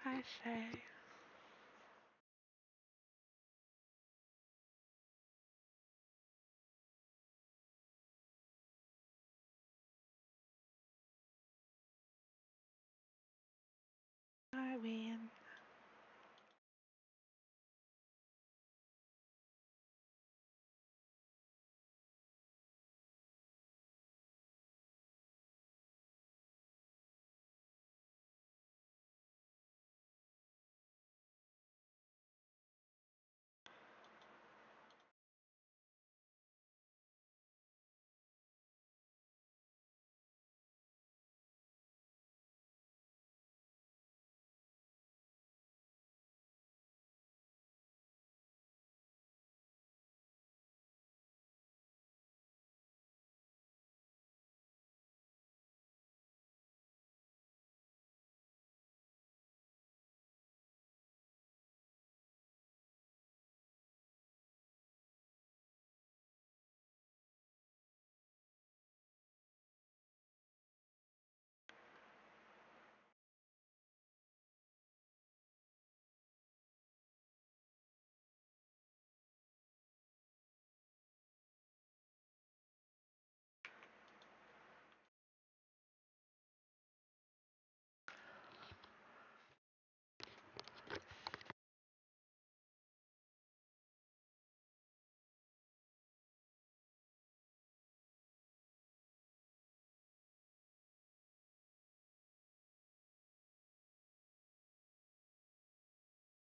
I say. I win.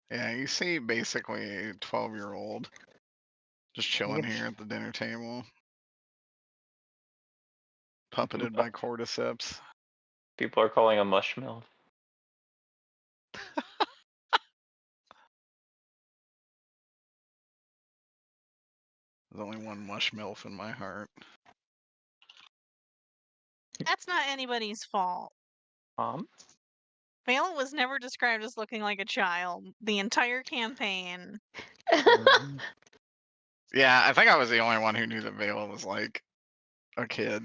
Yeah, you see basically a 12-year-old just chilling here at the dinner table. Puppeted by cordyceps. People are calling him Mushmilf. There's only one mush milf in my heart. That's not anybody's fault. Valen was never described as looking like a child the entire campaign. Yeah, I think I was the only one who knew that Vela was like a kid.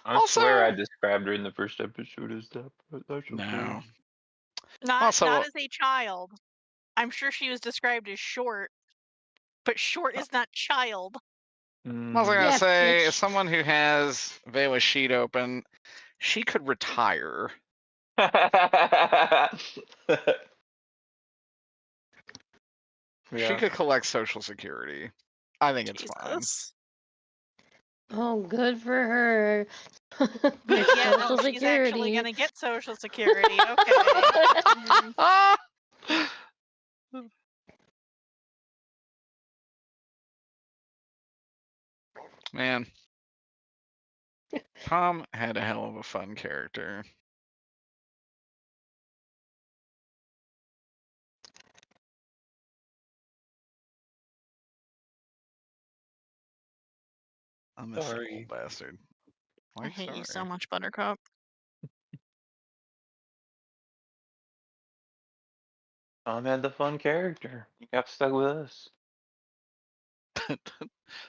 I swear I described her in the first episode as that, but that's okay. No. Not as a child. I'm sure she was described as short, but short is not child. I was gonna say, as someone who has Vela's sheet open, she could retire. She could collect Social Security. I think it's fine. Oh, good for her. Yeah, no, she's actually gonna get Social Security. Okay. Man, Tom had a hell of a fun character. I'm this old bastard. I hate you so much, Buttercup. Tom had the fun character. You got stuck with us.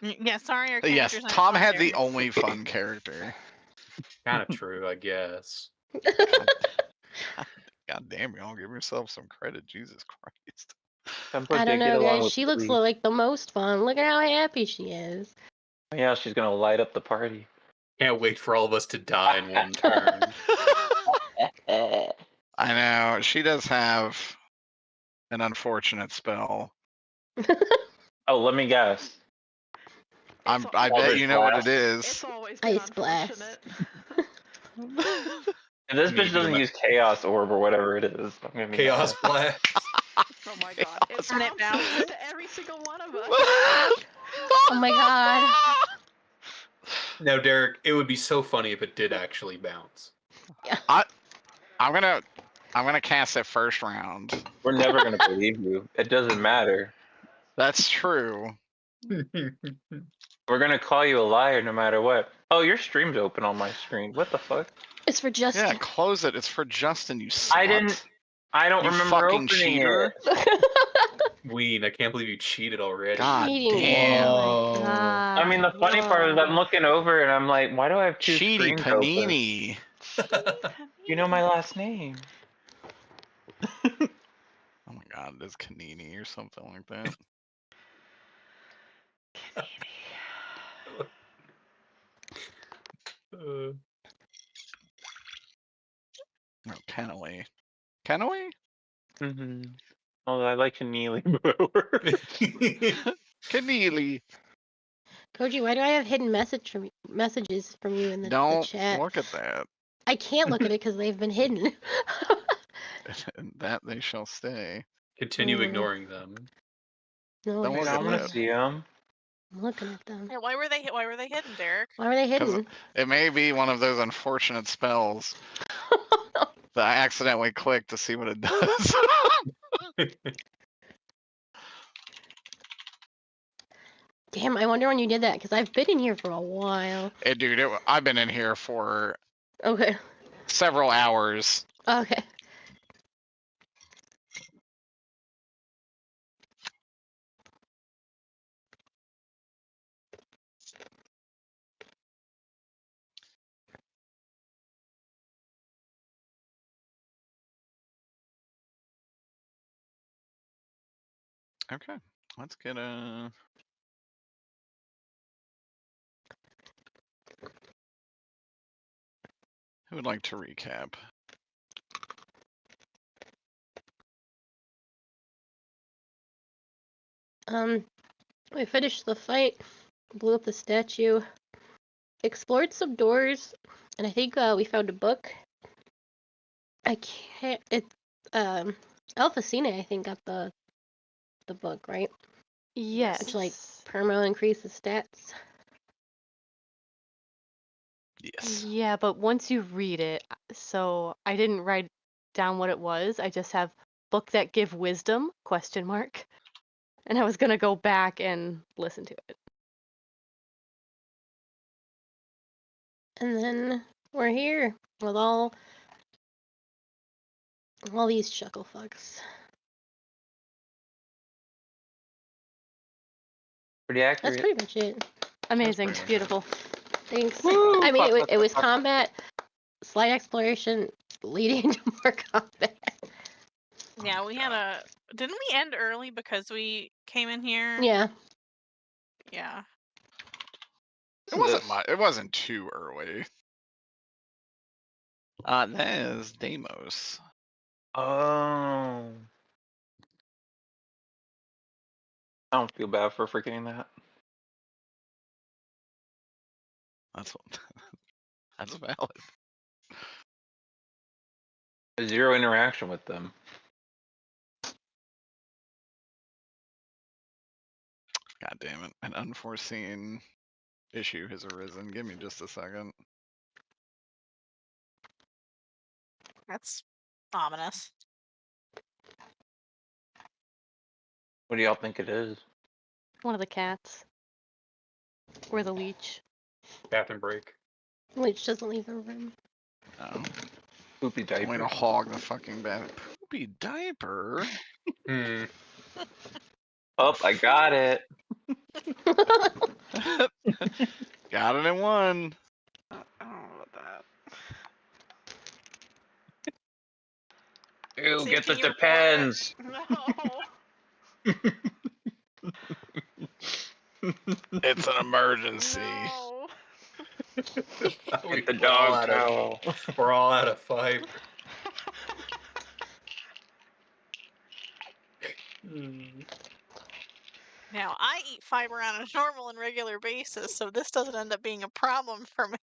Yeah, sorry, our Yes, characters aren't Tom fun had the characters. only fun character. Kind of true, I guess. God damn, y'all give yourself some credit, Jesus Christ. I don't know, guys. She looks like the most fun. Look at how happy she is. Yeah, she's gonna light up the party. Can't wait for all of us to die in one turn. I know, she does have an unfortunate spell. Oh, let me guess. I bet you know what it is. It's always Ice blast. If this bitch doesn't use Chaos Orb or whatever it is, I'm gonna be Chaos mad. Blast. Oh my god. It And it bounces to every single one of us. Oh my god. No, Derek, it would be so funny if it did actually bounce. I'm gonna cast it first round. We're never gonna believe you. It doesn't matter. That's true. We're gonna call you a liar no matter what. Oh, your stream's open on my screen. What the fuck? It's for Justin. Yeah, close it. It's for Justin, you slut. I don't You remember fucking opening cheater. it. Ween, I can't believe you cheated already. God damn. Oh my god. I mean, the funny part is I'm looking over and I'm like, why do I have two Cheaty screens Panini. open? You know my last name. Oh my god, it is Kanini or something like that. No, Kennelly. Kennelly? Mm-hmm. Although I like Keneally more. Keneally. Koji, why do I have hidden messages from you in the Don't chat? look at that. I can't look at it because they've been hidden. And that they shall stay. Continue ignoring them. No, Don't I'm look I at want to that. see them. looking at them. Yeah, why were they hidden, Derek? Why were they hidden? It may be one of those unfortunate spells that I accidentally clicked to see what it does. Damn, I wonder when you did that because I've been in here for a while. Hey, dude, I've been in here for Okay. several hours. Okay. Okay, let's get a. Who would like to recap? We finished the fight, blew up the statue, explored some doors, and I think we found a book. I can't. Alphacine, I think, got the book, right? Yes. Which like perma increases stats. Yes. Yeah, but once you read it, so I didn't write down what it was. I just have book that give wisdom ? And I was gonna go back and listen to it. And then we're here with all these chuckle fucks. Pretty That's accurate. pretty much it. Amazing, pretty much it. beautiful. Thanks. Woo! I mean, it was Fuck. combat, slight exploration, leading to more combat. Yeah, we had a. Didn't we end early because we came in here? Yeah. Yeah. It wasn't it wasn't too early. That is Deimos. Oh. I don't feel bad for forgetting that. That's what. That's valid. Zero interaction with them. God damn it! An unforeseen issue has arisen. Give me just a second. That's ominous. What do y'all think it is? One of the cats. Or the leech. Bathroom break. Leech doesn't leave her room. No. Poopy I'm going to diaper. hog the fucking bed. Poopy diaper. Hmm. Oh, I got it. Got it in one. I don't know about that. Ew, See, get the can you report depends. No. It's an emergency. No. Get the We're all dog out of- towel. We're all out of fiber. Now, I eat fiber on a normal and regular basis, so this doesn't end up being a problem for me.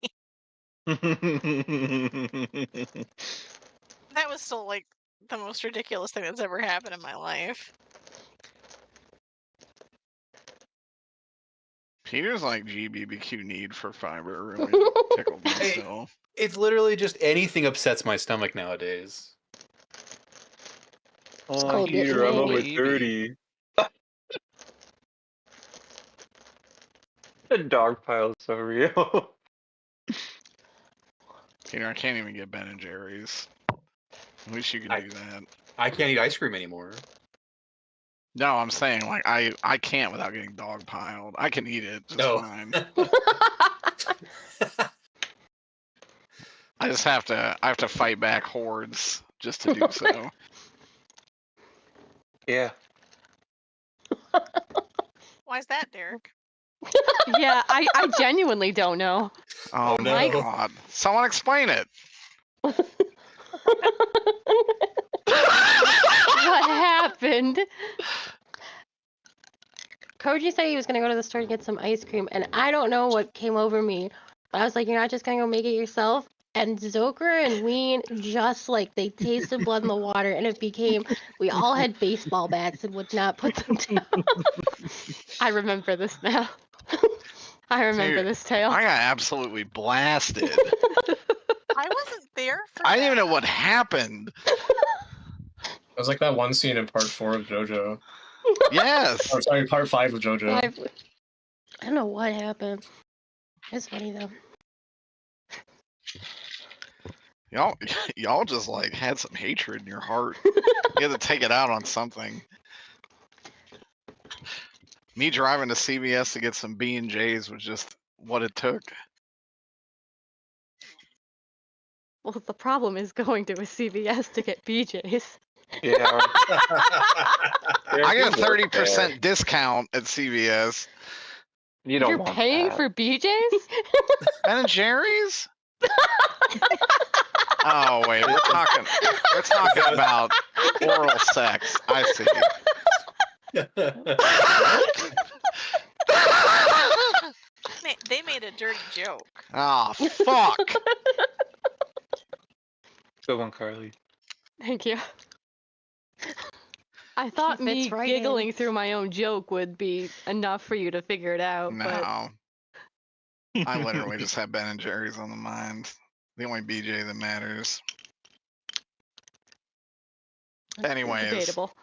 That was still like the most ridiculous thing that's ever happened in my life. Peter's like GBBQ need for fiber really tickled me Hey. still. It's literally just anything upsets my stomach nowadays. Oh, called Peter, I'm getting over lazy. 30. The dog pile's so real. Peter, I can't even get Ben and Jerry's. At least you can do that. I can't eat ice cream anymore. No, I'm saying like I can't without getting dog piled. I can eat it just No. fine. I have to fight back hordes just to do so. Yeah. Why's that, Derek? Yeah, I genuinely don't know. Oh Oh, my no. god. Someone explain it. What happened? Koji said he was gonna go to the store to get some ice cream, and I don't know what came over me. But I was like, you're not just gonna go make it yourself? And Zokra and Ween just like they tasted blood in the water, and it became we all had baseball bats and would not put them down. I remember this now. I remember Dude, this tale. I got absolutely blasted. I wasn't there for I didn't even know that. what happened. It was like that one scene in part 4 of JoJo. Yes. Or sorry, part 5 of JoJo. I don't know what happened. It's funny though. Y'all just like had some hatred in your heart. You had to take it out on something. Me driving to CVS to get some B&Js was just what it took. Well, the problem is going to a CVS to get BJ's. Yeah. I get a 30% discount at CVS. You don't You're want paying that. for BJ's? Ben & Jerry's? Oh wait, we're talking about oral sex. I see. They made a dirty joke. Oh fuck. Good one, Carly. Thank you. I thought fits me right giggling in. through my own joke would be enough for you to figure it out, but No. I literally just have Ben & Jerry's on the mind. The only BJ that matters. Anyways. debatable.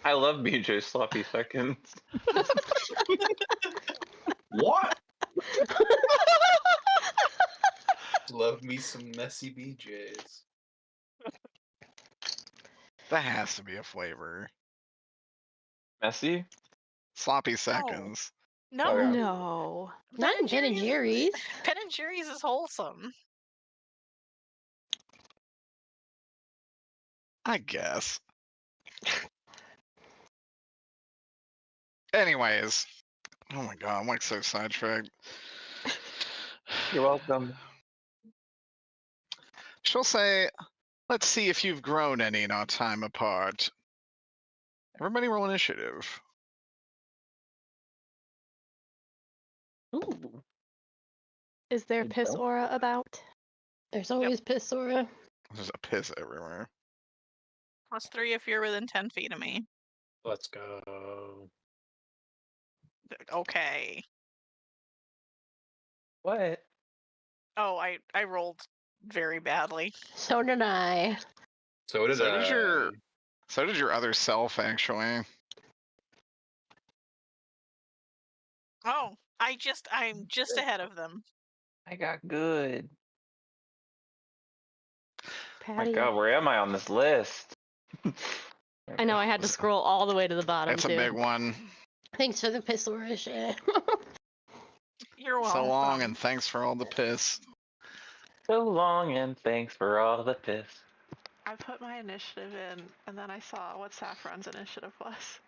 I love BJ sloppy seconds. What? Love me some messy BJs. That has to be a flavor. Messy? Sloppy seconds. No. Oh, yeah. No. Not in Ben & Jerry's. Ben & Jerry's is wholesome. I guess. Anyways. Oh my god, I'm like so sidetracked. You're welcome. She'll say, let's see if you've grown any in our time apart. Everybody roll initiative. Ooh. Is there You piss don't? aura about? There's always piss aura. There's a piss everywhere. +3 if you're within 10 feet of me. Let's go. Okay. What? Oh, I rolled very badly. So did I. So did So I. did your other self, actually. Oh, I'm just ahead of them. I got good. Patty? My god, where am I on this list? I know I had to scroll all the way to the bottom It's a too. big one. Thanks for the piss aura shit. You're welcome. So long, and thanks for all the piss. So long and thanks for all the piss. I put my initiative in, and then I saw what Saffron's initiative was.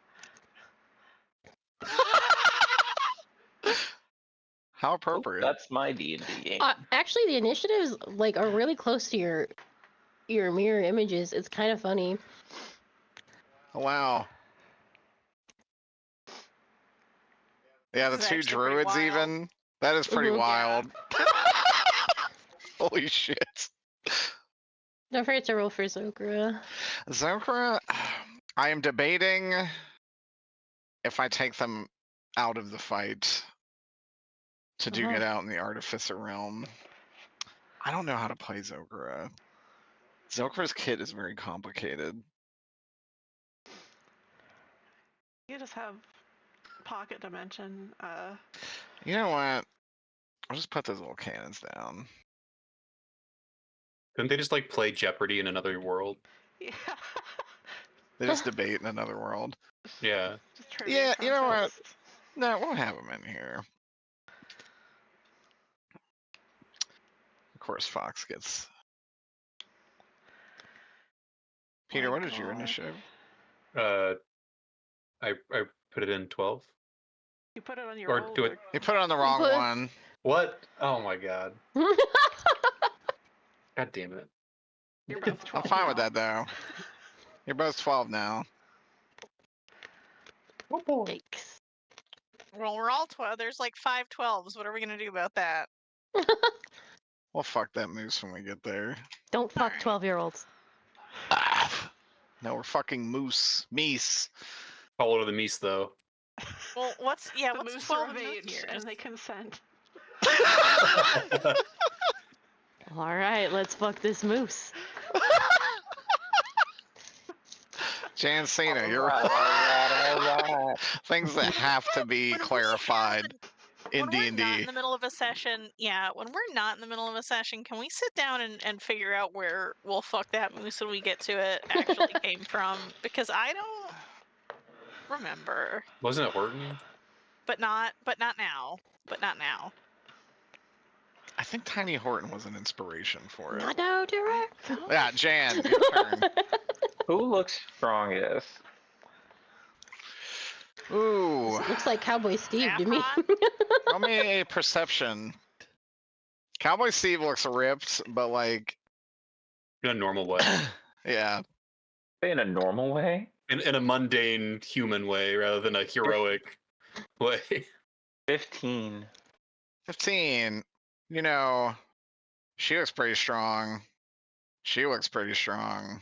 How Oh, appropriate. that's my D&D game. Actually, the initiatives like are really close to your mirror images. It's kind of funny. Oh, wow. Yeah, the This is two actually pretty druids wild. even. That is pretty Mhm. wild. Holy shit. Don't forget to roll for Zokra. Zokra, I am debating if I take them out of the fight to do get out in the Artificer realm. I don't know how to play Zokra. Zokra's kit is very complicated. You just have pocket dimension. You know what? I'll just put those little cannons down. Couldn't they just like play Jeopardy in another world? Yeah. They just debate in another world. Yeah. Just trivia Yeah, you know what? contests. No, we'll have them in here. Of course, Fox gets. Peter, My what is your God. initiative? I put it in 12. You put it on your Or old. do it. You put it on the wrong But- one. What? Oh my god. God damn it. You're both I'm 12 fine with now. that though. You're both 12 now. Oh boy. Yikes. Well, we're all 12. There's like 5 12s. What are we gonna do about that? We'll fuck that moose when we get there. Don't fuck Alright. 12-year-olds. No, we're fucking moose. Meese. How old are the meese though? Well, The what's moose 12 are of and moose age years? and they consent. All right, let's fuck this moose. Jan Cena, you're Alright. things that have to be When we clarified in when we're not in D&D. the middle of a session, when we're not in the middle of a session, can we sit down and figure out where we'll fuck that moose when we get to it actually came from? Because I don't remember. Wasn't it Horton? But not now. But not now. I think Tiny Horton was an inspiration for it. Not now, Derek. Yeah, Jan, your turn. Who looks strongest? Ooh, Looks like Cowboy Steve to me. Saffron? roll me a perception. Cowboy Steve looks ripped, but like, In a normal way. yeah. In a normal way? In a mundane human way rather than a heroic way. 15. 15. You know, she looks pretty strong. She looks pretty strong.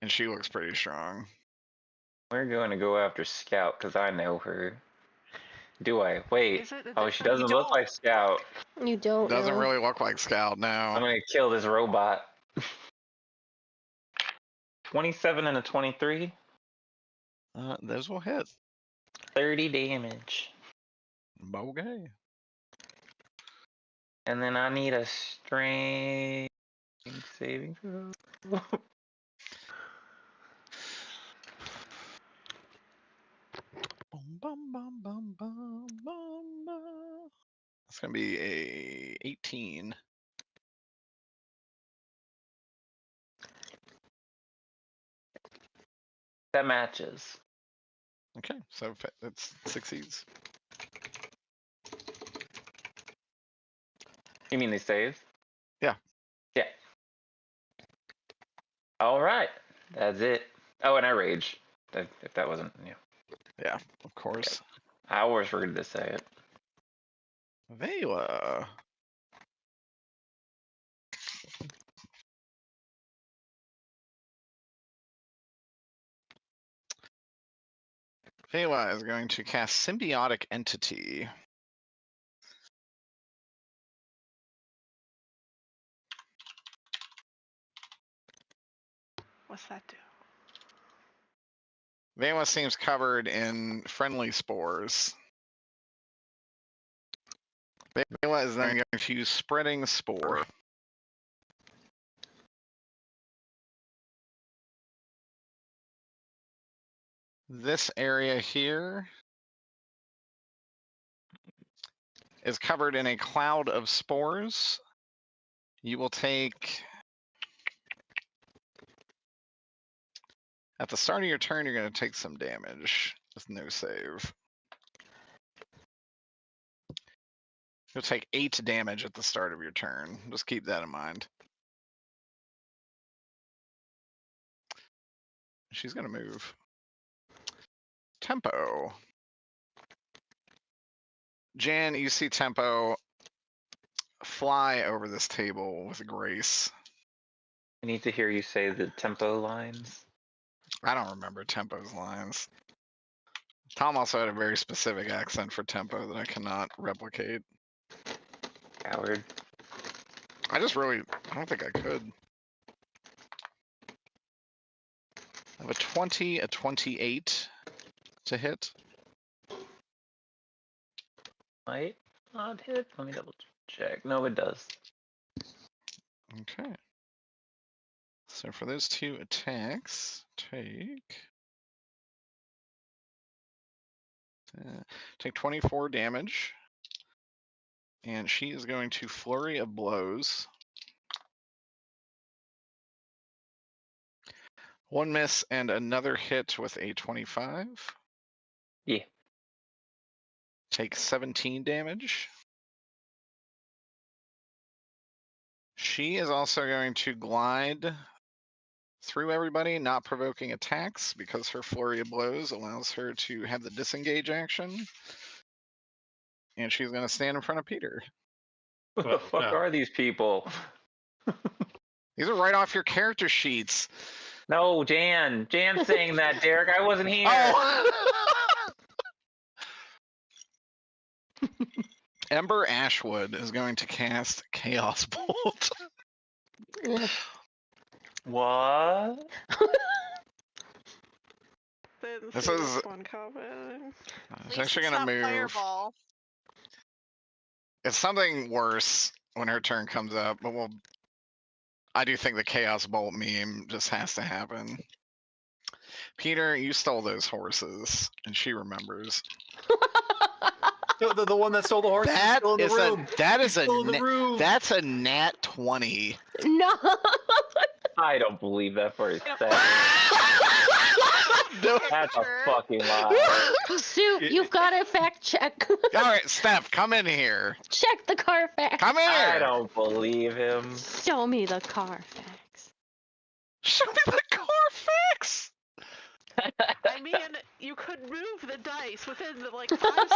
And she looks pretty strong. We're going to go after Scout because I know her. Do I? Wait. Is it a Oh, she different- doesn't look like Scout. You don't Doesn't know. really look like Scout, I'm no. going to kill this robot. 27 and a 23. Those will hit. 30 damage. Okay. And then I need a strength saving throw. Bum, bum, bum, bum, bum, bum, bum. It's gonna be a 18. That matches. Okay, so it succeeds. You mean they save? Yeah. Yeah. All right. That's it. Oh, and I rage. If that wasn't, yeah. Yeah, of course. I always forget to say it. Vela. Vela is going to cast Symbiotic Entity. What's that do? Vela seems covered in friendly spores. Vela is then going to use Spreading Spore. This area here is covered in a cloud of spores. You will take, at the start of your turn, you're going to take some damage with no save. You'll take 8 damage at the start of your turn. Just keep that in mind. She's going to move. Tempo. Jan, you see Tempo fly over this table with grace. I need to hear you say the tempo lines. I don't remember Tempo's lines. Tom also had a very specific accent for Tempo that I cannot replicate. Coward. I don't think I could. I have a 20, a 28 to hit. Might not hit. Let me double check. No, it does. Okay. So for those 2 attacks, take 24 damage. And she is going to Flurry of Blows. 1 miss and another hit with a 25. Yeah. Take 17 damage. She is also going to glide through everybody, not provoking attacks, because her flurry of blows allows her to have the disengage action. And she's going to stand in front of Peter. What the Well, fuck no. are these people? These are right off your character sheets. No, Jan. Jan's saying that, Derek. I wasn't here. Oh! Ember Ashwood is going to cast Chaos Bolt. What? Didn't This see is- this one coming. At It's least actually it's going to not move. Fireball. It's something worse when her turn comes up, but I do think the Chaos Bolt meme just has to happen. Peter, you stole those horses, and she remembers. The one that stole the horse is That still in is the room. that He's is a still in the na- room. that's a nat 20. No. I don't believe that for a second. No. That's a fucking lie. Sue, you've got to fact check. All right, Steph, come in here. Check the Carfax. Come in I here. don't believe him. Show me the Carfax. Show me the Carfax. I mean, you could move the dice within the 5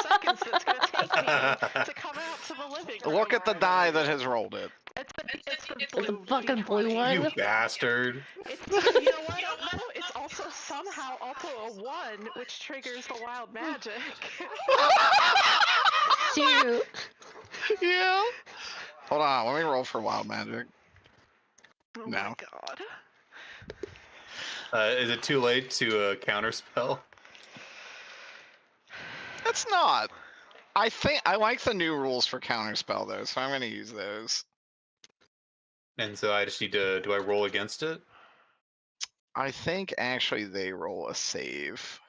seconds that's going to take me to come out to the living room. Look at the or die whatever. that has rolled it. It's the The blue fucking blue D20. one. You bastard. It's, you know what? No, it's also somehow also a 1, which triggers the wild magic. Sue. Yeah. Hold on, let me roll for wild magic. Oh No. my god. Is it too late to counterspell? It's not. I think I like the new rules for counterspell though, so I'm going to use those. And so I just need to. Do I roll against it? I think actually they roll a save.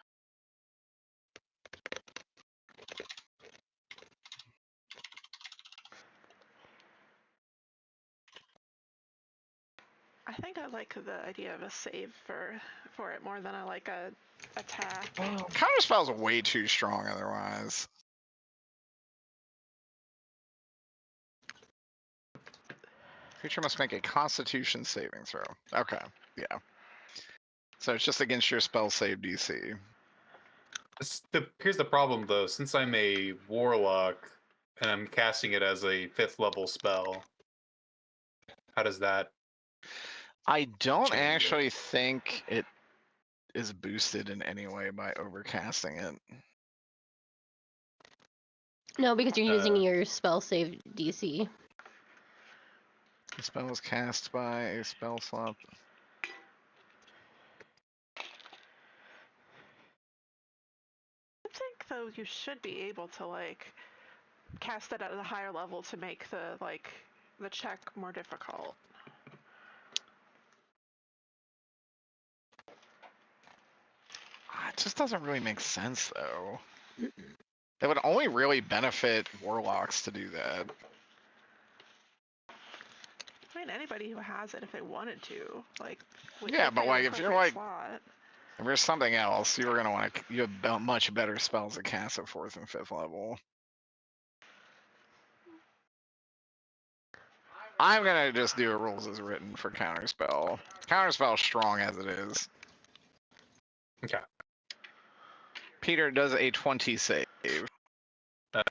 I think I like the idea of a save for it more than I like a attack. Counterspell's way too strong otherwise. Creature must make a Constitution saving throw. Okay, yeah. So it's just against your spell save DC. Here's the problem though. Since I'm a warlock and I'm casting it as a 5th level spell, how does that? I don't Change it. actually think it is boosted in any way by overcasting it. No, because you're using Uh, your spell save DC. The spell is cast by a spell slot. I think though you should be able to cast it at a higher level to make the check more difficult. It just doesn't really make sense though. It would only really benefit warlocks to do that. I mean, anybody who has it, if they wanted to, Yeah, but, pick an if you're, appropriate slot. If there's something else, you were gonna want to. You have much better spells to cast at 4th and 5th level. I'm gonna just do a rules as written for counterspell. Counterspell is strong as it is. Okay. Peter does a 20 save. Yeah.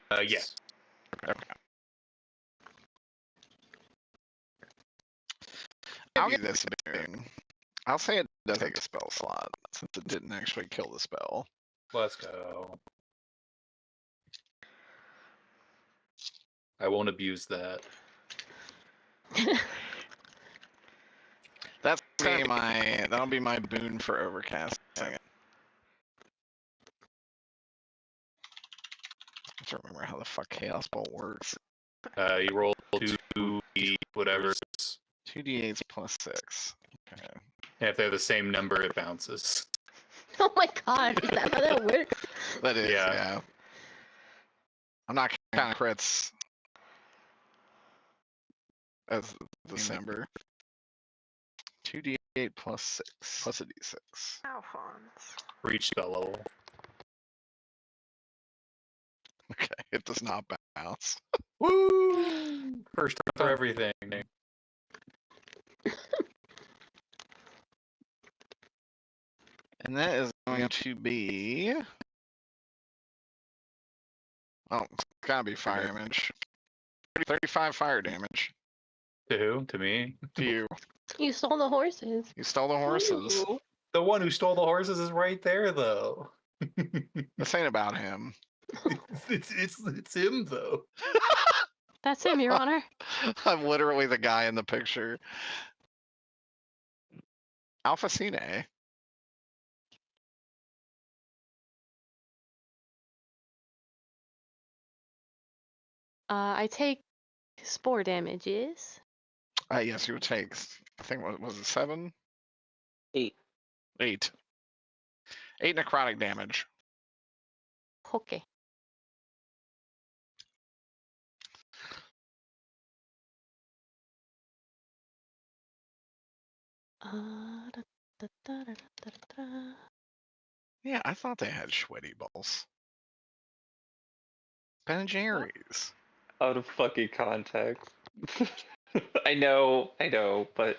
Okay. I'll give this a boon. I'll say it does take a spell slot since it didn't actually kill the spell. Let's go. I won't abuse that. That'll be my boon for overcasting it. I don't remember how the fuck Chaos Bolt works. You roll 2d whatever. 2d8s plus 6. Okay. And if they have the same number, it bounces. Oh my god, is that how that works? That is, Yeah. yeah. I'm not counting crits as December. 2d8 plus 6 plus a d6. Alphonse. Reach spell level. Okay, it does not bounce. Woo! First time for everything. And that is going to be. Oh, it's gotta be fire damage. 35 fire damage To who? To me? to you. You stole the horses. You stole the horses. Ooh, the one who stole the horses is right there, though. This ain't about him. it's him, though. That's him, Your Honor. I'm literally the guy in the picture. Alpha Cine. I take spore damages. Yes, you would take. I think what was it 7? 8. 8. 8 necrotic damage. Okay. Da, da, da, da, da, da. Yeah, I thought they had sweaty balls. Ben & Jerry's. Out of fucking context. I know, but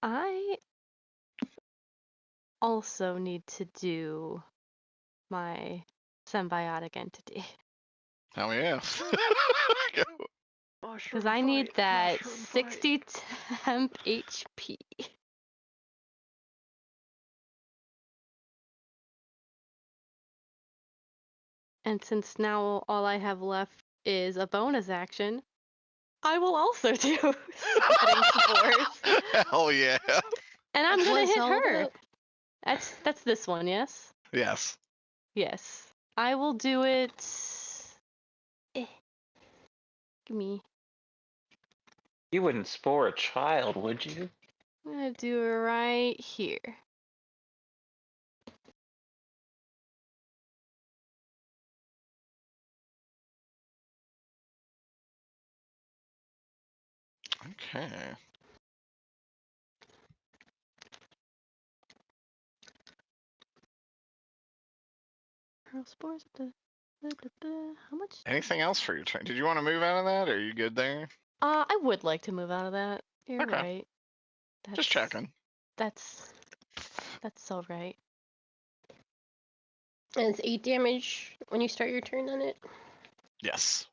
I also need to do my symbiotic entity. Hell yeah. Because I need that 60 temp HP. And since now all I have left is a bonus action, I will also do spreading spores. Hell yeah. And I'm gonna Was hit all of her. it? That's this one, yes? Yes. Yes. I will do it. Give me. you wouldn't spore a child, would you? I'm gonna do it right here. Okay. Pearl spores. How much? Anything else for your turn? Did you want to move out of that? Or are you good there? I would like to move out of that. You're Okay. right. Just checking. That's so right. And it's 8 damage when you start your turn on it. Yes.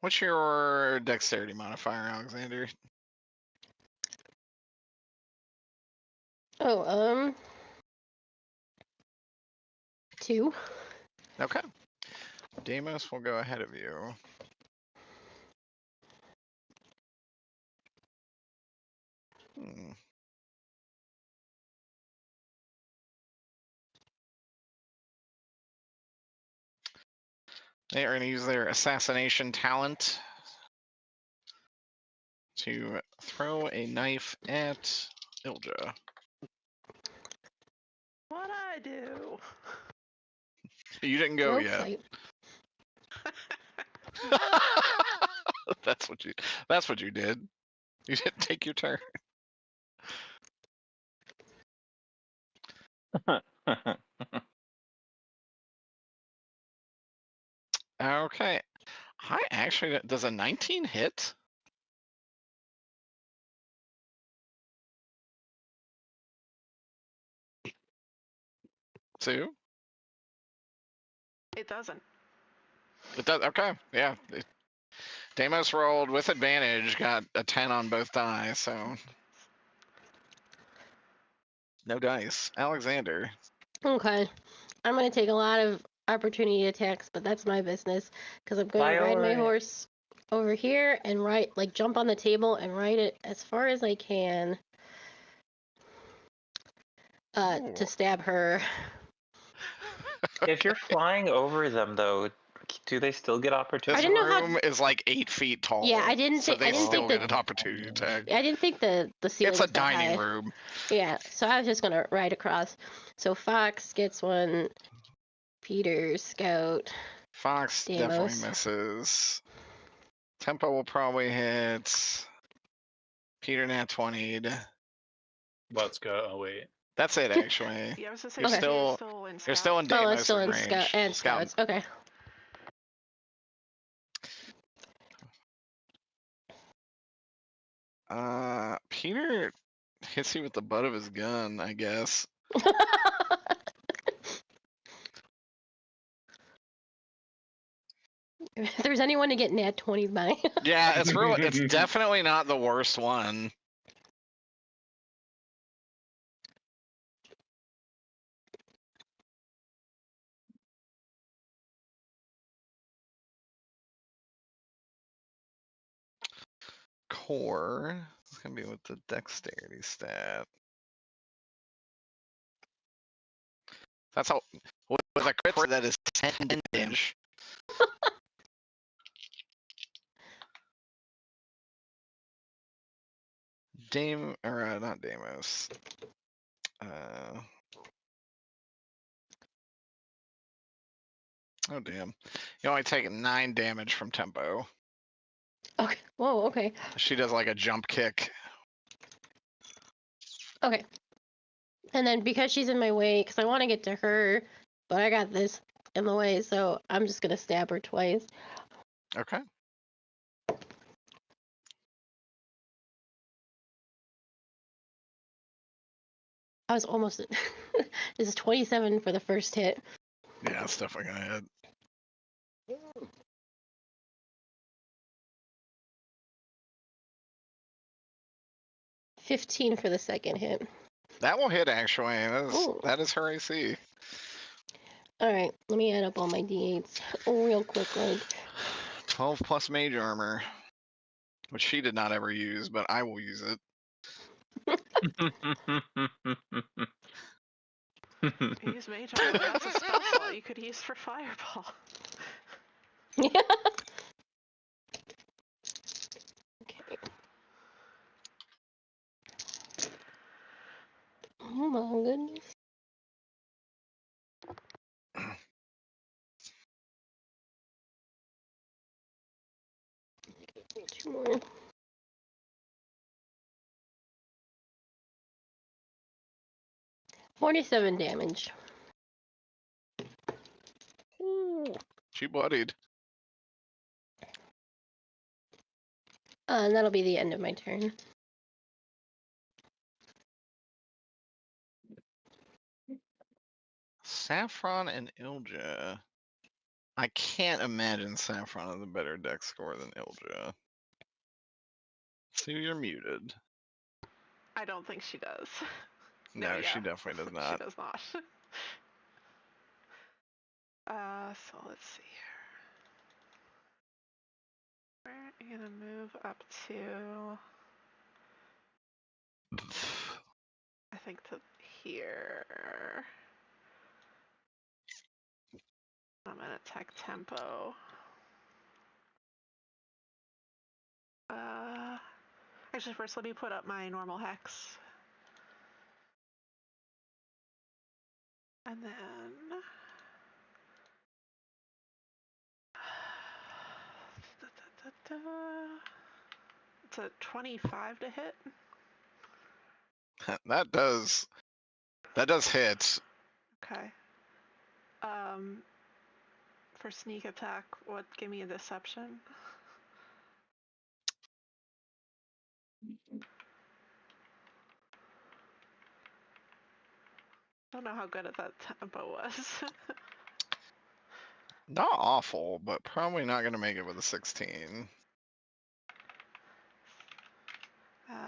What's your dexterity modifier, Alexander? Oh, 2. Okay. Deimos will go ahead of you. They are going to use their assassination talent to throw a knife at Ilja. What'd I do? You didn't go Rope yet. fight. That's what you did. You didn't take your turn. Okay. I actually does a 19 hit? Sue? It doesn't. It does. Okay. Yeah. Deimos rolled with advantage, got a 10 on both dice, so no dice. Alexander. Okay. I'm going to take a lot of opportunity attacks, but that's my business. Because I'm going to ride my horse over here and jump on the table and ride it as far as I can to stab her. If you're flying over them, though, do they still get This opportunity? didn't know how- room is like 8 feet tall. Yeah, I didn't so think- they I didn't still think get that- an opportunity attack. I didn't think the ceiling It's a was that dining high. room. Yeah, so I was just going to ride across. So Fox gets one. Peter, Scout, Fox Deimos. definitely misses. Tempo will probably hit. Peter nat 20'd. Let's go. Oh wait. That's it, actually. Yeah, I was gonna say You're Okay. still in you're still in Oh, Deimos it's still in range. Scouts. Okay. Peter hits you with the butt of his gun, I guess. If there's anyone to get nat 20 by. Yeah, it's definitely not the worst one. Core. It's gonna be with the dexterity stat. That's how with a crit that is 10 damage. Not Deimos. Oh damn. You only take 9 damage from Tempo. Okay. Whoa, okay. She does like a jump kick. Okay. And then because she's in my way, because I want to get to her, but I got this in the way, so I'm just going to stab her twice. Okay. I was almost. This is 27 for the first hit. Yeah, it's definitely gonna hit. $15 for the second hit. That will hit actually. Ooh. That is her AC. Alright, let me add up all my d8s real quick, like. 12 plus mage armor. Which she did not ever use, but I will use it. You could use mage armor as a spell slot you could use for fireball. Yeah. Okay. Oh my goodness. Two more. $47 damage. Ooh, she bloodied. And that'll be the end of my turn. Saffron and Ilja. I can't imagine Saffron has a better dex score than Ilja. So you're muted. I don't think she does. No, yeah. she definitely does She not. does not. So let's see here. We're gonna move up to, I think, to here. I'm gonna attack Tempo. Actually, first let me put up my normal hex. And then... It's a 25 to hit. That does hit. Okay. For sneak attack, what? Give me a deception. Don't know how good at that Tempo was. Not awful, but probably not gonna make it with a 16.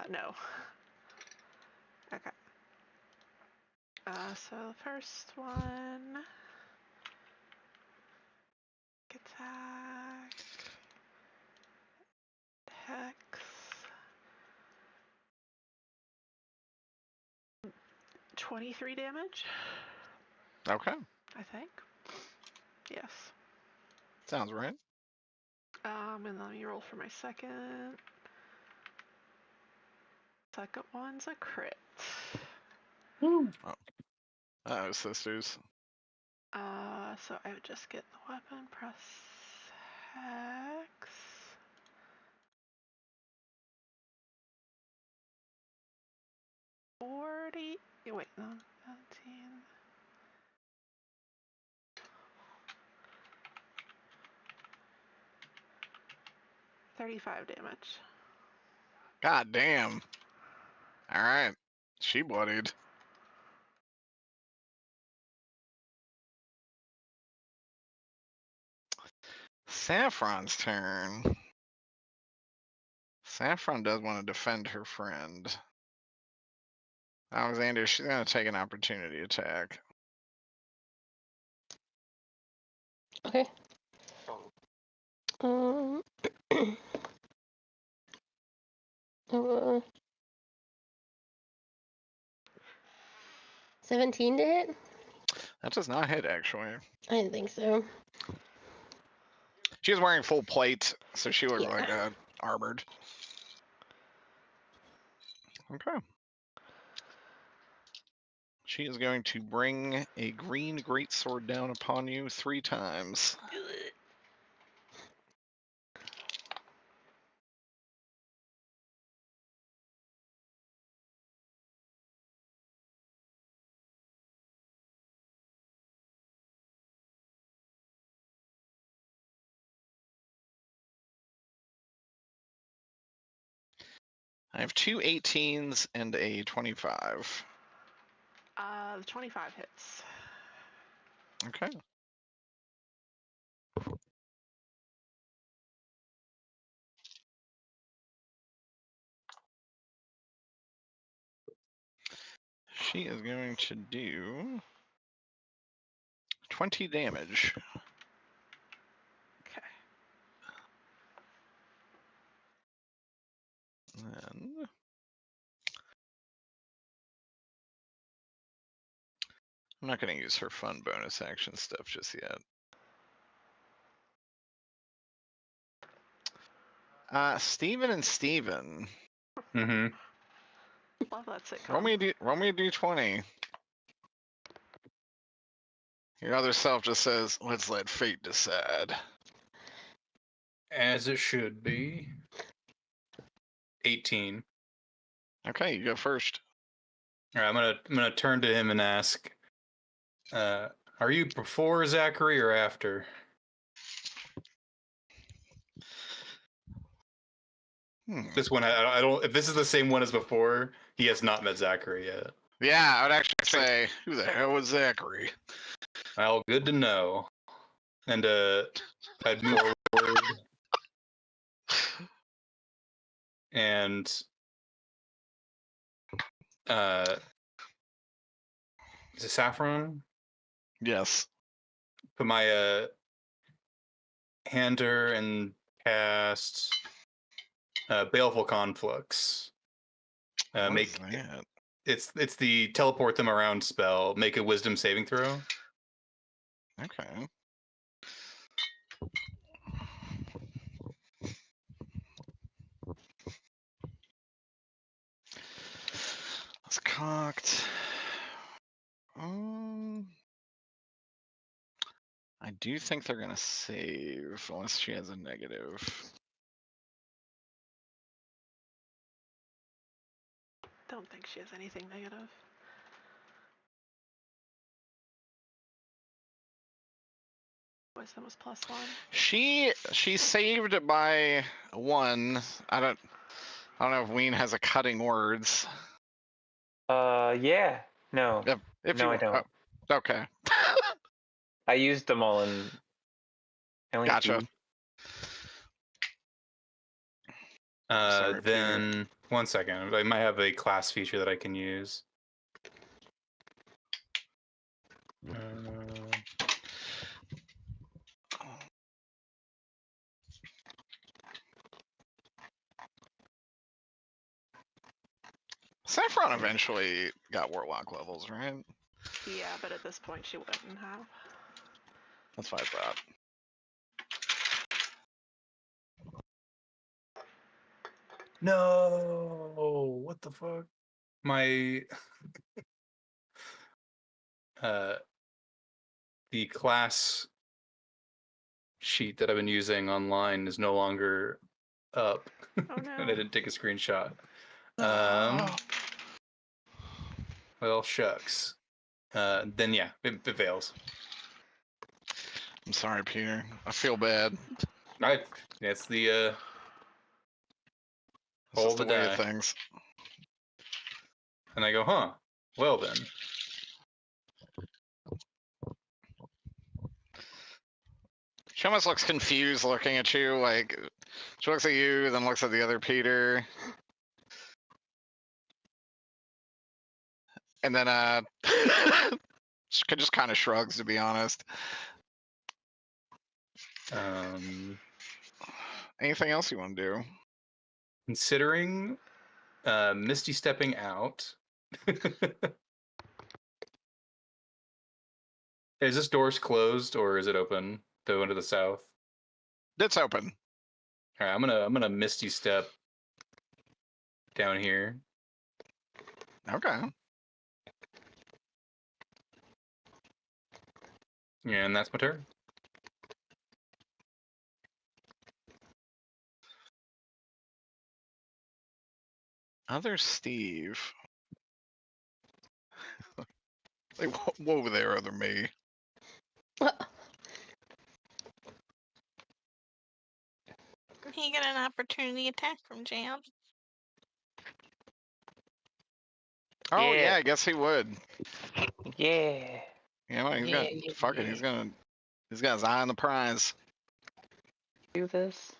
No. Okay. So the first one, attack, hex, 23 damage. Okay. I think. Yes. Sounds right. And let me roll for my second. Second one's a crit. Oh, sisters. So I would just get the weapon, press hex. Wait, no, 17. 35 damage. God damn. All right. She bloodied. Saffron's turn. Saffron does want to defend her friend. Alexander, she's going to take an opportunity attack. Okay. Uh, 17 to hit? That does not hit, actually. I didn't think so. She was wearing full plate, so she looked Yeah. like armored. Okay. She is going to bring a green greatsword down upon you 3 times. I have 2 18s and a 25. The 25 hits. Okay. She is going to do 20 damage. Okay. And I'm not going to use her fun bonus action stuff just yet. Steven and Steven. Mm-hmm. Love that sitcom. Roll me a d20. Your other self just says, let's let fate decide. As it should be. 18. Okay, you go first. All right, I'm gonna turn to him and ask, are you before Zachary or after? This one, I don't. If this is the same one as before, he has not met Zachary yet. Yeah, I would actually say, who the hell was Zachary? Well, good to know. And I'd move forward. And is it Saffron? Yes. Put my hander and cast Baleful Conflux. What Make is that? it's the teleport them around spell. Make a Wisdom saving throw. Okay. It's cocked. I do think they're gonna save unless she has a negative. Don't think she has anything negative. Wisdom was +1. She saved by 1. I don't know if Ween has a cutting words. Yeah. No. If No, you I don't. okay. I used them all in. I only Gotcha. used- Sorry, Then Peter. 1 second. I might have a class feature that I can use. Saffron eventually got warlock levels, right? Yeah, but at this point she wouldn't have. That's what I thought. No, what the fuck? My the class sheet that I've been using online is no longer up. Oh no. And I didn't take a screenshot. Oh. Well, shucks. Then yeah, it fails. I'm sorry, Peter. I feel bad. It's the It's roll just the the way die. of things. And I go, huh? Well then. She almost looks confused looking at you, like, she looks at you, then looks at the other Peter. And then, she just kind of shrugs, to be honest. Anything else you want to do? Considering Misty stepping out. Is this doors closed or is it open to go into the south? It's open. All right, I'm gonna Misty step down here. Okay. Yeah, and that's my turn. Other Steve. Like, whoa there, other me. He get an opportunity attack from Jam. Oh Yeah. yeah, I guess he would. Yeah. You know, he's got fuck it. He's got his eye on the prize. Do this.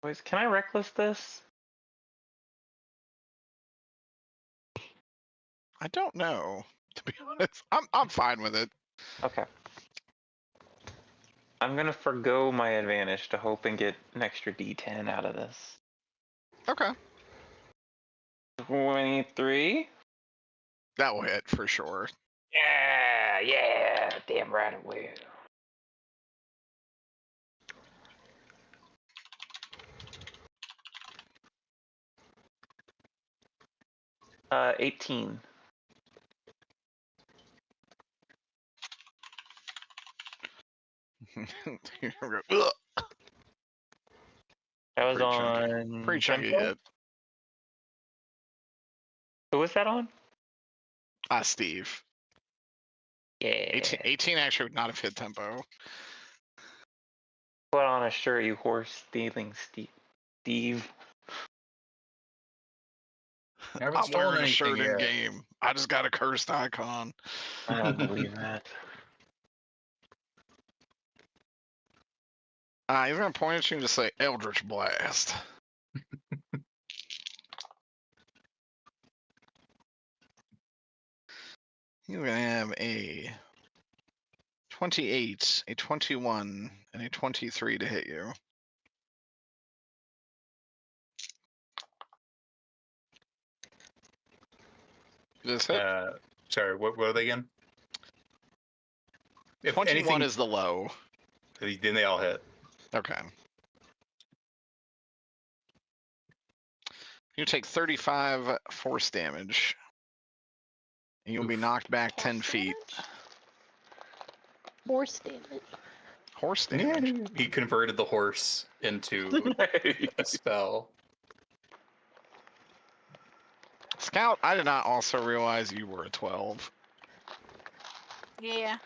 Boys, can I reckless this? I don't know, to be honest. I'm fine with it. Okay. I'm gonna forgo my advantage to hope and get an extra D10 out of this. Okay. 23. That will hit for sure. Yeah, damn right it will. Uh, 18. Ugh. That was Pretty chunky. on. Pretty chunky tempo? hit. Who was that on? Steve. Yeah. 18 actually would not have hit tempo. Put on a shirt, you horse stealing Steve. Never I'm stolen wearing a anything shirt in yet. game. I just got a cursed icon. I don't believe that. He's gonna point at you and just say Eldritch Blast. He's gonna have a 28, a 21, and a 23 to hit you. Does hit? Sorry, what are they again? If 21 anything, is the low. then they all hit. Okay. You take 35 force damage. And you'll be Oof. knocked back 10 feet. Horse damage. Horse damage. He converted the horse into a spell. Scout, I did not also realize you were a 12. Yeah,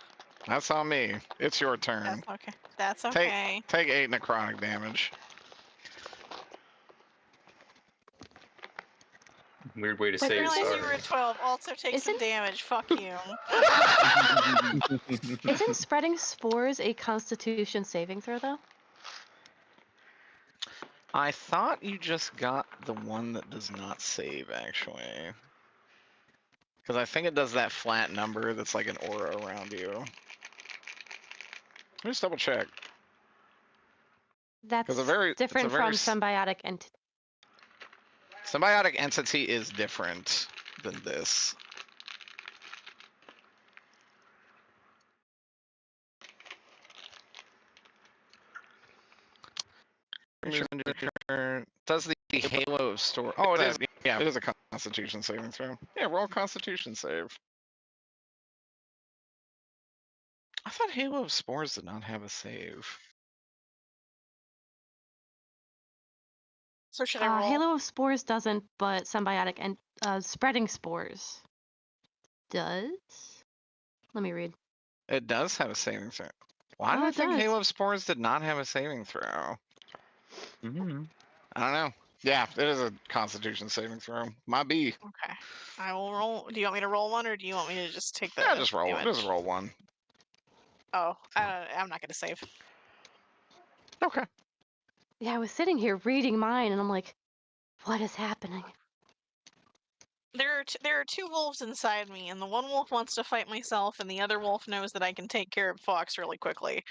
That's on me. It's your turn. that's okay. That's okay. Take 8 necrotic damage. Weird way to I say realized sorry. you were a 12. Also take some Isn't- damage. Fuck you. Isn't spreading spores a Constitution saving throw, though? I thought you just got the one that does not save, actually. Because I think it does that flat number that's like an aura around you. Let me just double check. That's it's a different very from symbiotic entity. Symbiotic entity is different than this. Does the Halo of Store? Oh, it is. Yeah, it is a Constitution saving throw. Yeah, roll Constitution save. I thought Halo of Spores did not have a save. So should I roll? Halo of Spores doesn't, but Symbiotic and Spreading Spores does. Let me read. It does have a saving throw. Why do Oh, I it think does. Halo of Spores did not have a saving throw? Mhm. I don't know. Yeah, it is a Constitution saving throw. Might be. Okay. I will roll. Do you want me to roll one, or do you want me to just take the? Yeah, just roll. damage? Just roll one. Oh, I'm not gonna save. Okay. Yeah, I was sitting here reading mine, and I'm like, what is happening? There are two wolves inside me, and the one wolf wants to fight myself, and the other wolf knows that I can take care of Fox really quickly.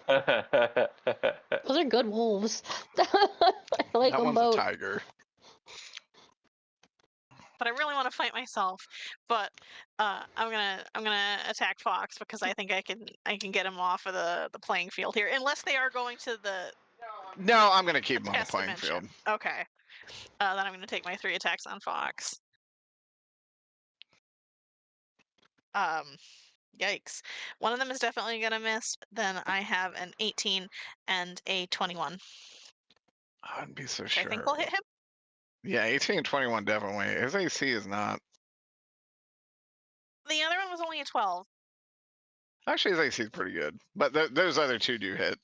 Those are good wolves. I like That them one's a both. tiger. But I really want to fight myself. But I'm gonna attack Fox because I think I can get him off of the playing field here, unless they are going to the No, I'm gonna keep him on the test playing dimension. field. Okay. Then I'm gonna take my 3 attacks on Fox. Yikes. One of them is definitely gonna miss. Then I have an 18 and a 21. I wouldn't be so Which sure. I think will hit him. Yeah, 18 and 21 definitely. His AC is not. The other one was only a 12. Actually, his AC is pretty good. But those other two do hit.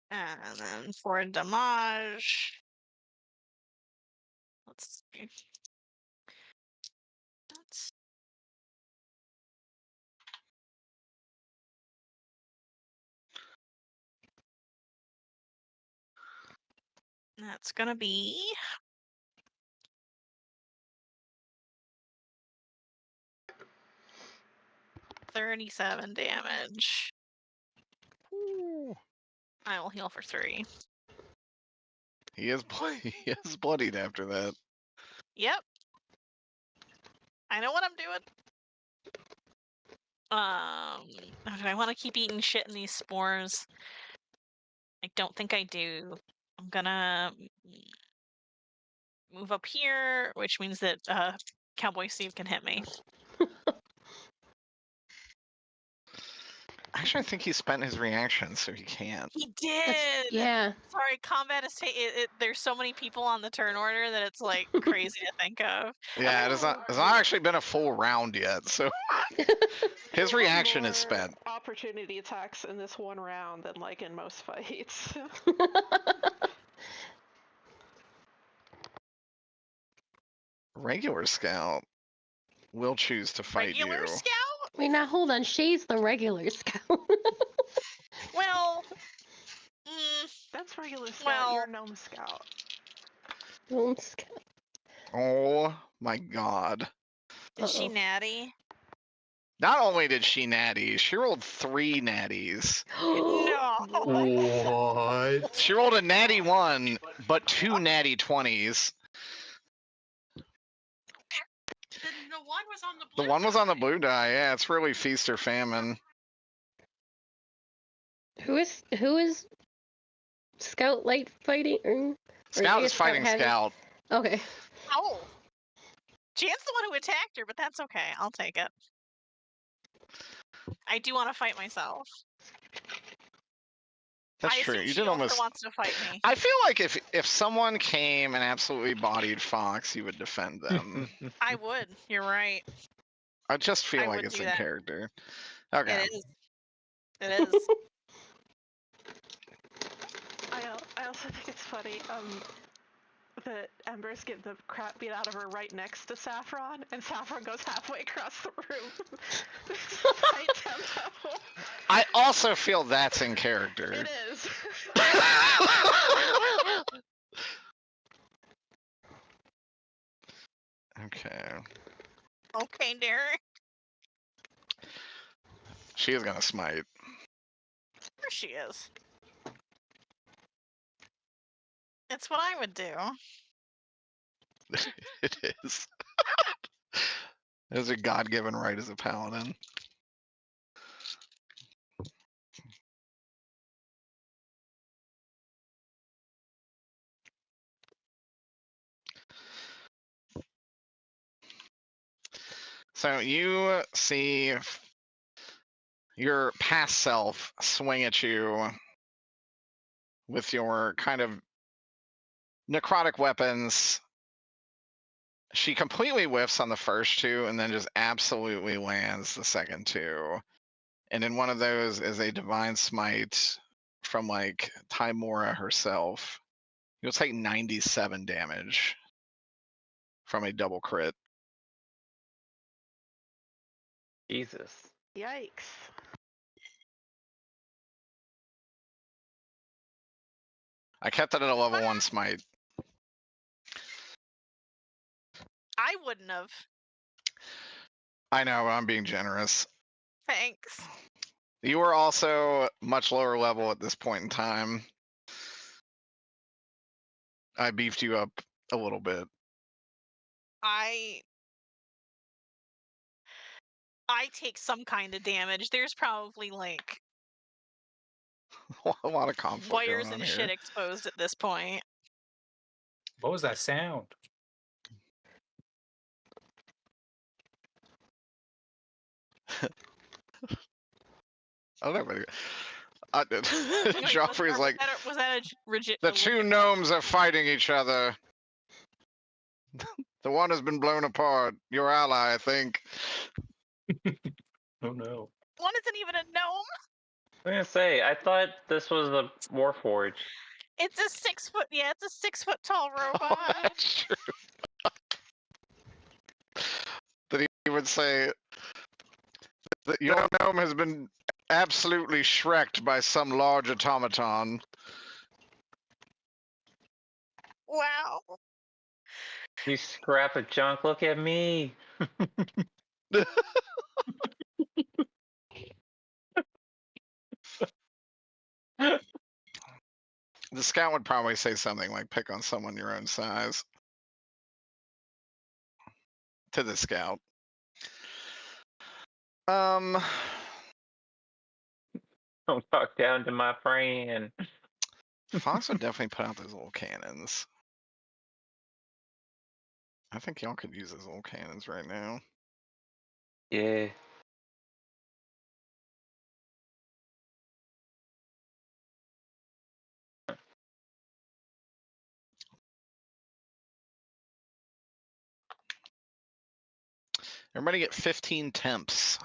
And then for damage, let's see. That's gonna be 37 damage. Ooh. I will heal for 3. He is he is bloodied after that. Yep. I know what I'm doing. Do I want to keep eating shit in these spores? I don't think I do. I'm gonna move up here, which means that Cowboy Steve can hit me. Actually, I think he spent his reaction, so he can't. He did. Yeah. Sorry, combat is there's so many people on the turn order that it's like crazy to think of. Yeah, it's not actually been a full round yet, so his reaction is spent. Opportunity attacks in this one round than like in most fights. Regular scout will choose to fight Regular you. scout? Wait, now hold on. Shay's the regular scout. Well, That's regular scout. Well- You're gnome scout. Gnome scout. Oh my god. is she Uh-oh. natty? Not only did she natty, she rolled 3 natties. No. What? She rolled a natty 1, but 2 natty 20s. The one was on the blue. The one was on the blue die. Yeah, it's really feast or famine. Who is Scout Light fighting? Or Scout is Scout fighting Heavy? Scout. Okay. Oh. Jan's the one who attacked her, but that's okay. I'll take it. I do want to fight myself. That's I true. assume You she did also almost. wants to fight me. I feel like if someone came and absolutely bodied Fox, you would defend them. I would. You're right. I just feel I like would it's do in that. character. Okay. It is. It is. I also think it's funny that Embers get the crap beat out of her right next to Saffron, and Saffron goes halfway across the room. Right tempo. I also feel that's in character. It is. Okay. Okay, Derek. She is gonna smite. There she is. It's what I would do. It is. It was a God-given right as a paladin. So you see your past self swing at you with your kind of necrotic weapons. She completely whiffs on the first two and then just absolutely lands the second two. And in one of those is a divine smite from like Timora herself. You'll take 97 damage from a double crit. Jesus. Yikes. I kept it at a level 1 smite. I wouldn't have. I know, I'm being generous. Thanks. You were also much lower level at this point in time. I beefed you up a little bit. I take some kind of damage. There's probably like A lot of conflict wires going on and here. shit exposed at this point. What was that sound? Oh, that video. Wait, Joffrey's like, was that a the two gnomes are fighting each other. The one has been blown apart. Your ally, I think. Oh no. one isn't even a gnome. I was gonna say, I thought this was a Warforged. It's a 6 foot. Yeah, it's a 6 foot tall Oh, robot. that's true. That he would say that your gnome has been absolutely shreked by some large automaton. Wow. You scrap of junk, look at me. The scout would probably say something like, pick on someone your own size. To the scout. Don't talk down to my friend. Fox would definitely put out those little cannons. I think y'all could use those little cannons right now. Yeah. Everybody get 15 temps.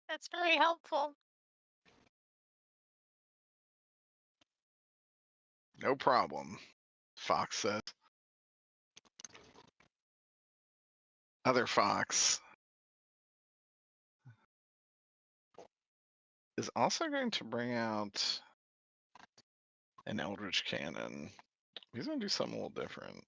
That's very helpful. No problem, Fox says. Other Fox is also going to bring out an Eldritch Cannon. He's going to do something a little different.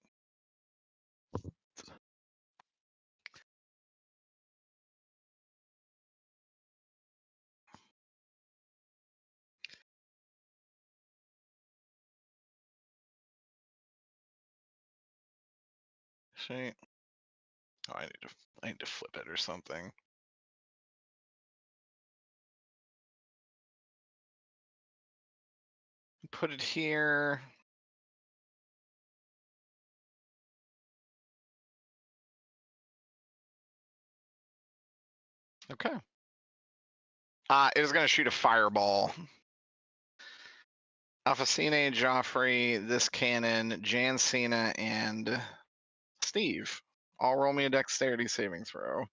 Actually, oh, I need to flip it or something. Put it here. Okay. It is going to shoot a fireball. Alphacine, Joffrey, this cannon, Jan Cena, and Steve. All roll me a dexterity saving throw.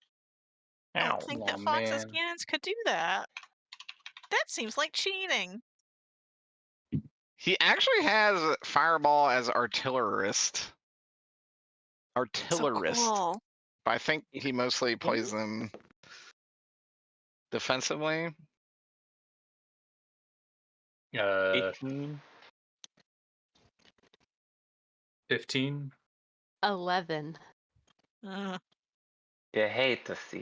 I Ow. don't think that Oh, Fox's man. cannons could do that. That seems like cheating. He actually has Fireball as artillerist. So cool. But I think he mostly plays them defensively. 18. 15. 11. Uh, You hate to see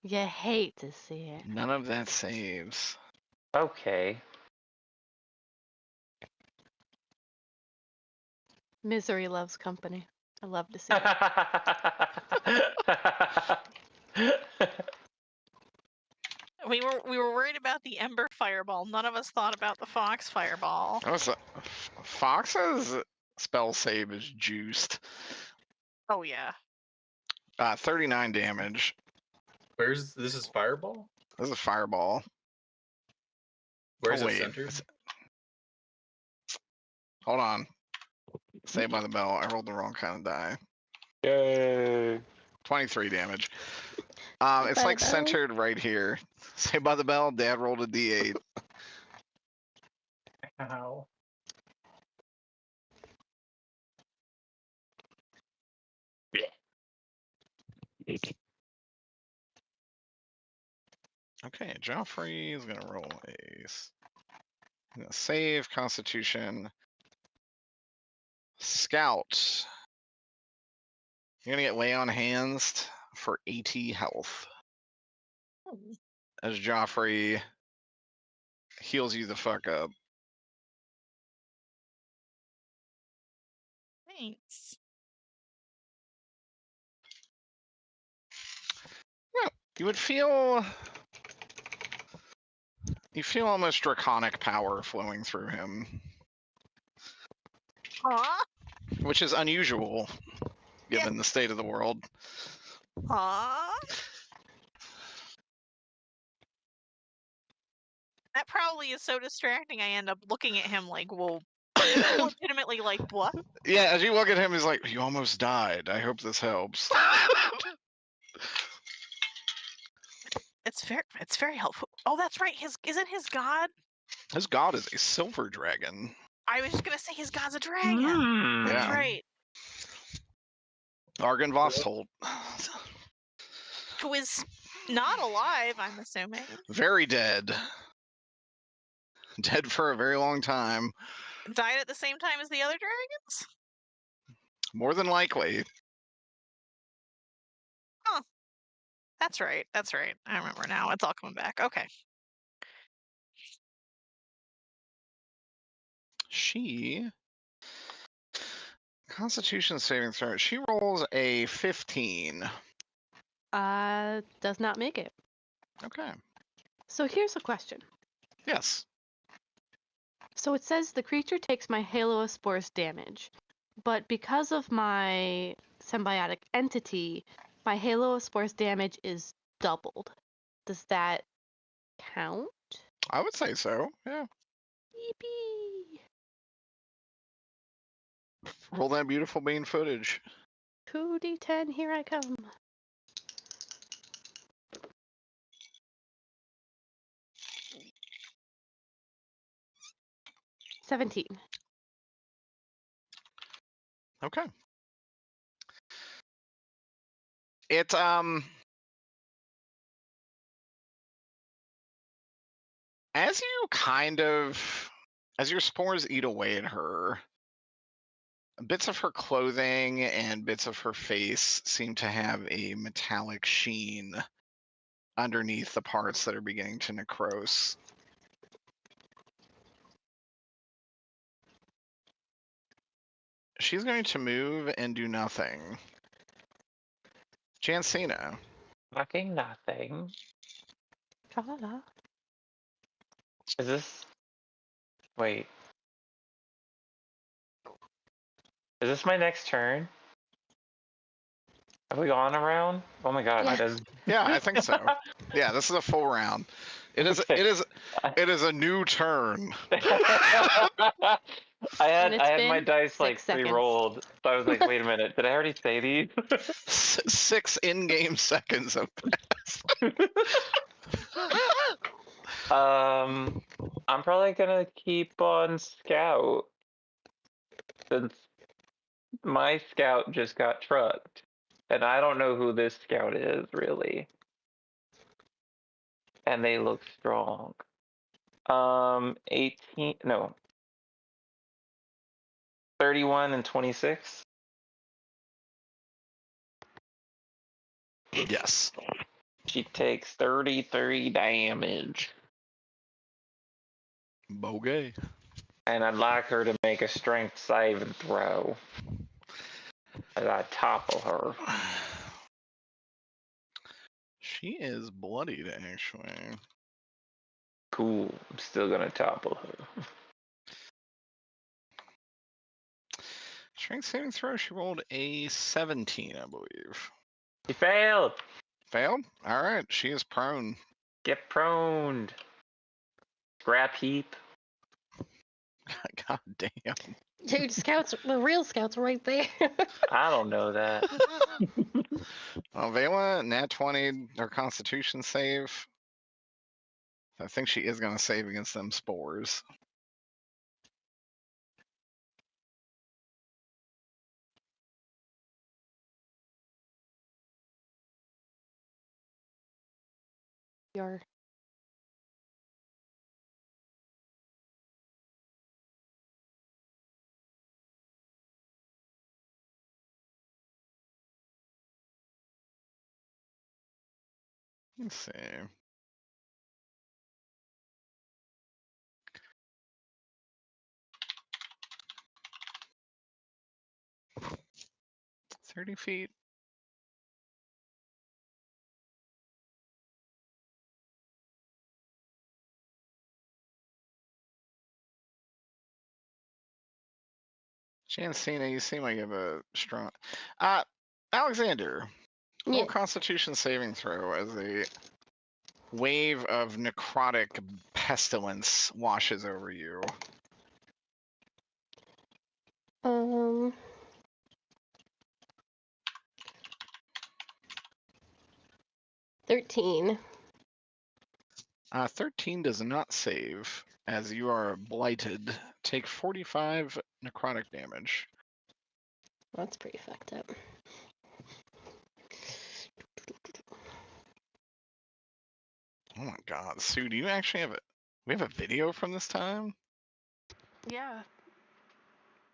it. You hate to see it. None of that saves. Okay. Misery loves company. I love to see it. We were worried about the Ember Fireball. None of us thought about the Fox Fireball. Fox's spell save is juiced. Oh yeah. 39 damage. This is Fireball? This is a fireball. Where's Oh, it wait. centered? Hold on. Saved by the Bell. I rolled the wrong kind of die. Yay. 23 damage. It's By the like Bell? centered right here. Saved by the Bell. Dad rolled a d8. Ow. Okay, Joffrey is gonna roll save Constitution. Scout. You're gonna get lay on hands for 80 health. As Joffrey heals you the fuck up. Thanks. Yeah, you would feel. You feel almost draconic power flowing through him, Huh? which is unusual given the state of the world. Huh? That probably is so distracting. I end up looking at him like, well, legitimately, like, what? Yeah, as you look at him, he's like, "You almost died. I hope this helps." It's very helpful. Oh, that's right. Isn't his god? His god is a silver dragon. I was just gonna say his god's a dragon. That's Yeah. right. Argon Vostholt. Who is not alive, I'm assuming. Very dead. Dead for a very long time. Died at the same time as the other dragons? More than likely. That's right. That's right. I remember now. It's all coming back. Okay. She. Constitution saving throw. She rolls a 15. Does not make it. Okay. So here's a question. Yes. So it says the creature takes my Halospores damage, but because of my symbiotic entity, my Halospores damage is doubled. Does that count? I would say so. Yeah. Yippee! Roll that beautiful bean footage. 2d10, here I come. $17. Okay. It as your spores eat away at her, bits of her clothing and bits of her face seem to have a metallic sheen underneath the parts that are beginning to necrose. She's going to move and do nothing. Jancina. Fucking nothing. Tra-la-la. Is this? Wait. Is this my next turn? Have we gone around? Oh my god, Yeah. that is. Yeah, I think so. Yeah, this is a full round. It is a new turn. I And it's had my been dice 6 seconds. pre-rolled, so I was like, wait a minute, did I already say these? 6 in-game seconds of I'm probably gonna keep on scout since my scout just got trucked, and I don't know who this scout is really, and they look strong. 18, no, 31 and 26. Yes. She takes 33 damage. Bogey. And I'd like her to make a strength saving throw. I gotta topple her. She is bloodied, actually. Cool. I'm still gonna topple her. Strength saving throw, she rolled a 17, I believe. He failed. Failed? Alright, she is prone. Get proned. Scrap heap. God damn. Dude, scouts, the real scouts are right there. I don't know that. Well, Vela, nat 20, her constitution save. I think she is going to save against them spores. Your 'Let's see. "30 feet. Jancina, you seem like you have a strong... Alexander, roll yes. Constitution saving throw as a wave of necrotic pestilence washes over you. 13. 13 does not save, as you are blighted. Take 45 necrotic damage. That's pretty fucked up. Oh my god, Sue, do you actually have we have a video from this time? Yeah.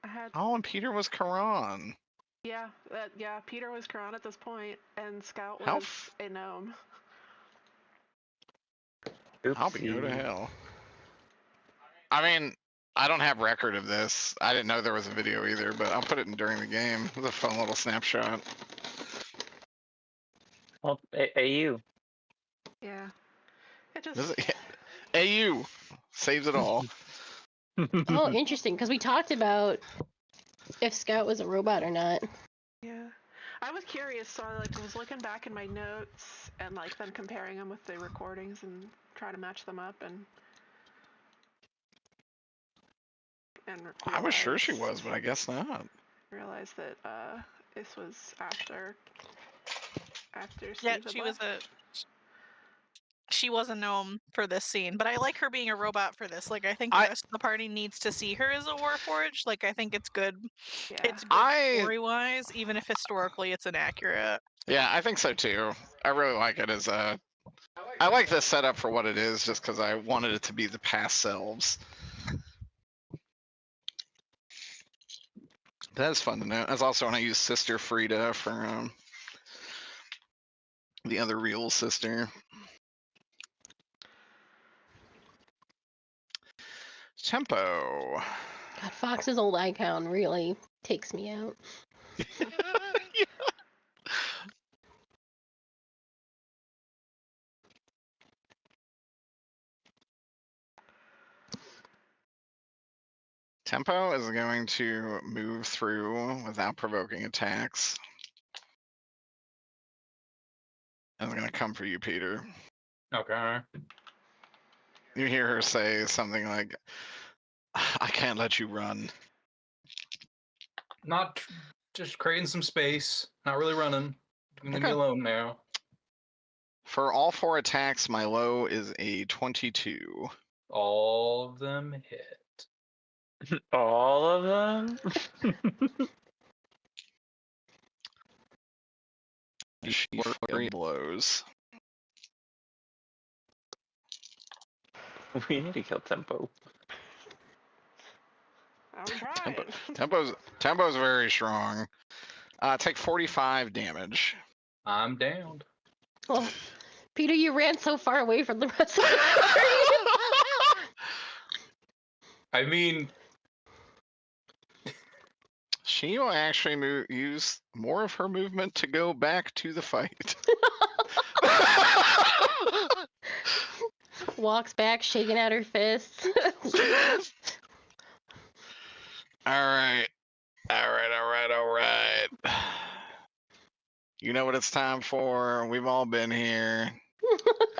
I had. Oh, and Peter was Karan. Yeah, yeah. Peter was Karan at this point, and Scout How was a gnome. I'll be go to hell. I mean, I don't have record of this. I didn't know there was a video either, but I'll put it in during the game. It was a fun little snapshot. Well, AU. Yeah. It just. This is, AU saves it all. Oh, interesting, because we talked about if Scout was a robot or not. Yeah. I was curious, so I was looking back in my notes and then comparing them with the recordings and trying to match them up and I was sure she was, but I guess not. realized that this was after Steve Yeah, had left. she was a gnome for this scene, but I like her being a robot for this. I think the rest of the party needs to see her as a Warforged. I think it's good. Yeah. It's good story-wise, even if historically it's inaccurate. Yeah, I think so too. I really like it as a... I like this setup for what it is, just because I wanted it to be the past selves. That's fun to know. That's also when I use Sister Frida for the other real sister. Tempo. God, Fox's old icon really takes me out. Yeah. Tempo is going to move through without provoking attacks. And it's going to come for you, Peter. Okay. You hear her say something like, I can't let you run. Not just creating some space. Not really running. Leave me alone now. For all 4 attacks, my low is a 22. All of them hit. All of them? She flurry blows. We need to kill Tempo. I'm trying. Tempo's very strong. Take 45 damage. I'm downed. Well, Peter, you ran so far away from the rest of the party. I mean, She will actually use more of her movement to go back to the fight. Walks back, shaking out her fists. Alright. Alright. You know what it's time for. We've all been here.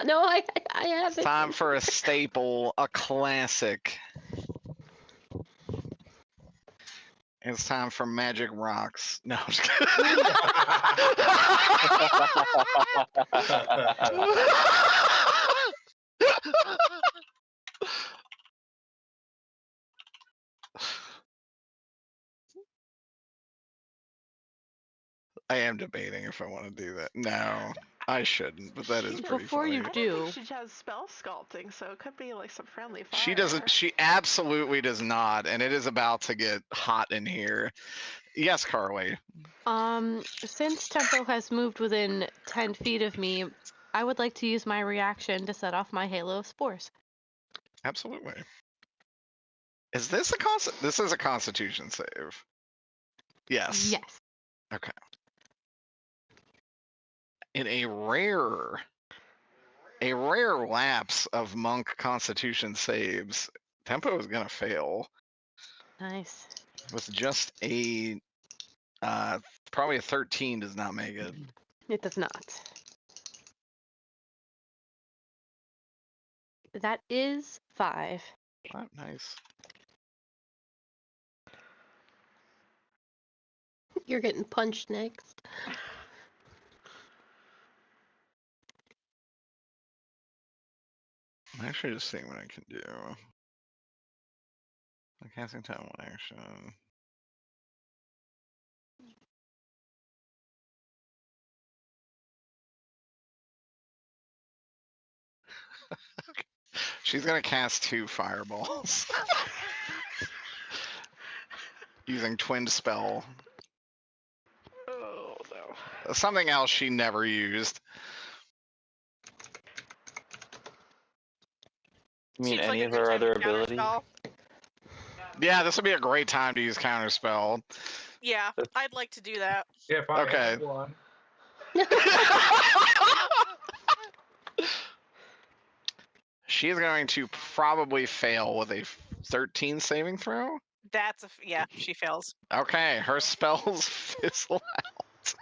No, I haven't. It's time for a staple, a classic. It's time for Magic Rocks. No, I'm just kidding. I am debating if I want to do that. No, I shouldn't, but that is pretty Before funny. you I don't do. think she has spell sculpting, so it could be like some friendly fire. She doesn't. She absolutely does not, and it is about to get hot in here. Yes, Carly. Since Tempo has moved within 10 feet of me, I would like to use my reaction to set off my Halo of Spores. Absolutely. Is this This is a Constitution save. Yes. Yes. Okay. In a rare lapse of monk Constitution saves, Tempo is gonna fail Nice. with just a probably a 13 does not make it. It does not. That is 5. Oh, nice. You're getting punched next. I'm actually just seeing what I can do. I'm casting time one action. She's gonna cast 2 fireballs. Using Twin Spell. Oh no. Something else she never used. You mean Seems like any a of good her time other to abilities? counterspell. Yeah, this would be a great time to use Counterspell. Yeah, I'd like to do that. If I Okay. had one. She is going to probably fail with a 13 saving throw. That's yeah, she fails. Okay, her spells fizzle out.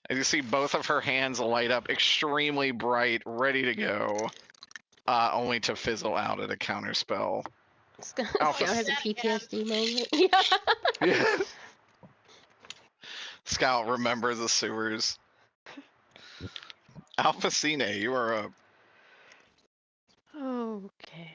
As you see both of her hands light up extremely bright, ready to go, only to fizzle out at a counter spell. Scout Alpha. has a PTSD moment. Yeah. Yeah. Scout, remember the sewers. Alphacine, you are up. Okay.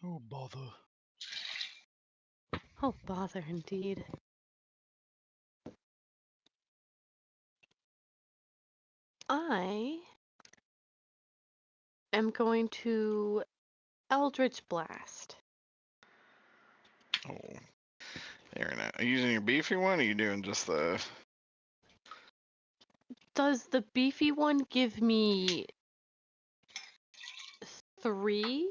Oh, bother. Oh, bother indeed. I am going to Eldritch Blast. Oh. Very nice. Are you using your beefy one, or are you doing just the... Does the beefy one give me 3?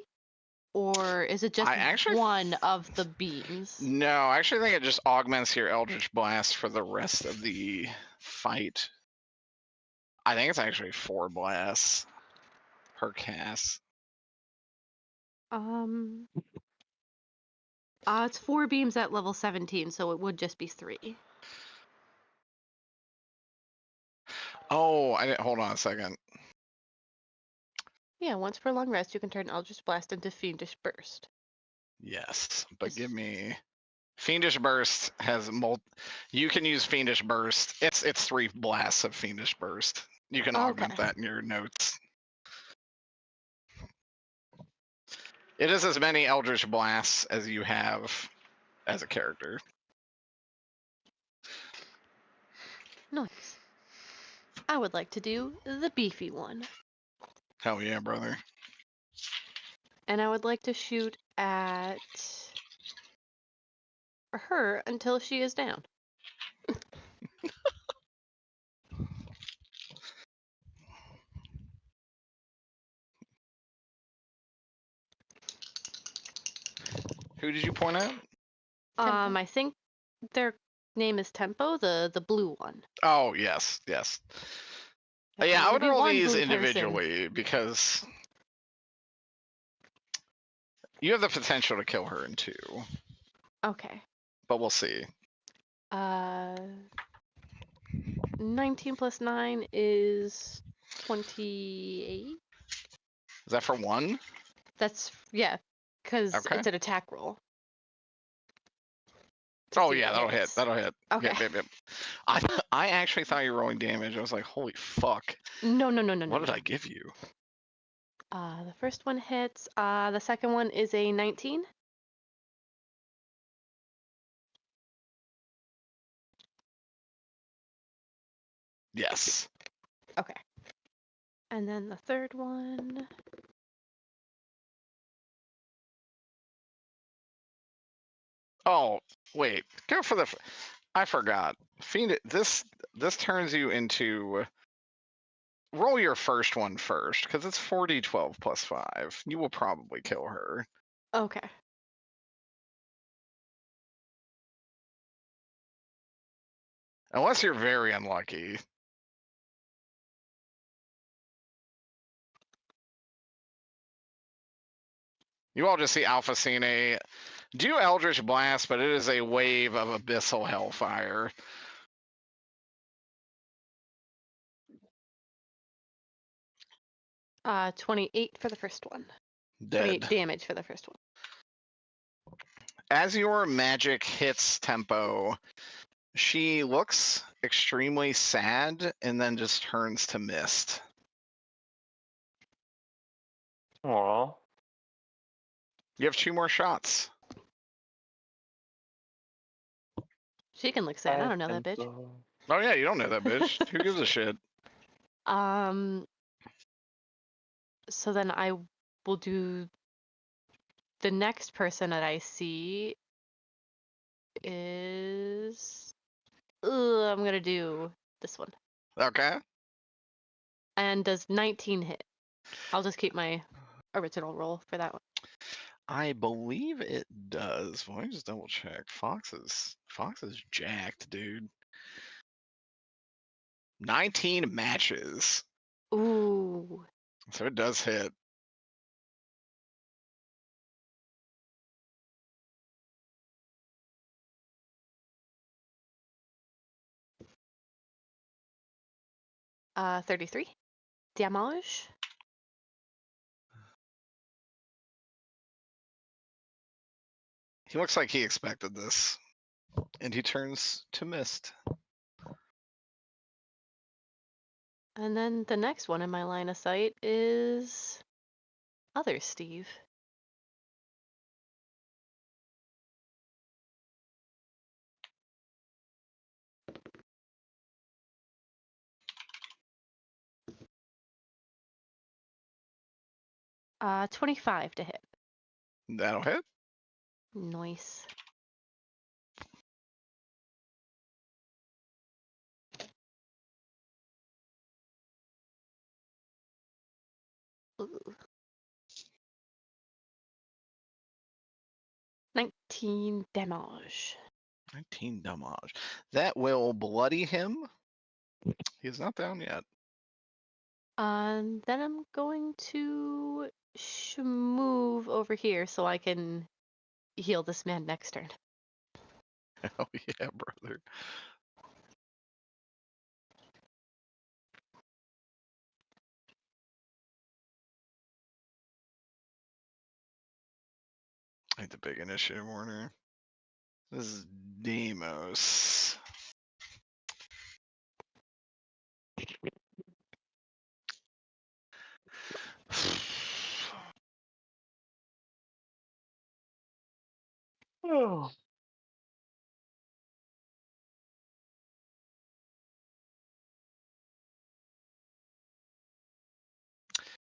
Or is it just I actually one of the beams? No, I actually think it just augments your Eldritch Blast for the rest of the fight. I think it's actually 4 blasts per cast. It's 4 beams at level 17, so it would just be 3. Oh, I didn't. Hold on a second. Yeah, once per long rest, you can turn Eldritch Blast into Fiendish Burst. Yes, but give me Fiendish Burst has you can use Fiendish Burst. It's 3 blasts of Fiendish Burst. You can augment Okay. that in your notes. It is as many Eldritch Blasts as you have as a character. Nice. I would like to do the beefy one. Hell yeah, brother. And I would like to shoot at her until she is down. Who did you point out? Tempo. I think their name is Tempo, the blue one. Oh, yes, yes. Yeah, I I'll would give you roll one these blue person. individually because you have the potential to kill her in 2, Okay. but we'll see. 19 plus 9 is 28. Is that for 1? That's, yeah, because Okay. it's an attack roll. To Oh see if yeah, it that'll hit. hits. That'll hit. Okay. Yep. I actually thought you were rolling damage. I was like, holy fuck. No. What did I give you? The first one hits. The second one is a 19. Yes. Okay. And then the third one. Oh, wait. Go for the. I forgot. Fiend. This turns you into. Roll your first one first, because it's 4d12 plus 5. You will probably kill her. Okay. Unless you're very unlucky. You all just see Alpha Cine do Eldritch Blast, but it is a wave of abyssal hellfire. Uh, 28 for the first one. Dead. 28 damage for the first one. As your magic hits Tempo, she looks extremely sad and then just turns to mist. Aw. You have 2 more shots. She can look sad. I don't know that bitch. Oh yeah, you don't know that bitch. Who gives a shit? So then I will do the next person that I see is I'm gonna do this one. Okay. And does 19 hit? I'll just keep my original roll for that one. I believe it does. Well, let me just double check. Fox is jacked, dude. 19 matches. Ooh. So it does hit. Uh, 33 damage. He looks like he expected this. And he turns to mist. And then the next one in my line of sight is other Steve. Uh, 25 to hit. That'll hit. Nice. Ooh. 19 damage. 19 damage. That will bloody him. He is not down yet. Then I'm going to move over here so I can heal this man next turn. Hell yeah, brother. I hate the big initiative order. This is Demos. Oh.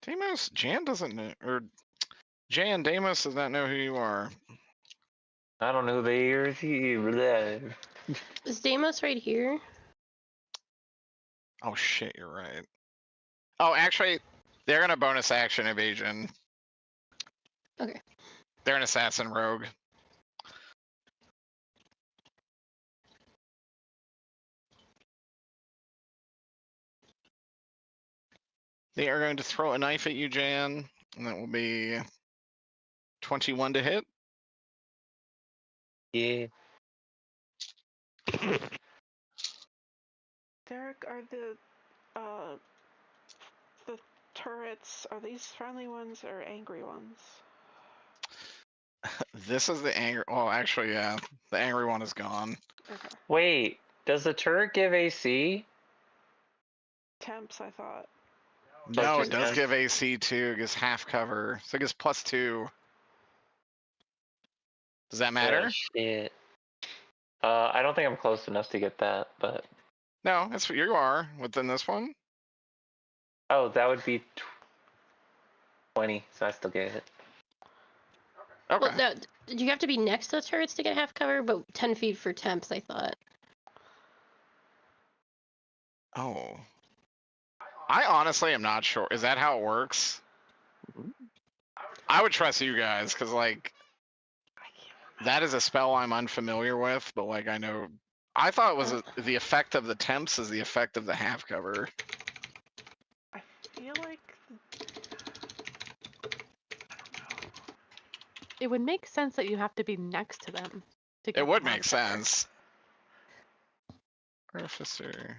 Demos, Jan doesn't know, or Jan Deimos does not know who you are. I don't know who they are. Is Deimos right here? Oh shit, you're right. Oh, actually, they're gonna bonus action evasion. Okay. They're an assassin rogue. They are going to throw a knife at you, Jan, and that will be 21 to hit. Yeah. Derek, are the turrets, are these friendly ones or angry ones? This is the angry. Oh, actually, yeah, the angry one is gone. Okay. Wait, does the turret give AC? Temps, I thought. No, it just does as- give AC too. It gives half cover, so it gives +2. Does that matter? Shit. I don't think I'm close enough to get that, but No, that's what you are within this one. oh, that would be 20, so I still get it. Okay. Well, no, you have to be next to the turrets to get half cover, but 10 feet for temps, I thought. Oh. I honestly am not sure. Is that how it works? I would trust you guys, because, like, that is a spell I'm unfamiliar with, but, like, I know... I thought it was the effect of the temps is the effect of the half cover. I feel like... It would make sense that you have to be next to them. To get It would the half make cover. sense. Artificer.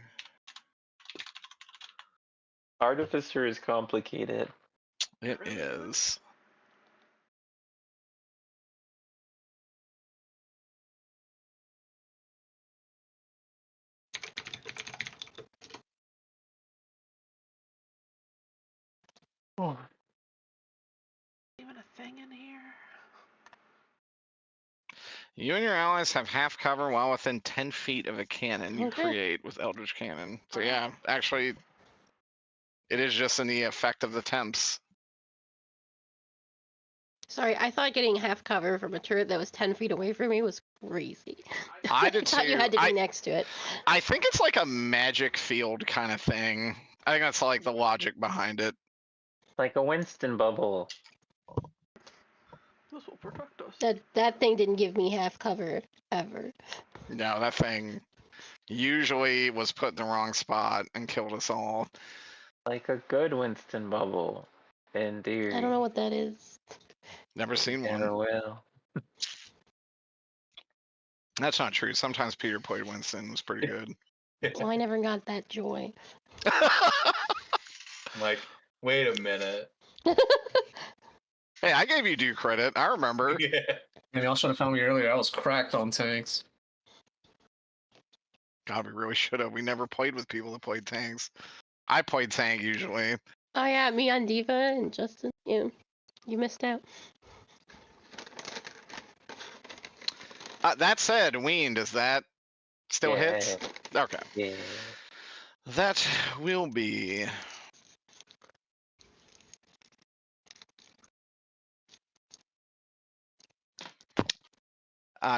Artificer is complicated. It is. Oh. Even a thing in here? You and your allies have half cover while within 10 feet of a cannon you Okay. create with Eldritch Cannon. So yeah, actually, it is just in the effect of the temps. Sorry, I thought getting half cover from a turret that was 10 feet away from me was crazy. I did thought you too. had to be next to it. I think it's like a magic field kind of thing. I think that's like the logic behind it. Like a Winston bubble. This will protect us. That thing didn't give me half cover ever. No, that thing usually was put in the wrong spot and killed us all. Like a good Winston bubble. Indeed. I don't know what that is. Never seen Never one. will. That's not true. Sometimes Peter played Winston. It was pretty good. Well, I never got that joy. I'm like, wait a minute. Hey, I gave you due credit. I remember. Yeah. And y'all should have found me earlier. I was cracked on tanks. God, we really should have. We never played with people that played tanks. I played tank usually. Oh yeah, me on Diva and Justin. You missed out. That said, Ween, does that still Yeah. hits? Okay. Yeah. That will be...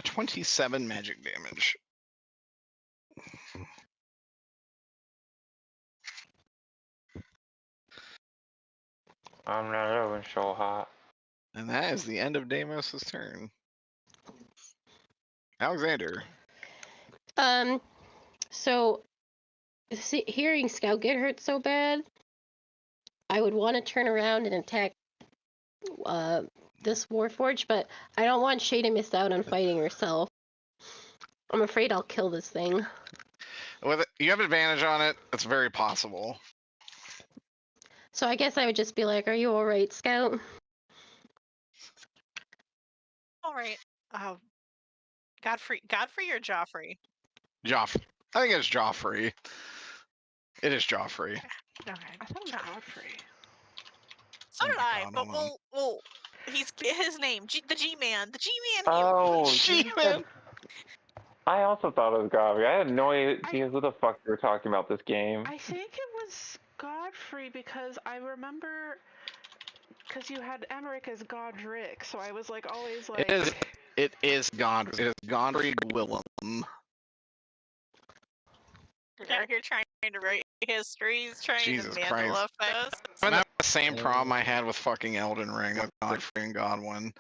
27 magic damage. I'm not even so hot. And that is the end of Deimos' turn. Alexander. So hearing Scout get hurt so bad, I would want to turn around and attack this Warforged, but I don't want Shay to miss out on fighting herself. I'm afraid I'll kill this thing. With it, you have advantage on it. It's very possible. So I guess I would just be like, "Are you all right, Scout?" All right. Godfrey or Joffrey? Joff. I think it's Joffrey. It is Joffrey. Okay. I thought it was Godfrey. So Oh did my I, God, but hold on. we'll he's his name, the G-Man. The G-Man Oh, She-Man. I also thought it was Godfrey. I had no idea who the fuck you were talking about this game. I think it was Godfrey because I remember, because you had Emmerich as Godric, so I was like always like. It is Gondry Willem. You're out here trying to write history. He's trying Jesus to Christ. Mandela fest. That's the same problem I had with fucking Elden Ring of Godfrey and Godwin.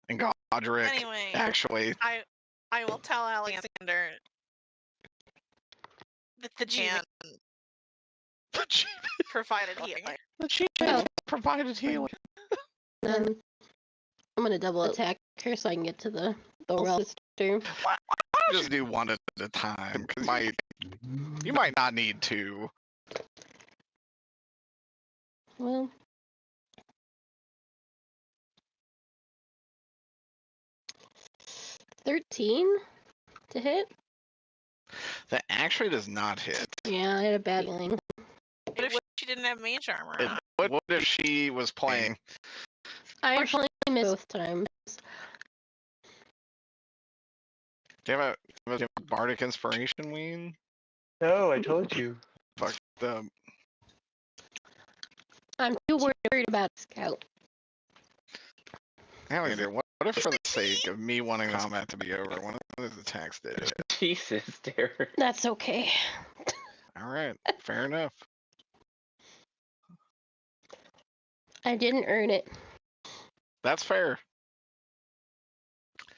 And Godric, Anyway, actually. I will tell Alexander that the Jan provided healing. The chief provided healing. Then I'm gonna double attack her so I can get to the Relic sister. Why don't you just do one at a time? Because you might not need two. Well. $13 to hit? That actually does not hit. Yeah, I had a bad feeling. What if she didn't have mage armor on? What if she was playing? I actually missed both times. Do you have a bardic inspiration, Ween? No, I told you. Fuck them. I'm too worried about Scout. Hell yeah, what if for the sake of me wanting combat to be over, one of those attacks did it? Jesus, Derek. That's okay. Alright, fair enough. I didn't earn it. That's fair.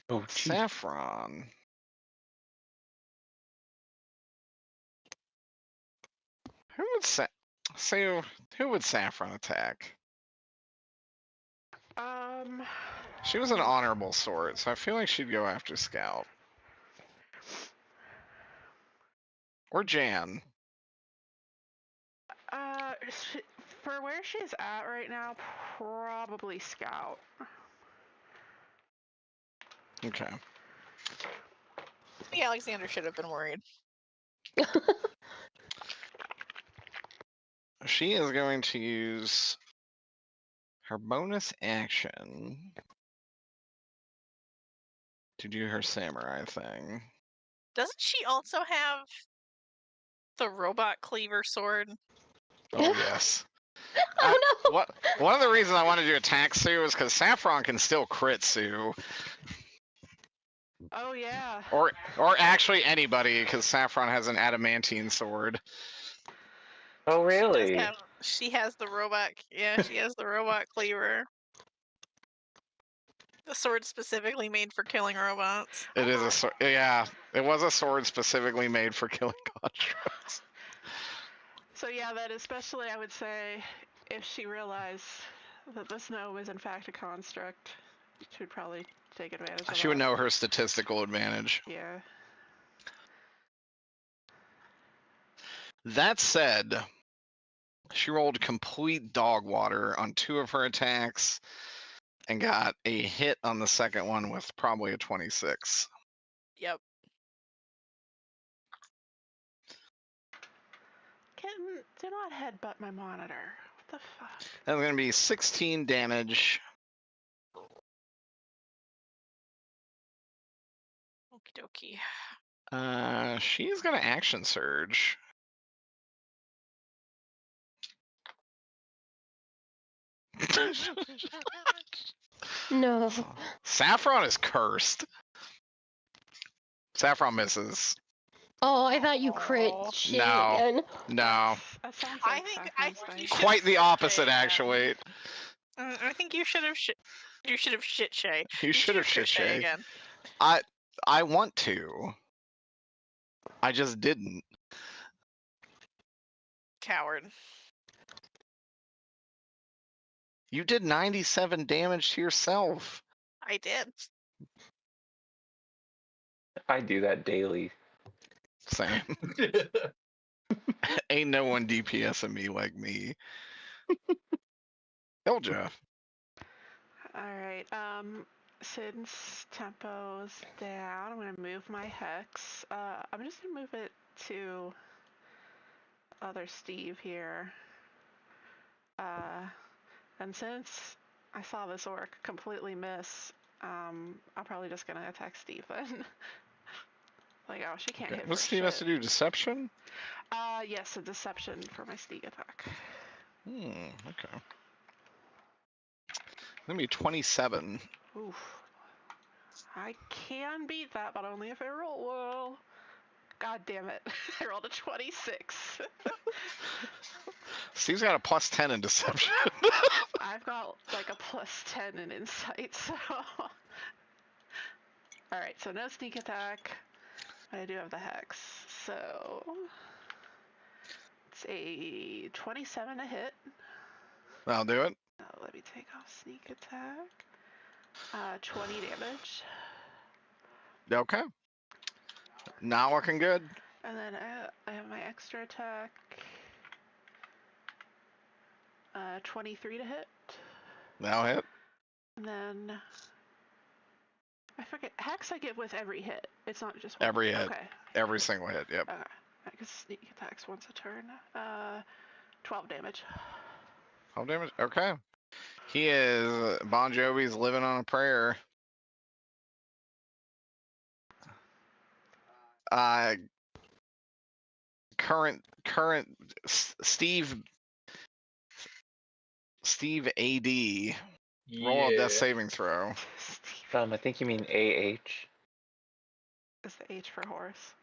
Oh, geez. Saffron. Who would Saffron attack? She was an honorable sword, so I feel like she'd go after Scout. Or Jan. For where she's at right now, probably Scout. Okay. Yeah, Alexander should have been worried. She is going to use her bonus action to do her samurai thing. Doesn't she also have the robot cleaver sword? Oh yes. Oh no! One of the reasons I wanted to attack Sue is because Saffron can still crit Sue. Oh yeah. Or actually anybody, because Saffron has an adamantine sword. Oh, really? She has the robot. Yeah, she has the robot cleaver. The sword specifically made for killing robots. It is a sword. Yeah, it was a sword specifically made for killing constructs. So yeah, that especially I would say, if she realized that the snow was in fact a construct, she would probably take advantage of She would that. know her statistical advantage. Yeah. That said, she rolled complete dog water on 2 of her attacks and got a hit on the second one with probably a 26. Yep. Kitten, do not headbutt my monitor. What the fuck? That's going to be 16 damage. Okie dokie. She's going to action surge. No. Saffron is cursed. Saffron misses. Oh, I thought you crit shit No. again. No. That sounds I like think Saffron's you thing. should- Quite the opposite, Yeah. actually. I think you should have. You should have shit Shay. You should have shit shit Shay. again. I want to. I just didn't. Coward. You did 97 damage to yourself. I did. I do that daily. Same. Ain't no one DPSing me like me. Elja. Alright, since tempo's down, I'm gonna move my hex. I'm just gonna move it to other Steve here. And since I saw this orc completely miss, I'm probably just gonna attack Steve then. Like, oh, she can't hit What for Steve has to shit. do? Deception? Yes, a deception for my sneak attack. Okay. Gonna be 27. Oof. I can beat that, but only if I roll well. God damn it. I rolled a 26. Steve's got a plus 10 in deception. I've got like a plus 10 in insight, so. Alright, so no sneak attack. I do have the hex, so. It's a 27 to hit. I'll do it. Let me take off sneak attack. 20 damage. Okay. Not looking good. And then I have my extra attack. 23 to hit. Now hit. And then I forget. Hex I get with every hit. It's not just one. Every hit. Okay. Every single hit, yep. Okay. I guess sneak attacks once a turn. 12 damage. 12 damage? Okay. He is Bon Jovi's living on a prayer. Current Steve AD. Roll a death saving throw. I think you mean AH. Is the H for horse?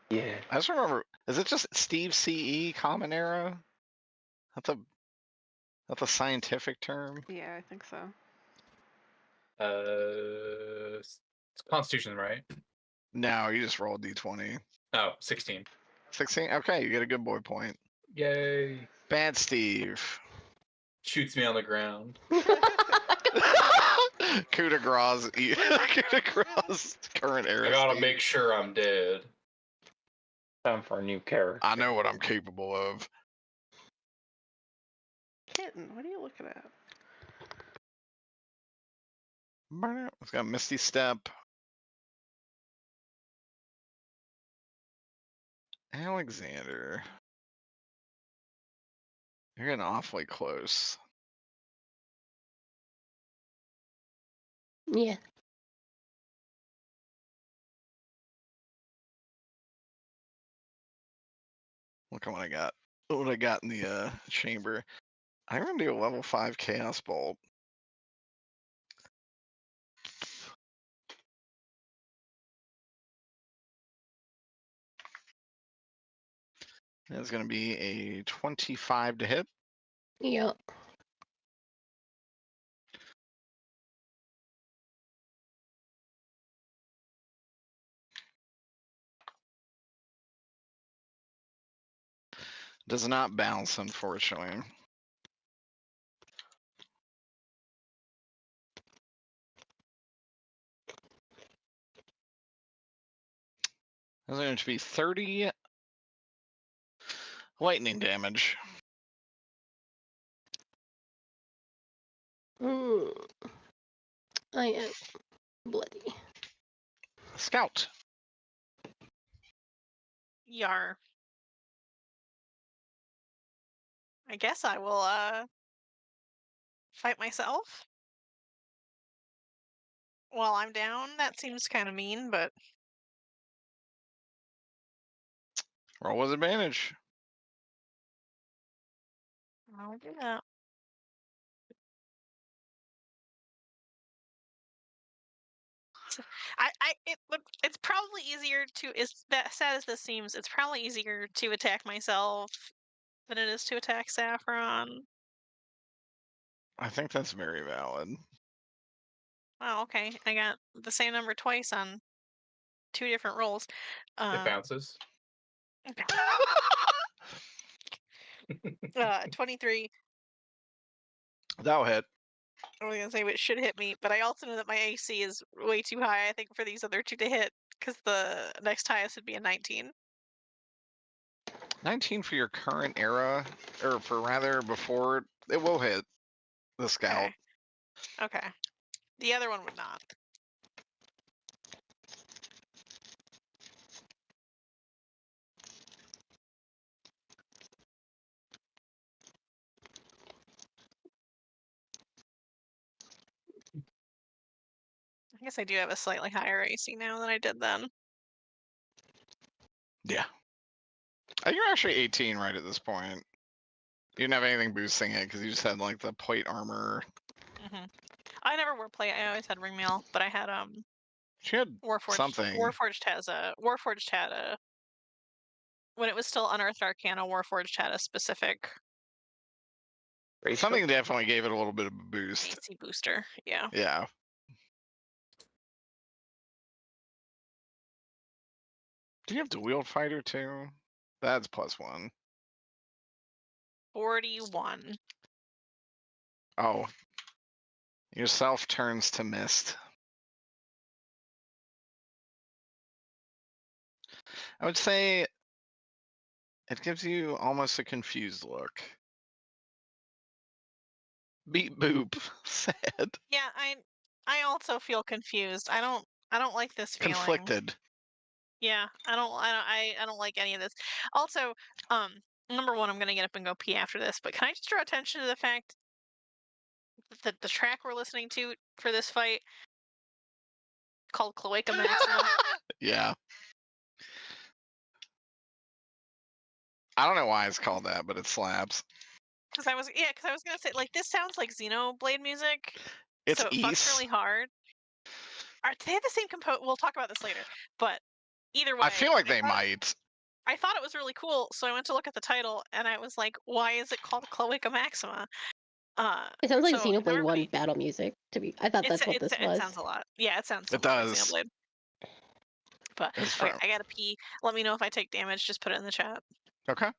Yeah. I just remember, is it just Steve CE Common Era? That's a scientific term. Yeah, I think so. It's Constitution, right? No, you just roll a d20. Oh, 16. 16? Okay, you get a good boy point. Yay. Bad Steve. Shoots me on the ground. Coup de grace. Coup de grace. Current era. I gotta Steve. make sure I'm dead. Time for a new character. I know what I'm capable of. Kitten, what are you looking at? It's got Misty Step. Alexander. You're getting awfully close. Yeah. Look at what I got. What I got in the chamber. I'm gonna do a level 5 Chaos Bolt. That's gonna be a 25 to hit. Yep. Does not bounce, unfortunately. That's going to be 30 lightning damage. I am bloody. Scout. Yar. I guess I will fight myself while I'm down. That seems kind of mean, but Roll with advantage. I'll do that. It's probably easier to, as that sad as this seems, it's probably easier to attack myself than it is to attack Saffron. I think that's very valid. Oh, okay. I got the same number twice on 2 different rolls. It bounces. Okay. 23. That'll hit. I was gonna say it should hit me, but I also know that my AC is way too high, I think, for these other 2 to hit, because the next highest would be a 19. 19 for your current era, or for rather before, it will hit the scout. Okay. The other one would not. I guess I do have a slightly higher AC now than I did then. Yeah. You're actually 18 right at this point. You didn't have anything boosting it because you just had like the plate armor I never wore plate. I always had ring mail, but I had She had Warforged. something. Warforged had a when it was still Unearthed Arcana. Warforged had a specific Something definitely gave it a little bit of a boost. AC booster. Yeah. Yeah. Do you have the wheeled fighter too? That's +1. 41. Oh. Yourself turns to mist. I would say it gives you almost a confused look. Beep boop. Sad. Yeah, I also feel confused. I don't like this feeling. Conflicted. Yeah, I don't like any of this. Also, number one, I'm gonna get up and go pee after this, but can I just draw attention to the fact that the track we're listening to for this fight called Cloaca Maxima? Yeah. I don't know why it's called that, but it slaps. Because I was gonna say, like, this sounds like Xenoblade music. It's so it fucks East. really hard. Are they have the same We'll talk about this later. But either way, I feel like they might. I thought it was really cool, so I went to look at the title, and I was like, "Why is it called Cloaca Maxima?" It sounds like so if Xenoblade everybody- 1 battle music. I thought that's what this It was. sounds a lot. Yeah, it sounds. It So much does. like Xenoblade. But It's okay, from- I gotta pee. Let me know if I take damage. Just put it in the chat. Okay.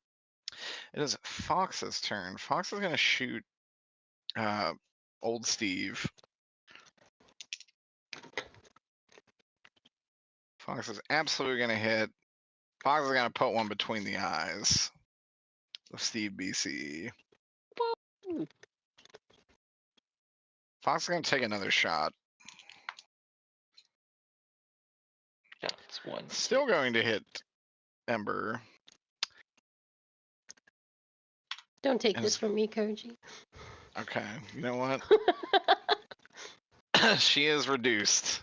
It is Fox's turn. Fox is gonna shoot old Steve. Fox is absolutely gonna hit. Fox is gonna put one between the eyes of Steve BC. Fox is gonna take another shot. That's one. Still going to hit Ember. Don't take And this from me, Koji. Okay, you know what? She is reduced.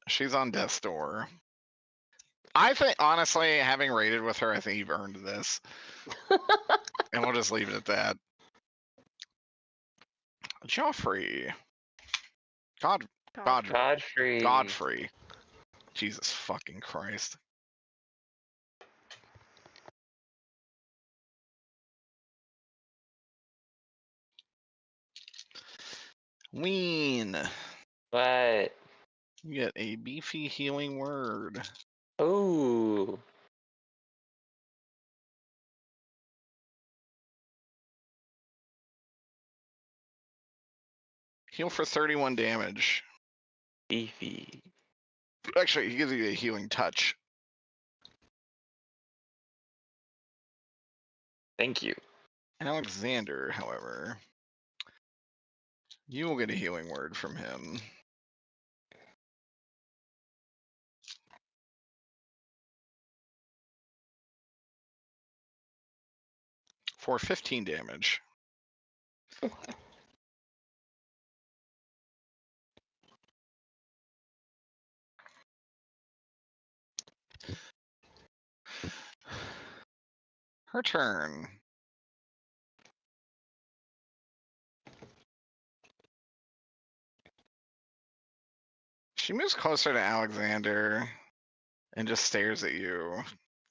She's on death's door. I think, honestly, having raided with her, I think you've earned this. And we'll just leave it at that. Joffrey. Godfrey. Jesus fucking Christ. Ween. What? You get a beefy healing word. Ooh. Heal for 31 damage. Beefy. Actually, he gives you a healing touch. Thank you. Alexander, however, you will get a healing word from him. For 15 damage. Okay. Her turn. She moves closer to Alexander and just stares at you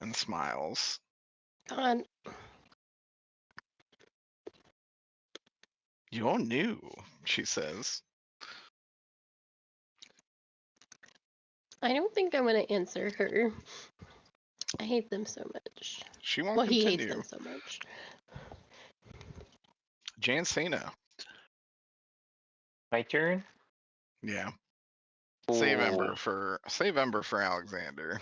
and smiles. God. You all knew, she says. I don't think I'm gonna answer her. I hate them so much. She won't Well, continue. he hates them so much. Jan Cena. My turn? Yeah. Save Ember Ooh. for Alexander.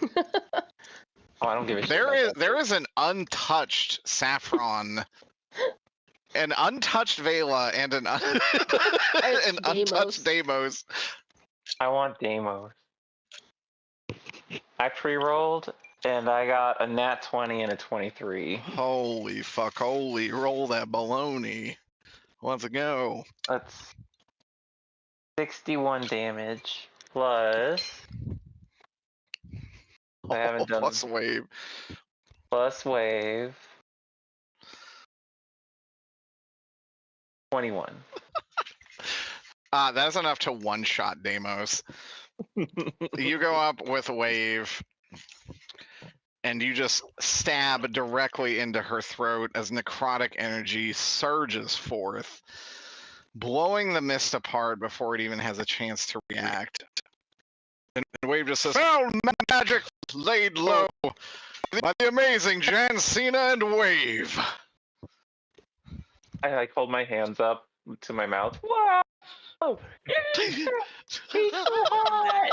Oh, I don't give a shit. There is an untouched Saffron, an untouched Vela, and an untouched Deimos. I want Deimos. I pre-rolled and I got a nat 20 and a 23. Holy fuck! Holy, roll that baloney. Let's go. That's 61 damage plus. I haven't done plus wave. Plus wave. 21. That's enough to one-shot Deimos. You go up with a wave, and you just stab directly into her throat as necrotic energy surges forth, blowing the mist apart before it even has a chance to react. And Wave just says, "Foul magic laid low by the amazing Jancina and Wave." I like hold my hands up to my mouth. Wow! He's so hot!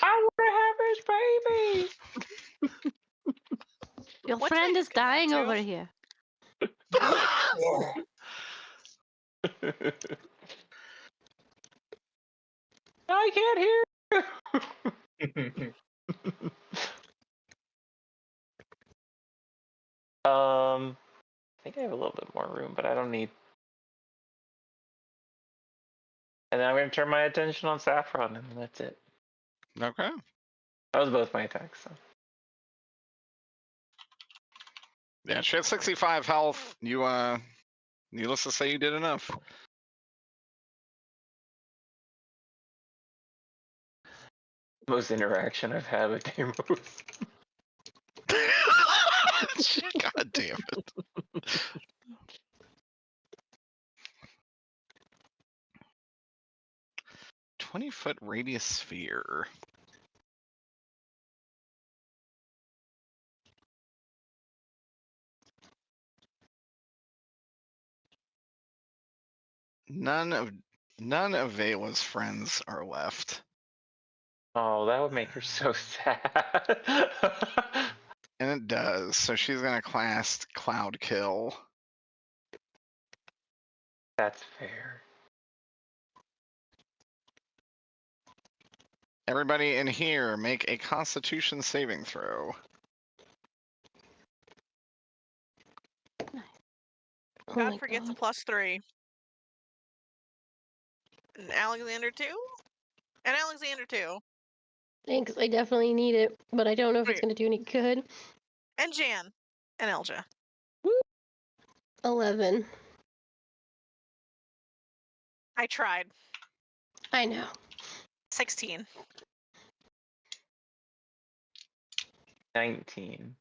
I want to have his baby! Your What friend did I is just come back dying to? over here. I can't hear. I think I have a little bit more room, but I don't need. And then I'm going to turn my attention on Saffron, and that's it. Okay. That was both my attacks. So. Yeah, she had 65 health. You, needless to say, you did enough. Most interaction I've had with Deimos. God damn it. "20-foot radius sphere." None of Vela's friends are left. Oh, that would make her so sad. And it does. So she's gonna cast Cloud Kill. That's fair. Everybody in here, make a Constitution saving throw. Oh God my forgets a God. +3. And Alexander 2? And Alexander 2. Thanks, I definitely need it, but I don't know if it's Right. gonna do any good. And Jan. And Elja. 11. I tried. I know. 16. 19.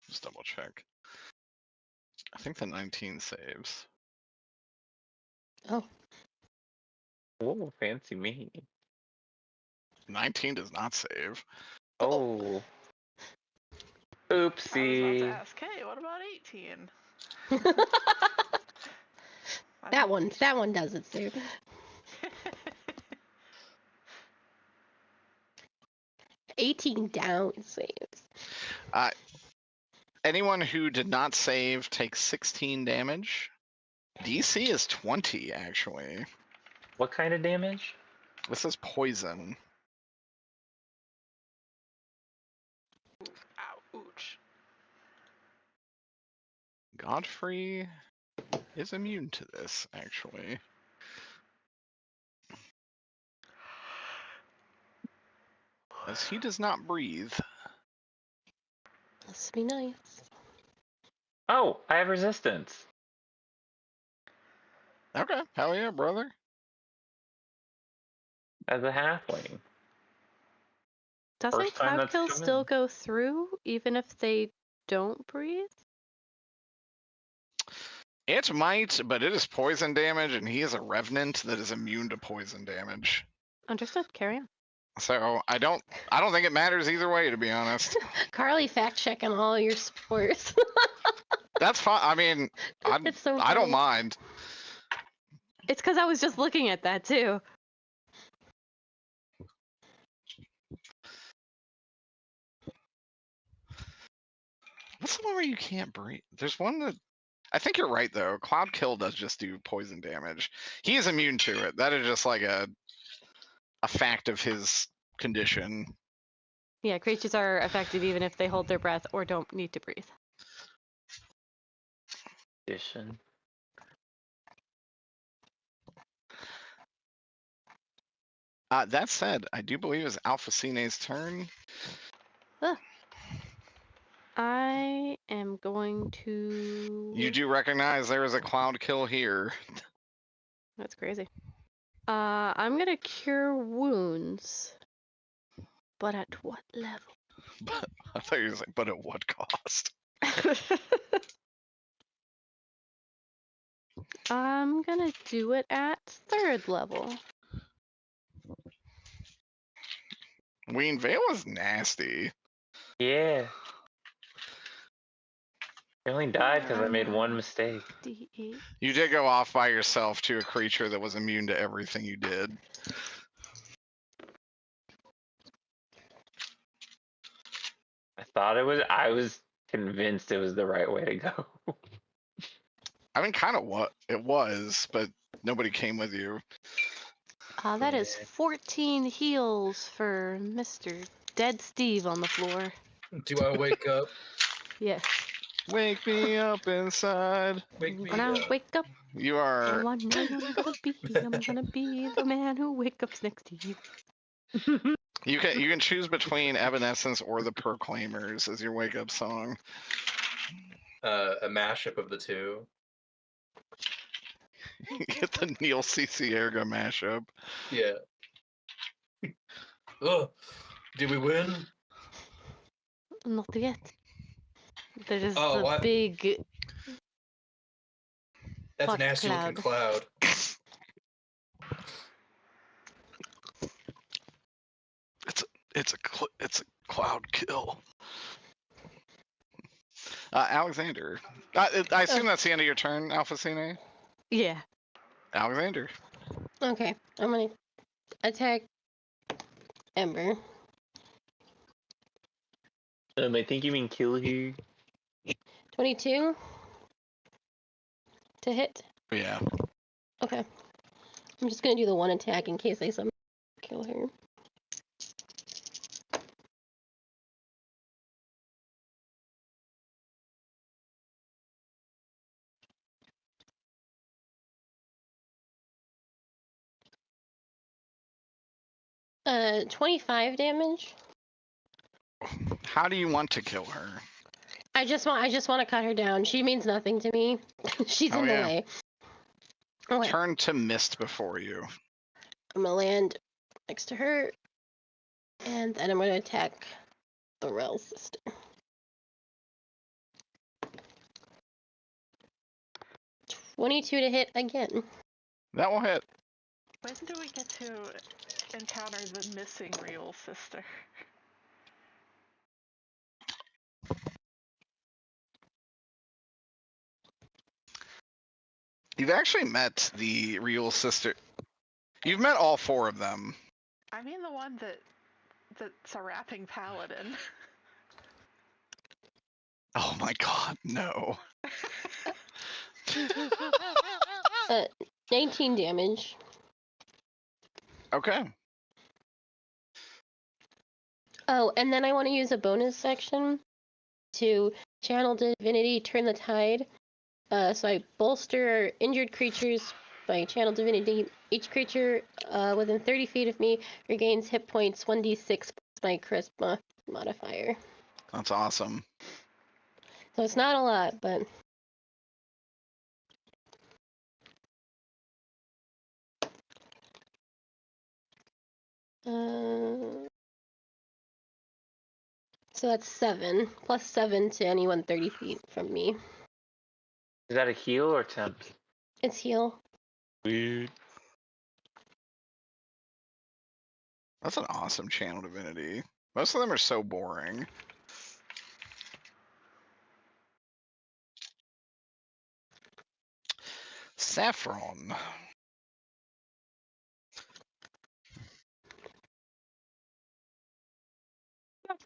Just double check. I think the 19 saves. Oh, Oh, fancy me. 19 does not save. Oh. I was about to Oopsie. ask, hey, what about 18? that one does it, Sue. 18 down saves. Anyone who did not save takes 16 damage. DC is 20, actually. What kind of damage? This is poison. Ow, ouch. Godfrey is immune to this, actually. As he does not breathe. Must be nice. Oh, I have resistance. Okay, hell yeah, brother. As a halfling. Doesn't First time Cloud that's Kill come still in. go through even if they don't breathe? It might, but it is poison damage, and he is a revenant that is immune to poison damage. Understood. Carry on. So I don't think it matters either way, to be honest. Carly fact checking all your scores. That's fine. I mean, It's so I don't funny. mind. It's because I was just looking at that too. What's the one where you can't breathe? There's one that I think you're right though. Cloud Kill does just do poison damage. He is immune to it. That is just like a fact of his condition. Yeah, creatures are effective even if they hold their breath or don't need to breathe. Addition. That said, I do believe it's Alpha Cine's turn. Ah. I am going to. You do recognize there is a cloud kill here. That's crazy. I'm gonna cure wounds. But at what level? But I thought you were like, but at what cost? I'm gonna do it at 3rd level. Ween Vale is nasty. Yeah. I only died because I made one mistake. D8. You did go off by yourself to a creature that was immune to everything you did. I was convinced it was the right way to go. I mean, kind of what it was, but nobody came with you. That is 14 heals for Mr. Dead Steve on the floor. Do I wake up? Yes. Wake me up inside. Wake I'm me gonna up. wake up. You Oh, are. I know what I'm gonna be. I'm gonna be the man who wakes up next to you. You can choose between Evanescence or the Proclaimers as your wake up song. A mashup of the two. You get the Neil Cicierega mashup. Yeah. Oh, did we win? Not yet. There is Oh, a what? big. That's Fuck a nasty looking cloud. It's a cloud kill. Alexander. I assume that's the end of your turn, Alphacine? Yeah. Alexander. Okay, I'm gonna attack Ember. I think you mean kill here. 22 to hit. Yeah. Okay. I'm just gonna do the one attack in case I somehow kill her. Uh, 25 damage. How do you want to kill her? I just want to cut her down. She means nothing to me. She's Oh, in the yeah. way. Okay. Turn to mist before you. I'm gonna land next to her, and then I'm gonna attack the Rel sister. $22 to hit again. That will hit. When do we get to encounter the missing real sister? You've actually met the real sister. You've met all four of them. I mean the one that's a rapping paladin. Oh my god, no. 19 damage. Okay. Oh, and then I want to use a bonus section to channel divinity, turn the tide. So I bolster injured creatures by channel divinity. Each creature within 30 feet of me regains hit points 1d6 plus my charisma modifier. That's awesome. So it's not a lot, but so that's 7 plus 7 to anyone 30 feet from me. Is that a heal or temp? It's heal. Weird. That's an awesome channel divinity. Most of them are so boring. Saffron.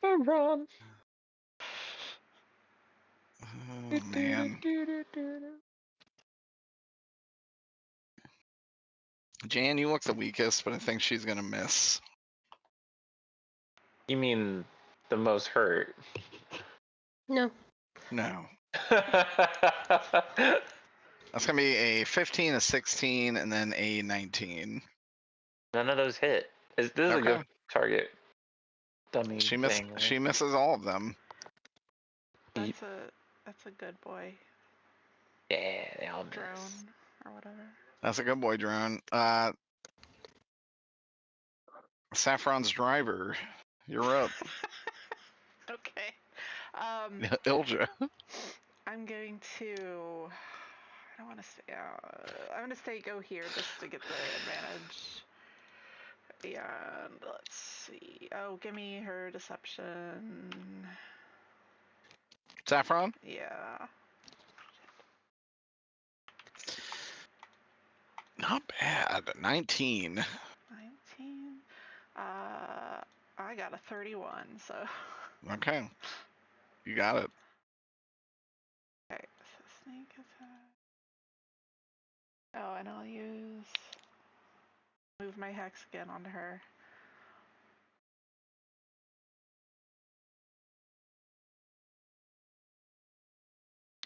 Saffron. Oh man. Jan, you look the weakest, but I think she's gonna miss. You mean the most hurt? No. No. That's gonna be a 15, a 16, and then a 19. None of those hit. This is a good target. Dummy She thing, right? misses all of them. That's a good boy. Yeah, they all miss. Drone or whatever. That's a good boy, drone. Saffron's driver. You're up. Okay. Ilja. I'm going to. I don't want to stay out. I'm going to stay go here just to get the advantage. And let's see. Oh, give me her deception. Saffron? Yeah. Not bad. 19. 19. I got a 31, so. Okay. You got it. Okay, so sneak attack. Oh, and I'll move my hex again onto her.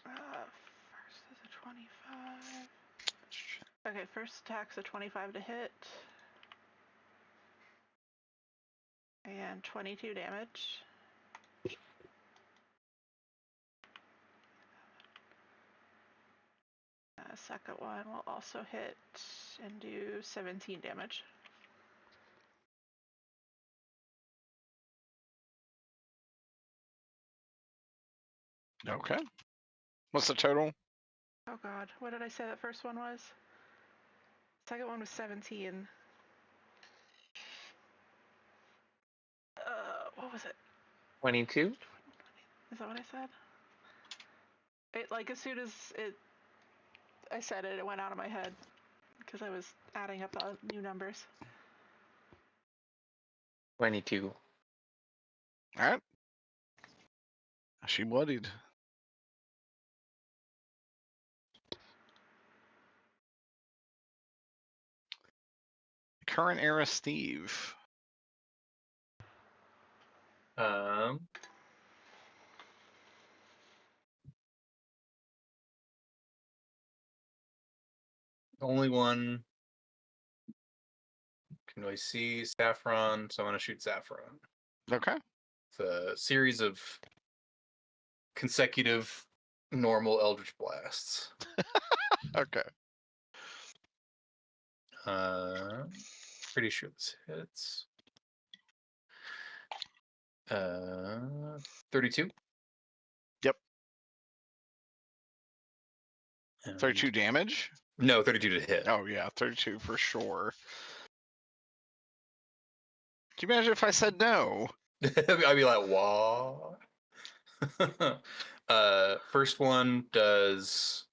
First is a 25. Okay, first attack's a 25 to hit. And 22 damage. Second one will also hit and do 17 damage. Okay. What's the total? Oh god, what did I say that first one was? Second one was 17. What was it? 22? Is that what I said? It, like, as soon as I said it, it went out of my head. Because I was adding up the new numbers. 22. Alright. She bloodied. Current era Steve. Only one can really see Saffron, so I'm going to shoot Saffron. Okay. It's a series of consecutive normal Eldritch Blasts. Okay. Pretty sure this hits. 32. Yep. And 32 damage? No, 32 to hit. Oh, yeah. 32 for sure. Can you imagine if I said no? I'd be like, what? First one does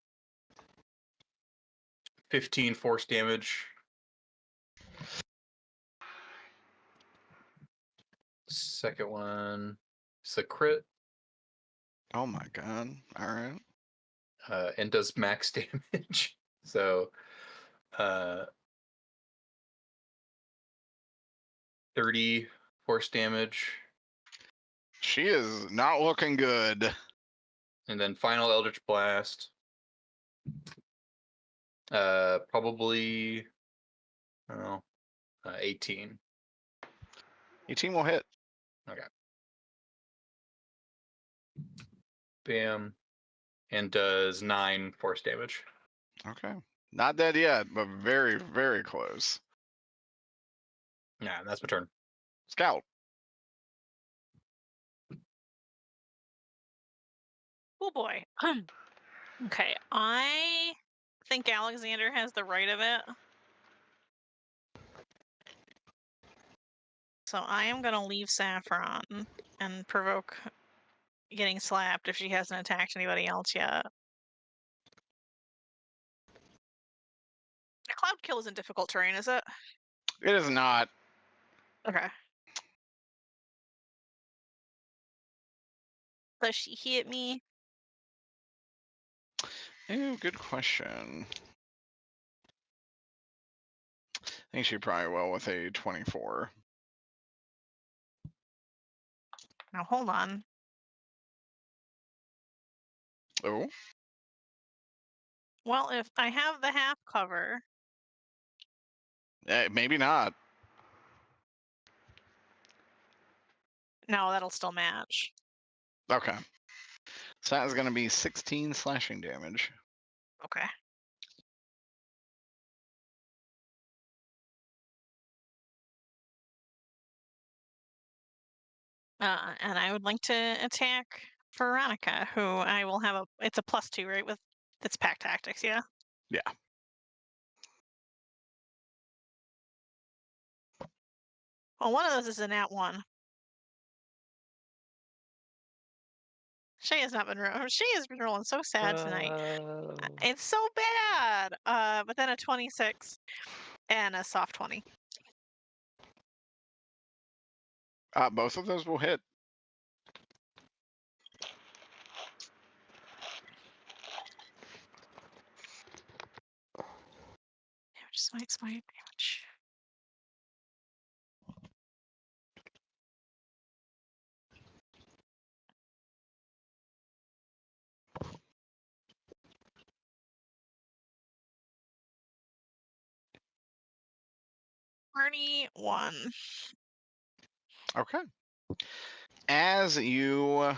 15 force damage. Second one is a crit. Oh my god. Alright. And does max damage. So 30 force damage. She is not looking good. And then final Eldritch Blast. Probably, I don't know, 18. 18 will hit. Okay. Bam. And does 9 force damage. Okay. Not dead yet, but very, very close. Yeah, that's my turn. Scout. Oh boy. Okay, I think Alexander has the right of it. So I am going to leave Saffron and provoke getting slapped if she hasn't attacked anybody else yet. A cloud kill isn't difficult terrain, is it? It is not. Okay. Does she hit me? Ooh, good question. I think she probably will with a 24. Now hold on. Oh, Well, if I have the half cover, maybe not. no, that'll still match. Okay. So that is going to be 16 slashing damage. Okay. And I would like to attack Veronica, who I will have it's a +2, right? With it's pack tactics, yeah. Yeah. Well, one of those is a nat 1. She has not been rolling. She has been rolling so sad tonight. It's so bad. But then a 26 and a soft 20. Both of those will hit. Damage, smite, damage. One. Okay. As you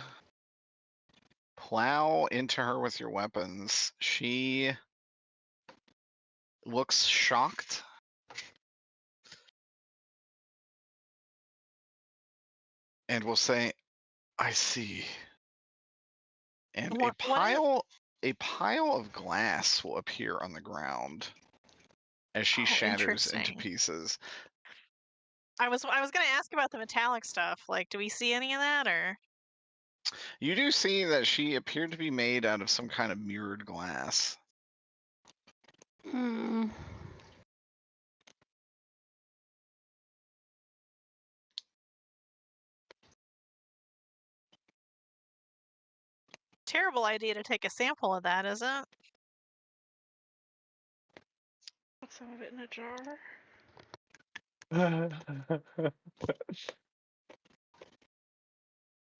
plow into her with your weapons, she looks shocked. And will say, I see. And What a pile of glass will appear on the ground as she shatters into interesting. pieces. I was gonna ask about the metallic stuff. Like, do we see any of that, or? You do see that she appeared to be made out of some kind of mirrored glass. Hmm. Terrible idea to take a sample of that, isn't it? Put some of it in a jar.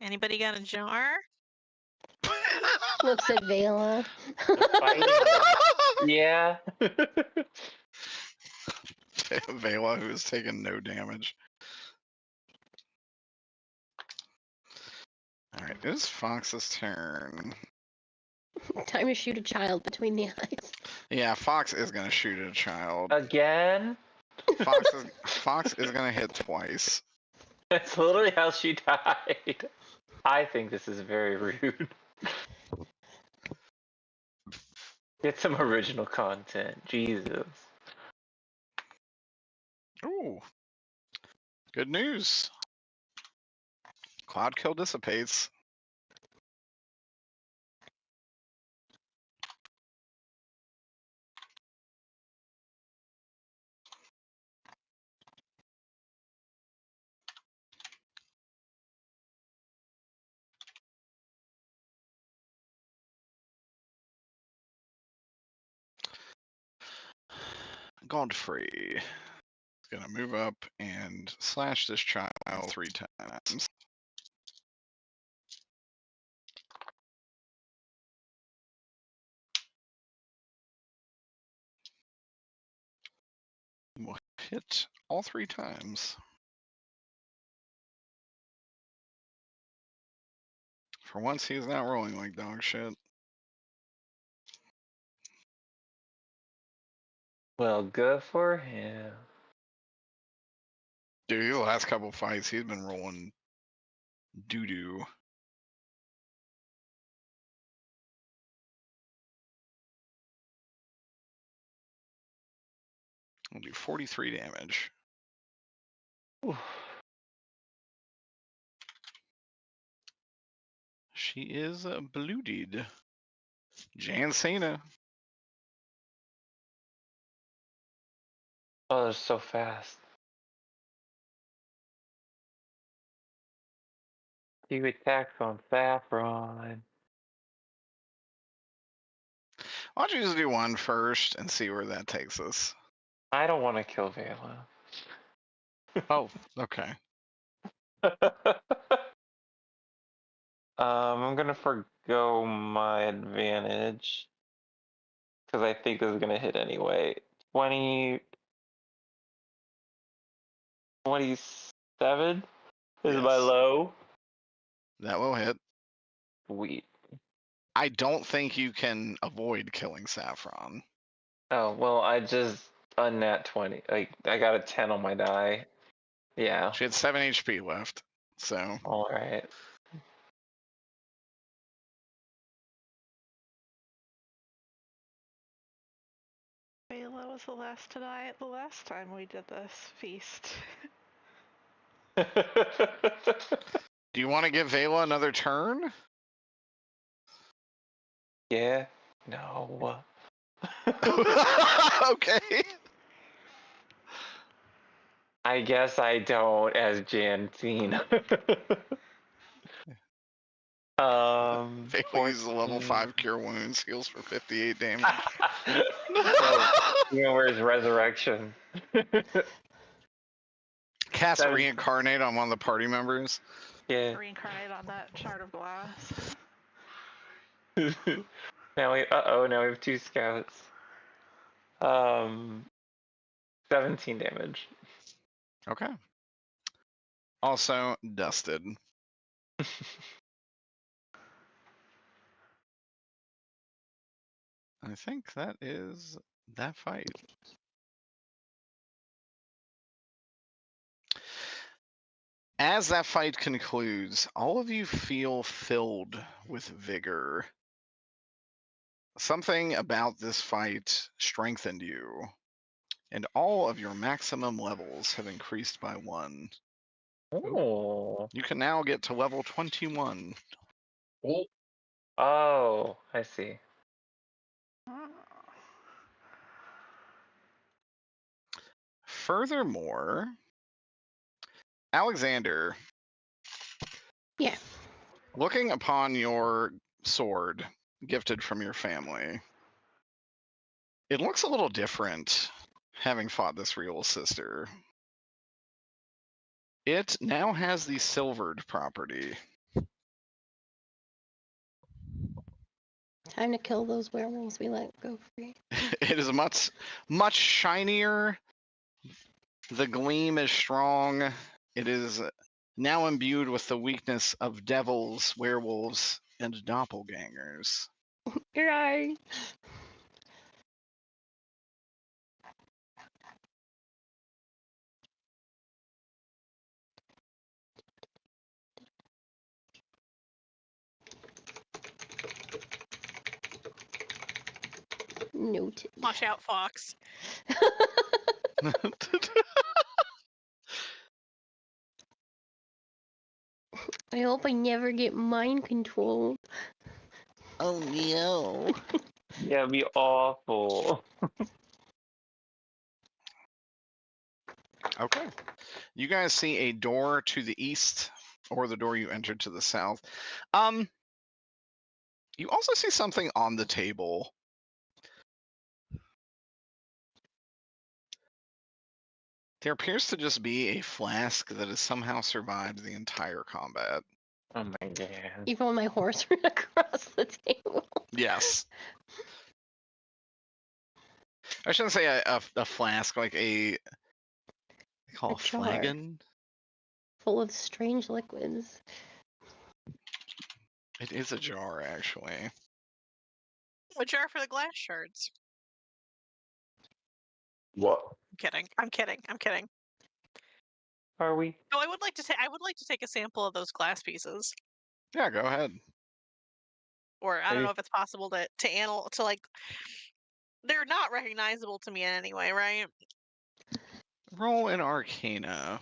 Anybody got a jar? Looks at Vela. Yeah. Vela, who has taken no damage. Alright, it is Fox's turn. Time to shoot a child between the eyes. Yeah, Fox is going to shoot at a child. Again? Fox is going to hit twice. That's literally how she died. I think this is very rude. Get some original content. Jesus. Ooh. Good news. Cloud kill dissipates. Godfrey is gonna move up and slash this child 3 times. Will hit all 3 times. For once, he is not rolling like dog shit. Well, good for him. Dude, the last couple fights, he's been rolling doo-doo. We'll do 43 damage. Oof. She is bloodied. Jan Cena. Oh, they're so fast. You attacks on Saffron. Why don't you just do one first and see where that takes us? I don't want to kill Vela. Oh, okay. I'm gonna forgo my advantage because I think this is gonna hit anyway. 27 is my Yes. low. That will hit. Sweet. I don't think you can avoid killing Saffron. Oh, well, I just unnat 20. Like, I got a 10 on my die. Yeah. She had 7 HP left, so. Alright. Bela was the last to die the last time we did this feast. Do you want to give Vela another turn? Yeah. No. Okay. I guess I don't as Jantine. Vela uses a level 14. 5 Cure Wounds, heals for 58 damage. So, where's Resurrection? Cast That was- Reincarnate on one of the party members. Yeah. Reincarnate on that shard of glass. Now we now we have 2 scouts. 17 damage. Okay. Also dusted. I think that is that fight. As that fight concludes, all of you feel filled with vigor. Something about this fight strengthened you, and all of your maximum levels have increased by 1. Oh. You can now get to level 21. Cool. Oh, I see. Furthermore, Alexander, Yeah. looking upon your sword gifted from your family, it looks a little different having fought this real sister. It now has the silvered property. Time to kill those werewolves we let go free. It is much shinier. The gleam is strong. It is now imbued with the weakness of devils, werewolves, and doppelgangers. Right. Noted. Watch out, Fox. I hope I never get mind controlled. Oh no. Yeah, it'd be awful. Okay. You guys see a door to the east, or the door you entered to the south. You also see something on the table. There appears to just be a flask that has somehow survived the entire combat. Oh my god. Even when my horse ran across the table. Yes. I shouldn't say a flask, like they call A a jar. flagon. Full of strange liquids. It is a jar, actually. A jar for the glass shards. What I'm kidding. are we? No, I would like to take a sample of those glass pieces. Yeah, go ahead. Or I don't Maybe- know if it's possible to like they're not recognizable to me in any way, right? Roll an Arcana.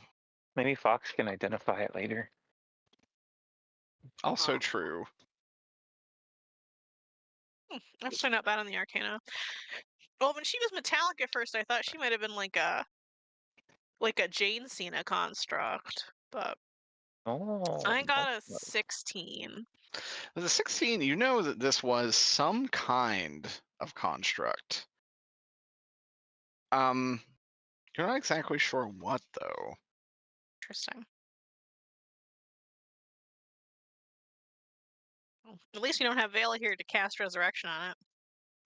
Maybe Fox can identify it later. Also Oh. true. Actually not bad on the Arcana. Well, when she was metallic at first, I thought she might have been like a Jane Cena construct, but Oh. I got a that's nice. 16. With a 16, you know that this was some kind of construct. You're not exactly sure what, though. Interesting. Well, at least you don't have Vela here to cast Resurrection on it.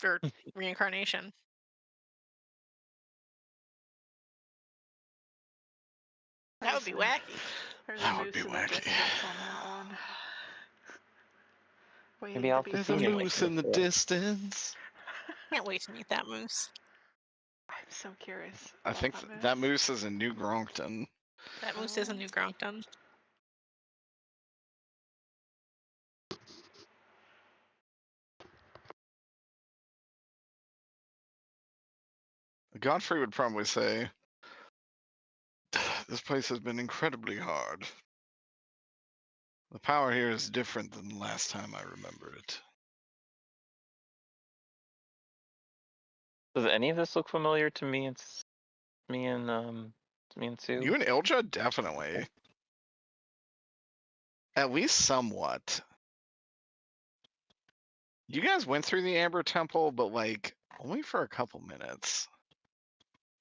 Or Reincarnation. That would be wacky. There's That a would be moose in the wacky. distance on that one. Waiting Maybe to I'll be There's a seen it seen. moose like in the this. distance. Can't wait to meet that moose. I'm so curious. I about think that that moose is in New Gronkton. That moose is a New Gronkton. Godfrey would probably say, this place has been incredibly hard. The power here is different than the last time I remember it. Does any of this look familiar to me? It's me and Sue. You and Ilja, definitely. At least somewhat. You guys went through the Amber Temple, but like only for a couple minutes.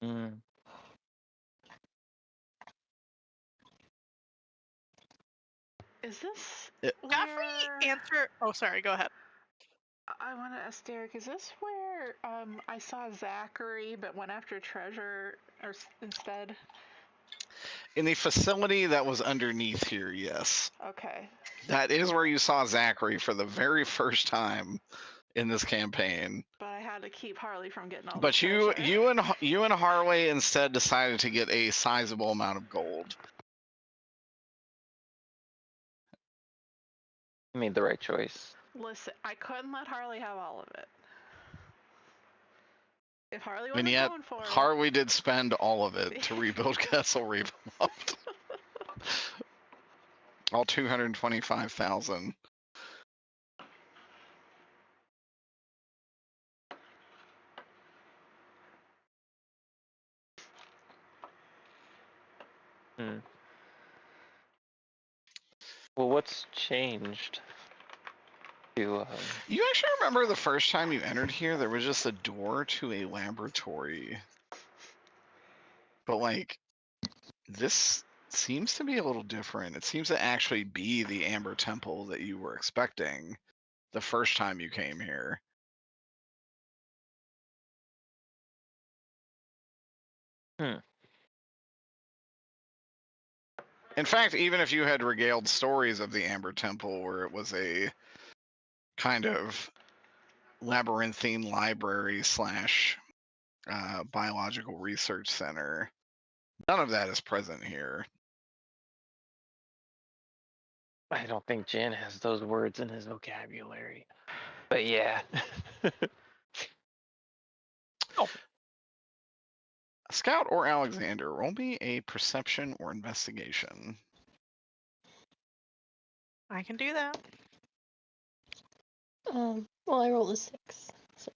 Mm. Is this Godfrey where... answer. Oh, sorry. Go ahead. I want to ask Derek, is this where I saw Zachary but went after treasure instead? In the facility that was underneath here, yes. Okay. That is where you saw Zachary for the very first time in this campaign. But I had to keep Harley from getting all But the you treasure. you and Harley instead decided to get a sizable amount of gold. You made the right choice. Listen, I couldn't let Harley have all of it. If Harley And wasn't yet, going for it... Harley did spend all of it to rebuild Castle Ravenloft. All 225,000. Hmm. Well, what's changed? To You actually remember the first time you entered here, there was just a door to a laboratory. But like, this seems to be a little different. It seems to actually be the Amber Temple that you were expecting the first time you came here. Hmm. In fact, even if you had regaled stories of the Amber Temple where it was a kind of labyrinthine library slash biological research center, none of that is present here. I don't think Jan has those words in his vocabulary. But yeah. Scout or Alexander, roll me a perception or investigation. I can do that. Well, I rolled a 6, so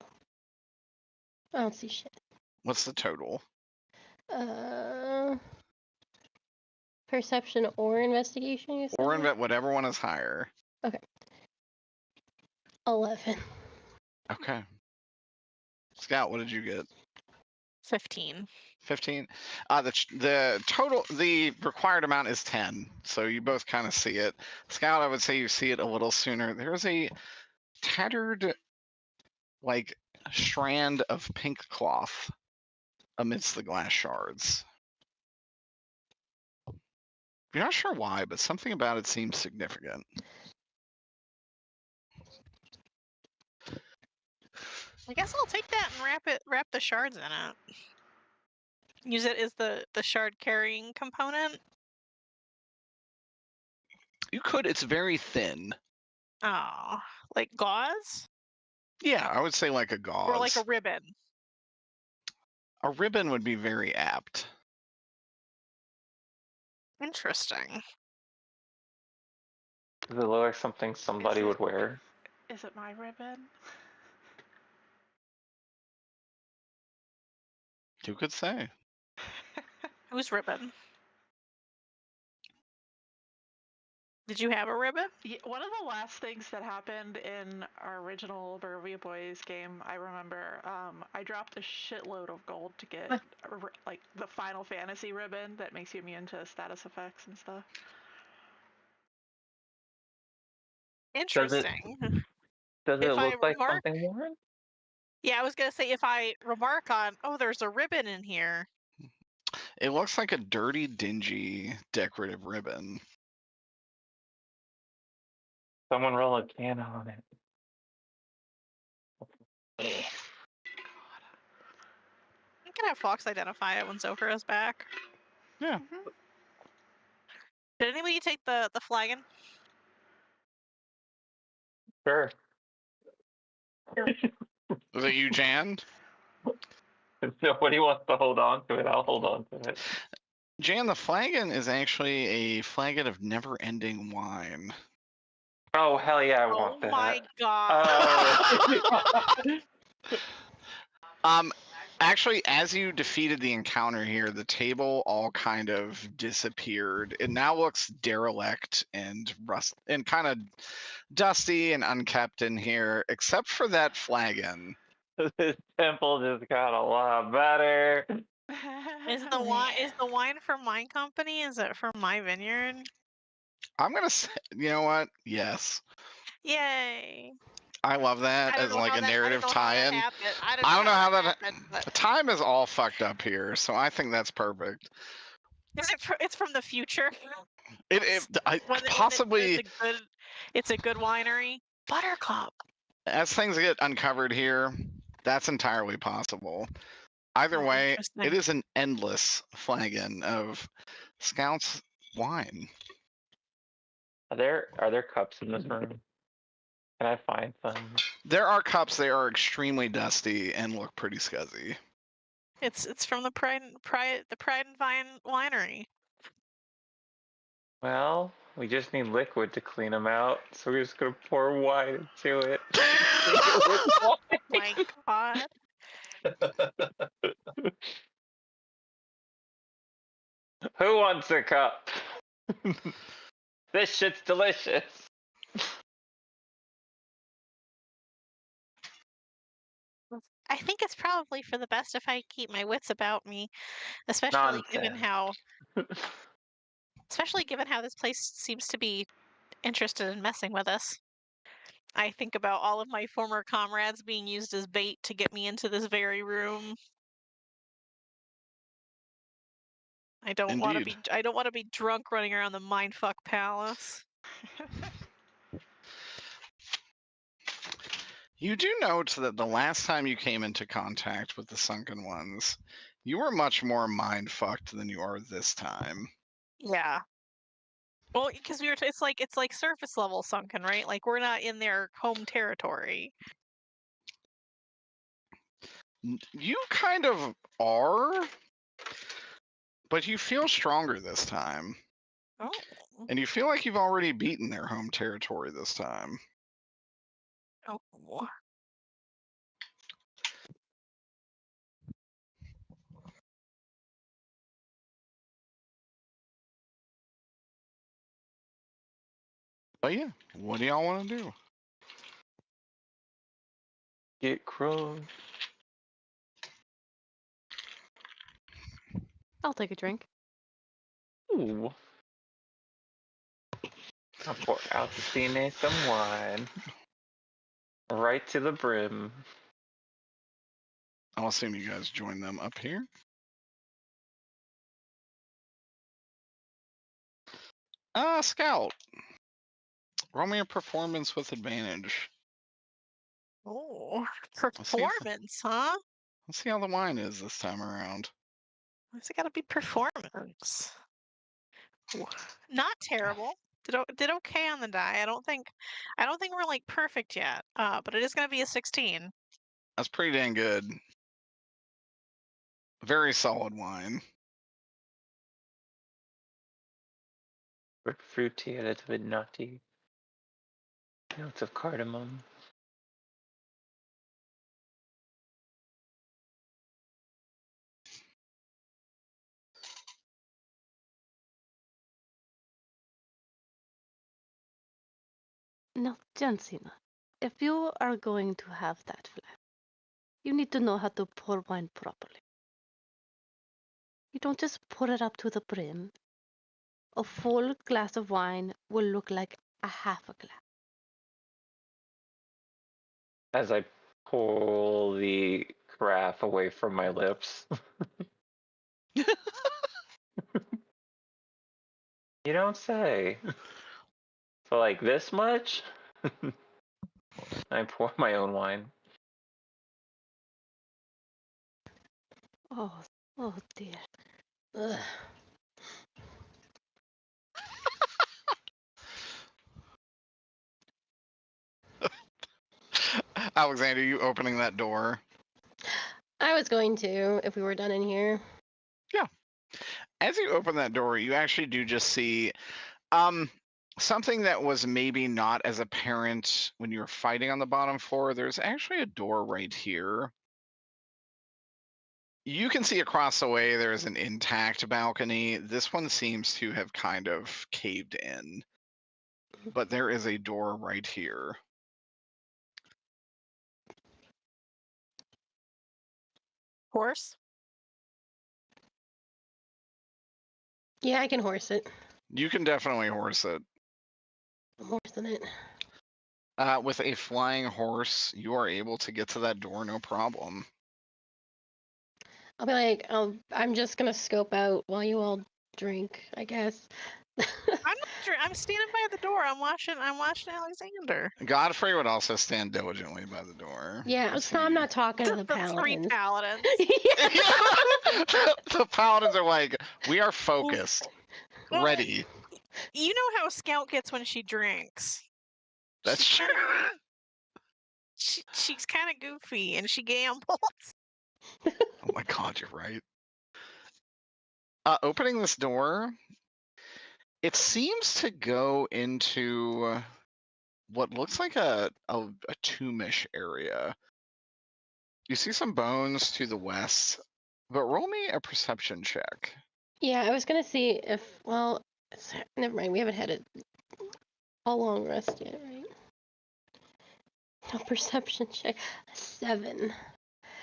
I don't see shit. What's the total? Perception or investigation, you said? Or whatever one is higher. 11. Okay. Scout, what did you get? 15. 15. The total, the required amount is 10. So you both kind of see it. Scout, I would say you see it a little sooner. There's a tattered, like, strand of pink cloth amidst the glass shards. You're not sure why, but something about it seems significant. I guess I'll take that and wrap the shards in it. Use it as the shard carrying component. You could, it's very thin. Oh, like gauze? Yeah, I would say like a gauze. Or like a ribbon. A ribbon would be very apt. Interesting. Does it look like something somebody would wear? Is it my ribbon? You could say. Whose ribbon? Did you have a ribbon? Yeah, one of the last things that happened in our original Barovia Boys game, I remember, I dropped a shitload of gold to get like the Final Fantasy ribbon that makes you immune to status effects and stuff. Interesting. Does it If I look like remark- something worn? Yeah, I was gonna say if I remark on, oh, there's a ribbon in here. It looks like a dirty, dingy, decorative ribbon. Someone roll a can on it. have Fox identify it when Zokura's back. Yeah. Did anybody take the flagon? Sure. Was it you, Jan? If nobody wants to hold on to it, I'll hold on to it. Jan, the flagon is actually a flagon of never-ending wine. Oh, hell yeah, I Oh want that. my god. Oh. Actually, as you defeated the encounter here, the table all kind of disappeared. It now looks derelict and and kind of dusty and unkept in here, except for that flagon. This temple just got a lot better. Is the wine from my company? Is it from my vineyard? I'm gonna say, you know what? Yes, Yay! I love that I don't as know like how a that- narrative I don't know how that tie-in. happened. I don't know how that happened, but time is all fucked up here, so I think that's perfect. is it? It's from the future. Possibly It's a good winery. Buttercup. as things get uncovered here, that's entirely possible. Either Oh, way, interesting. it is an endless flagon of Scout's wine. Are there cups in this room? Can I find some? There are cups. They are extremely dusty and look pretty scuzzy. It's from the Pride and Vine winery. Well, we just need liquid to clean them out, so we're just gonna pour wine into it. My god. Who wants a cup? This shit's delicious. I think it's probably for the best if I keep my wits about me, especially given how this place seems to be interested in messing with us. I think about all of my former comrades being used as bait to get me into this very room. I don't want to be drunk running around the mindfuck palace. You do note that the last time you came into contact with the Sunken Ones, you were much more mind-fucked than you are this time. Yeah. Well, because it's like surface level sunken, right? Like we're not in their home territory. You kind of are, but you feel stronger this time. Oh. And you feel like you've already beaten their home territory this time. Oh. But yeah, what do y'all want to do? Get crushed. I'll take a drink. Ooh. I'll pour out the cine some wine. Right to the brim. I'll assume you guys join them up here. Scout. Roll me a performance with advantage. Oh, see if- performance, huh? Let's see how the wine is this time around. Why's it gotta be performance? Not terrible. Did okay on the die. I don't think we're like perfect yet. But it is gonna be a 16. That's pretty dang good. Very solid wine. But fruity, a little bit nutty. Notes of cardamom. Now, Jensina, if you are going to have that flask, you need to know how to pour wine properly. You don't just pour it up to the brim. A full glass of wine will look like a half a glass. As I pull the carafe away from my lips. You don't say. For like this much? I pour my own wine. Oh dear. Ugh. Alexander, you opening that door? I was going to if we were done in here. As you open that door, you actually do just see something that was maybe not as apparent when you were fighting on the bottom floor. There's actually a door right here. You can see across the way there's an intact balcony. This one seems to have kind of caved in. But there is a door right here. Horse? Yeah, I can horse it. You can definitely horse it. I'm horsing it. With a flying horse, you are able to get to that door no problem. I'll be like, I'm just gonna scope out while you all drink, I guess. I'm standing by the door. I'm watching Alexander. Godfrey would also stand diligently by the door. Yeah, Let's so I'm see. not talking to the Three paladins. paladins. The paladins are like, we are focused, Well, ready. You know how Scout gets when she drinks. That's she's true. She's kind of goofy and she gambles. Oh my god, you're right. Opening this door, it seems to go into what looks like a tomb-ish area. You see some bones to the west, but roll me a perception check. Yeah, I was gonna see if, well, never mind, we haven't had a long rest yet, right? No perception check. 7.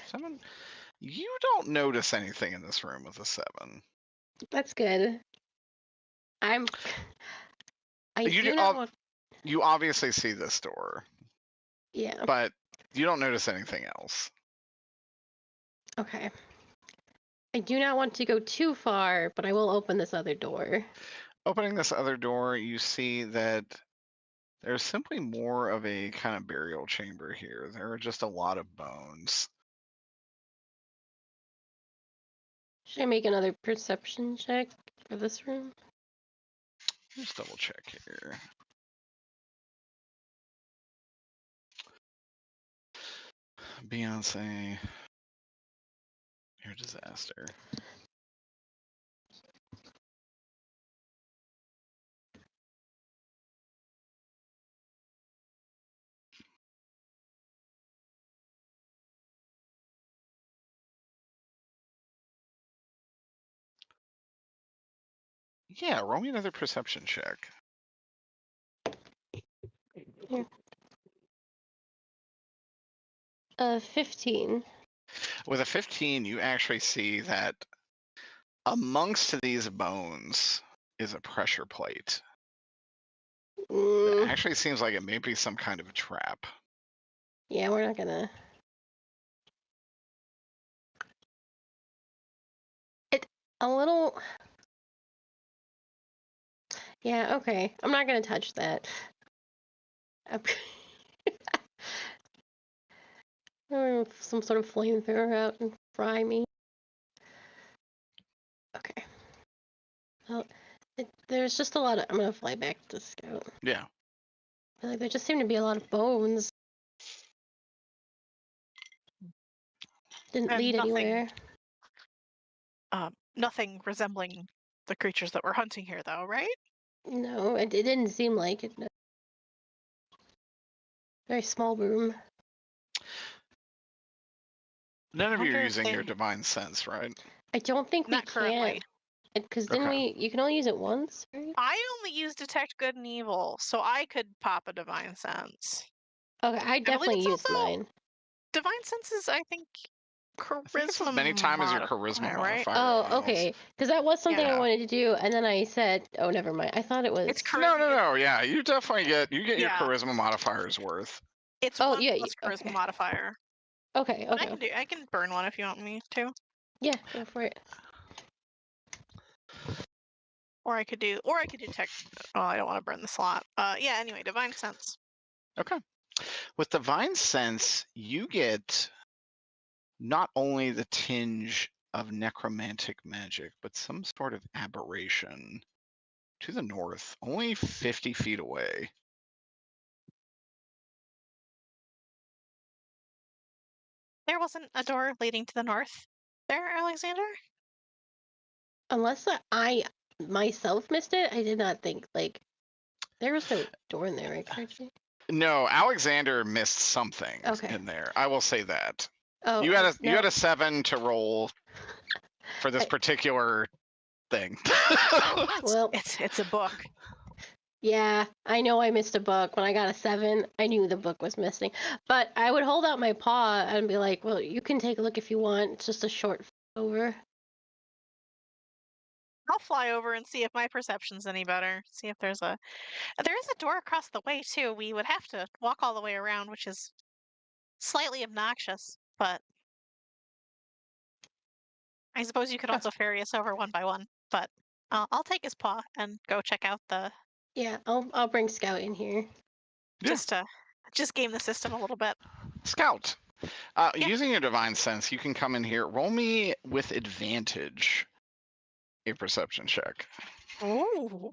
7? You don't notice anything in this room with a 7. That's good. I You do do- not want... You obviously see this door, Yeah, but you don't notice anything else. okay. I do not want to go too far, but I will open this other door. Opening this other door, you see that there's simply more of a kind of burial chamber here. There are just a lot of bones. Should I make another perception check for this room? Just double check here. Beyonce, your disaster. Yeah, roll me another perception check. Here. 15. With a 15, you actually see that amongst these bones is a pressure plate. It actually seems like it may be some kind of trap. Yeah, we're not gonna... A little... Yeah, okay. I'm not gonna touch that. Some sort of flamethrower out and fry me. Okay. Well, there's just a lot of... I'm gonna fly back to Scout. Yeah. I feel like there just seem to be a lot of bones. Didn't And lead nothing- anywhere. Nothing resembling the creatures that we're hunting here, though, right? No, it didn't seem like it. No. Very small room. None of you Wonder are if using your they- divine sense, right? I don't think Not we currently. can. Because didn't Okay. you can only use it once, right? I only use detect good and evil, so I could pop a divine sense. Okay, I definitely it's used also mine. Divine sense is, I think, charisma. I think it's as many times as your charisma right? modifier. Oh, allows. okay. Because that was something I Yeah. wanted to do, and then I said, "Oh, never mind." I thought it was. It's No. Yeah, you definitely get your Yeah. charisma modifier's worth. It's Oh, 1 yeah, plus charisma okay. modifier. Okay, But okay. I can burn one if you want me to. Yeah, go for it. Or I could do tech. Oh, I don't want to burn the slot. Yeah. Anyway, divine sense. Okay. With divine sense, you get not only the tinge of necromantic magic, but some sort of aberration to the north, only 50 feet away. There wasn't a door leading to the north there, Alexander? Unless I myself missed it, I did not think, like, there was no door in there, right, Kirby? No, Alexander missed something Okay. in there. I will say that. Oh, You had no. a 7 to roll for this I- particular thing. Well, It's a book. yeah, I know I missed a book. When I got a 7, I knew the book was missing. But I would hold out my paw and be like, well, you can take a look if you want. It's just a short over. I'll fly over and see if my perception's any better. See if there is a door across the way too. We would have to walk all the way around, which is slightly obnoxious, but I suppose you could also ferry us over one by one. But I'll take his paw and go check out the Yeah, I'll bring Scout in here. just game the system a little bit. Scout. Yeah. Using your divine sense, you can come in here. Roll me with advantage a perception check. Ooh.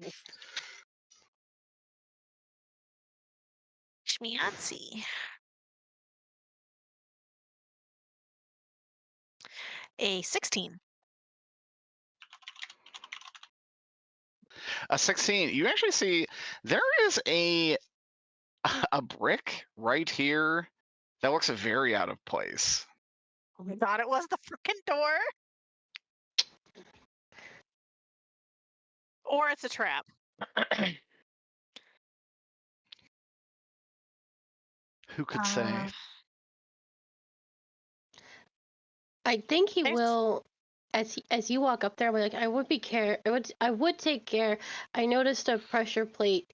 Schmeancy. A 16. A 16. You actually see there is a brick right here that looks very out of place. I thought it was the freaking door. Or it's a trap. Who could say? I think he There's- will. As you walk up there, I'll be like, I would take care. I noticed a pressure plate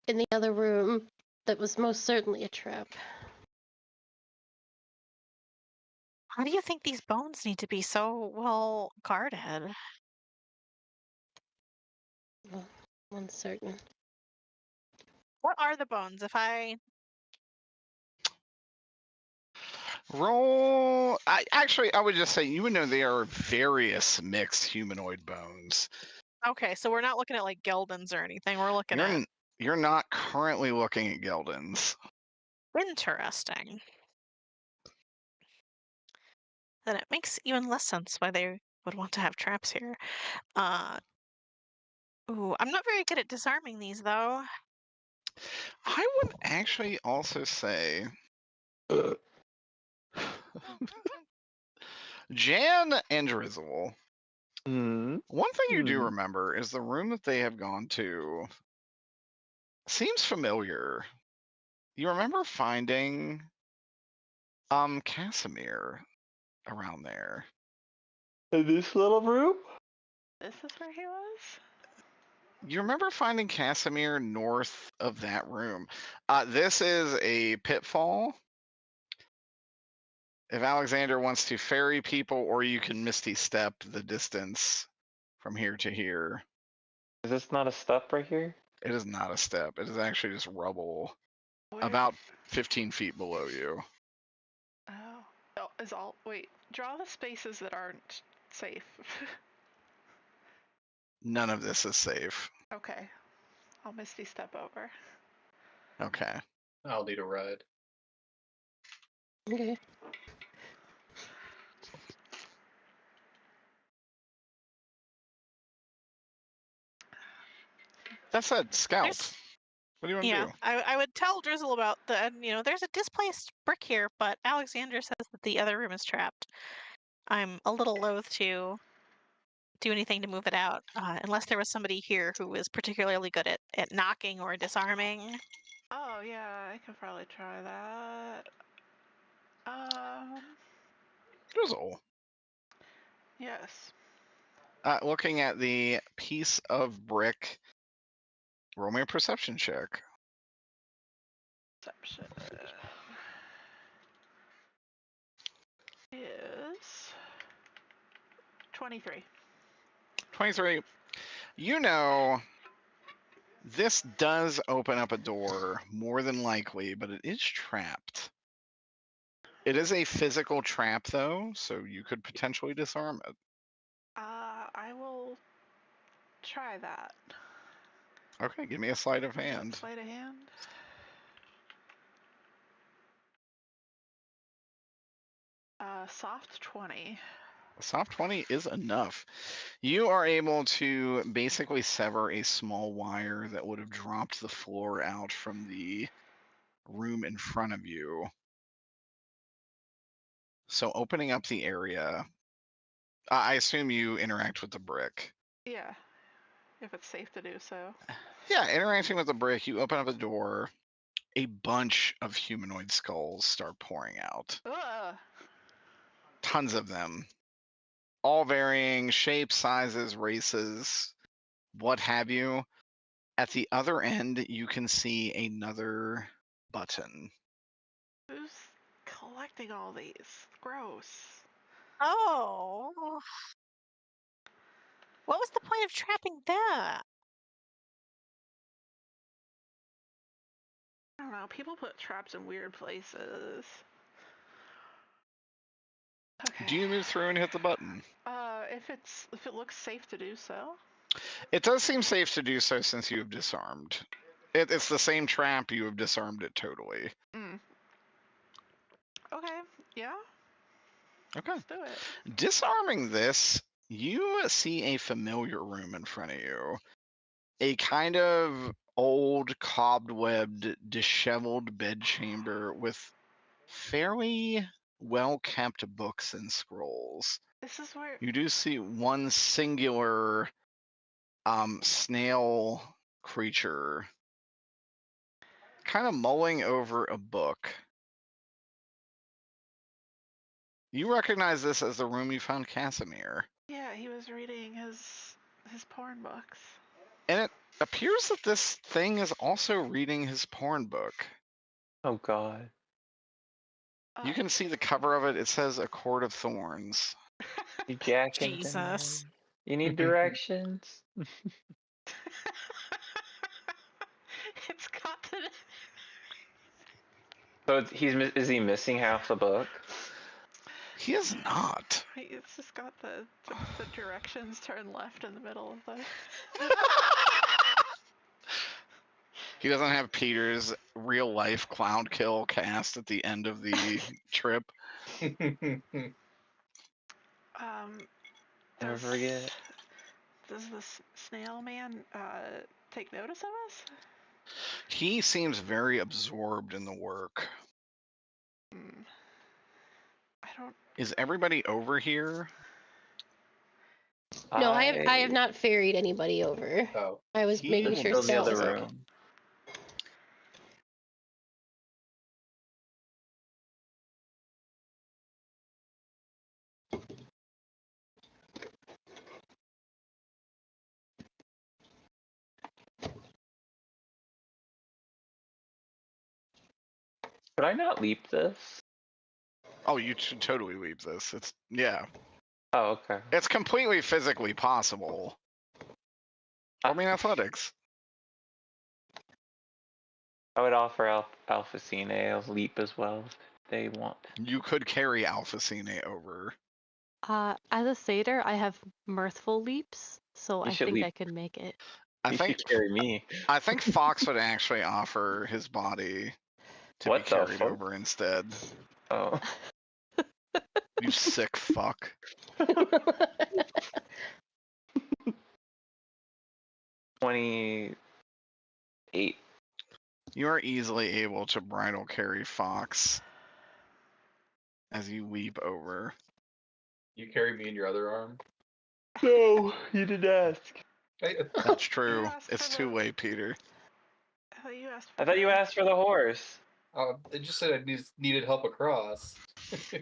in the other room that was most certainly a trap. How do you think these bones need to be so well guarded? Well, uncertain. What are the bones? If I Roll. I would just say you would know they are various mixed humanoid bones. okay, so we're not looking at like geldins or anything. We're looking at You're not currently looking at geldins. interesting. Then it makes even less sense why they would want to have traps here. Ooh, I'm not very good at disarming these though. I would actually also say Jan and Drizzle. One thing you do remember is the room that they have gone to seems familiar. You remember finding Casimir around there. In this little room? This is where he was? You remember finding Casimir north of that room. This is a pitfall. If Alexander wants to ferry people, or you can Misty Step the distance from here to here. Is this not a step right here? It is not a step. It is actually just rubble Where- about 15 feet below you. Oh. Wait, draw the spaces that aren't safe. None of this is safe. Okay. I'll Misty Step over. Okay. I'll need a ride. Okay. That said, Scout. There's- What do you want to Yeah, do? I would tell Drizzle about there's a displaced brick here, but Alexander says that the other room is trapped. I'm a little loath to do anything to move it out, unless there was somebody here who was particularly good at knocking or disarming. Oh, yeah, I could probably try that. Drizzle. Yes. Looking at the piece of brick, roll me a perception check. Perception is 23. 23. You know, this does open up a door, more than likely, but it is trapped. It is a physical trap, though, so you could potentially disarm it. I will try that. Okay, give me a sleight of hand. Sleight of hand. Soft 20. A soft 20 is enough. You are able to basically sever a small wire that would have dropped the floor out from the room in front of you. So opening up the area, I assume you interact with the brick. Yeah, if it's safe to do so. Yeah, interacting with the brick, you open up a door. A bunch of humanoid skulls start pouring out. Ugh. Tons of them. All varying shapes, sizes, races, what have you. At the other end, you can see another button. Who's collecting all these? Gross. Oh. What was the point of trapping that? I don't know. People put traps in weird places. Okay. Do you move through and hit the button? If it looks safe to do so. It does seem safe to do so since you have disarmed. It's the same trap, you have disarmed it totally. Mm. Okay. Yeah. Okay. Let's do it. Disarming this, you see a familiar room in front of you. A kind of old, cobwebbed, disheveled bedchamber with fairly well-kept books and scrolls. This is where. You do see one singular snail creature kind of mulling over a book. You recognize this as the room you found Casimir. Yeah, he was reading his porn books. And it appears that this thing is also reading his porn book. Oh god. You can see the cover of it. It says A Court of Thorns. You jacking Jesus. You need directions? It's got the. So is he missing half the book? He is not. It's just got the directions turn left in the middle of the. He doesn't have Peter's real life clown kill cast at the end of the trip. Never forget. Does the snail man take notice of us? He seems very absorbed in the work. I don't. Is everybody over here? No, I have not ferried anybody over. Oh. I was making sure Go to the Scout other was okay. room. Could I not leap this? Oh, you should totally leave this. Yeah. Oh, okay. It's completely physically possible. I mean, athletics. I would offer Alpha Cine a leap as well if they want. You could carry Alpha Cine over. As a satyr, I have mirthful leaps, so You I should think leap. I can make it. I You think should carry me. I think Fox would actually offer his body to What be the carried fuck? over instead. Oh. You sick fuck. 28. You are easily able to bridal carry Fox as you weep over. You carry me in your other arm? No, you didn't ask. That's true. asked It's for the- two-way, Peter. I thought you asked. I thought you asked for the horse. They just said I needed help across.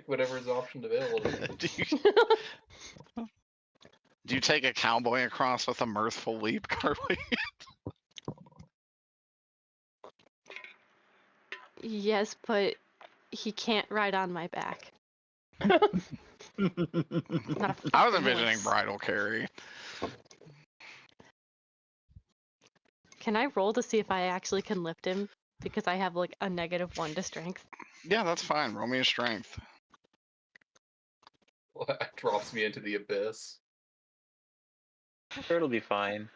Whatever is option available to me. Do you take a cowboy across with a mirthful leap, Carly? Yes, but he can't ride on my back. Not a I was fucking envisioning horse. bridal carry. Can I roll to see if I actually can lift him? because I have like a -1 to strength. Yeah, that's fine. Roll me a strength. Drops me into the abyss. Sure, it'll be fine.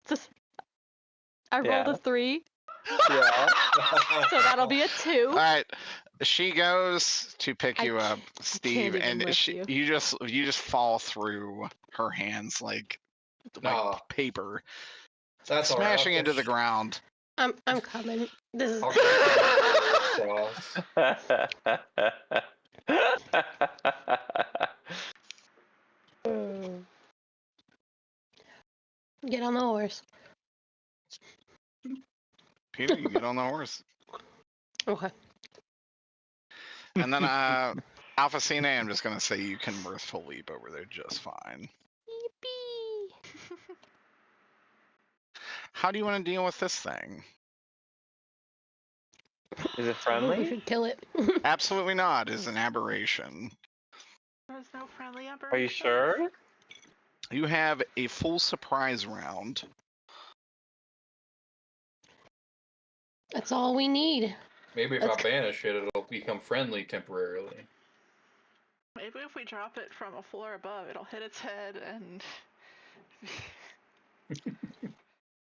Just, I rolled a Yeah. 3, Yeah. so that'll be a 2. All right. She goes to pick I you up, can't Steve, even and lift you. you just fall through her hands like Aw, paper, that's all right. smashing into the ground. I'm coming. This is. I'll cross. Get on the horse. Peter, you get on the horse. Okay. And then Alpha Cine, I'm just gonna say you can mirthful leap over there just fine. Yippee! How do you want to deal with this thing? Is it We friendly? should kill it. Absolutely not. It's an aberration. There's no friendly ember. Are you sure? You have a full surprise round. That's all we need. Maybe if That's I banish it, it'll become friendly temporarily. Maybe if we drop it from a floor above, it'll hit its head and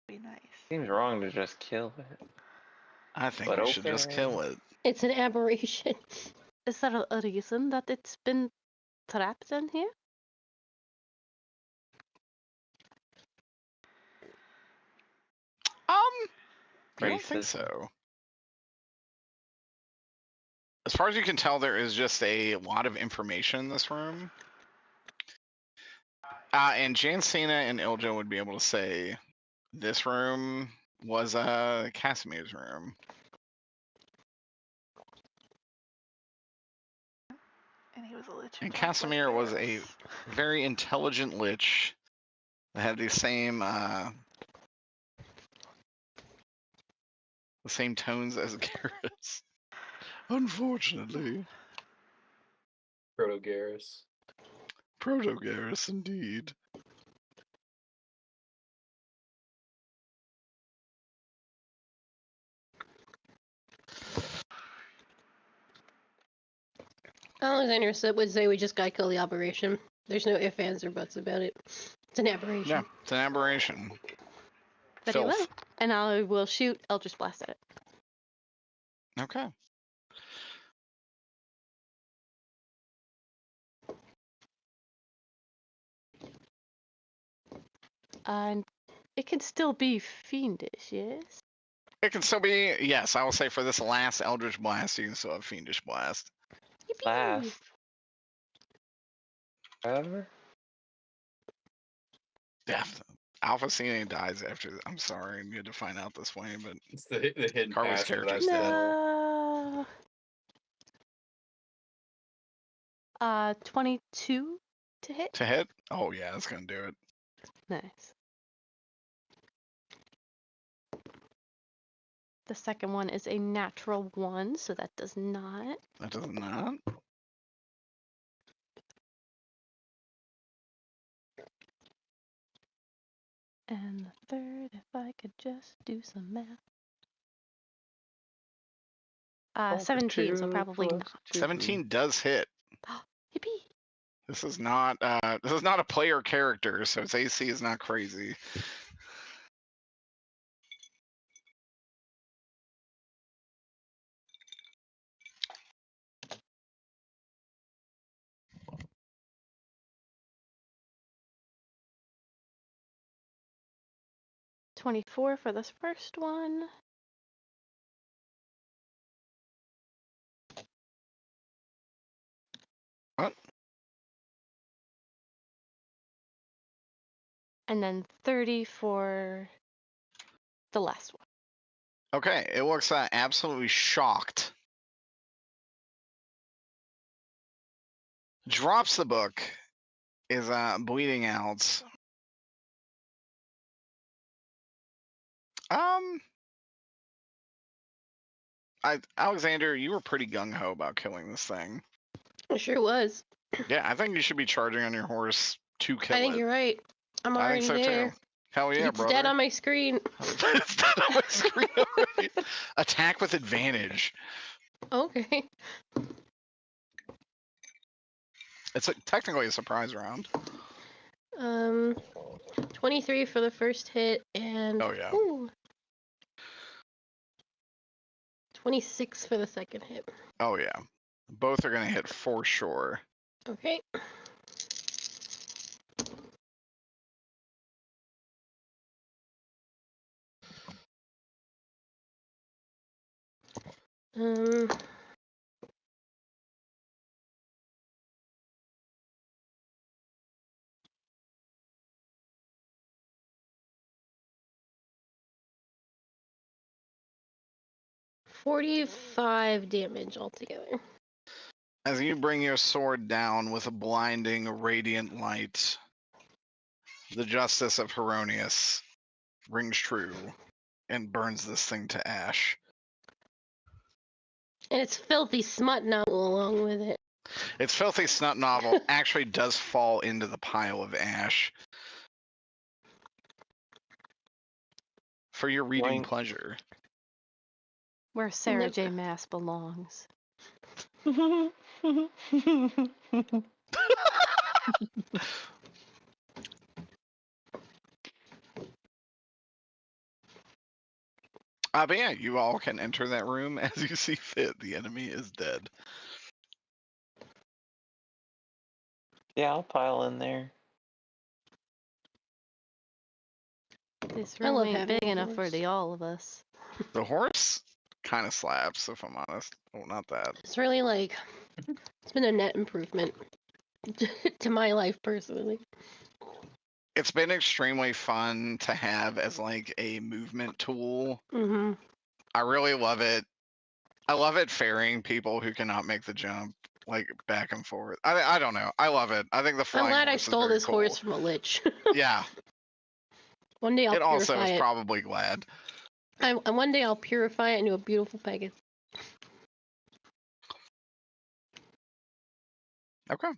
be nice. Seems wrong to just kill it. I think But we should just okay. kill it. It's an aberration. Is there a reason that it's been trapped in here? I don't think Racism. so. As far as you can tell, there is just a lot of information in this room. And Jancina and Ilja would be able to say this room was Casimir's room. And he was a lich. who And died like Casimir was a Garrus. very intelligent lich that had the same tones as Garrus. Unfortunately. Proto-Garrus. Proto-Garrus, indeed. Alexander would say we just gotta kill the aberration. There's no ifs, ands, or buts about it. It's an aberration. Yeah, it's an aberration. Very well. Filth. And I will shoot Eldritch Blast at it. Okay. And it can still be fiendish, yes? It can still be, yes, I will say for this last Eldritch Blast, you can still have Fiendish Blast. Yippee! Blast. However, Yeah. Alpha Cine dies after, I'm sorry, you had to find out this way, but It's the hidden Carly's passive that I character's still dead. No. 22 to hit. to hit? Oh yeah, that's gonna do it. Nice. The second one is a natural 1, so that does not. That does not. And the third, if I could just do some math. 17, so probably not. 17 does hit. Yippee! This is not a player character, so its AC is not crazy. $24 for this first one. What? And then 30 for the last one. Okay, it looks absolutely shocked. Drops the book, is bleeding out. Alexander, you were pretty gung ho about killing this thing. It sure was. Yeah, I think you should be charging on your horse to kill I think it. you're right. I'm I already think so there. too. Hell yeah, it's brother. dead on my screen. It's dead on my screen already. Attack with advantage. Okay. It's technically a surprise round. 23 for the first hit and Oh, yeah. ooh, 26 for the second hit. Oh yeah. Both are gonna hit for sure. Okay. Um. $45 damage altogether. As you bring your sword down with a blinding, radiant light, the justice of Heronius rings true and burns this thing to ash. And it's filthy smut novel along with it. Its filthy snot novel actually does fall into the pile of ash for your reading Boink. pleasure. Where Sarah Nope. J. Maas belongs. But yeah, you all can enter that room as you see fit. The enemy is dead. Yeah, I'll pile in there. This I room love ain't having big a enough for horse. the all of us. The horse kind of slaps, if I'm honest. Oh, not that. It's really like, it's been a net improvement to my life personally. It's been extremely fun to have as like a movement tool. Mm-hmm. I really love it. I love it ferrying people who cannot make the jump like back and forth. I don't know. I love it. I think the I'm flying glad I horse is stole very this cool. horse from a lich. Yeah, One day I'll it also purify is it. probably glad. One day I'll purify it into a beautiful Pegasus. Okay.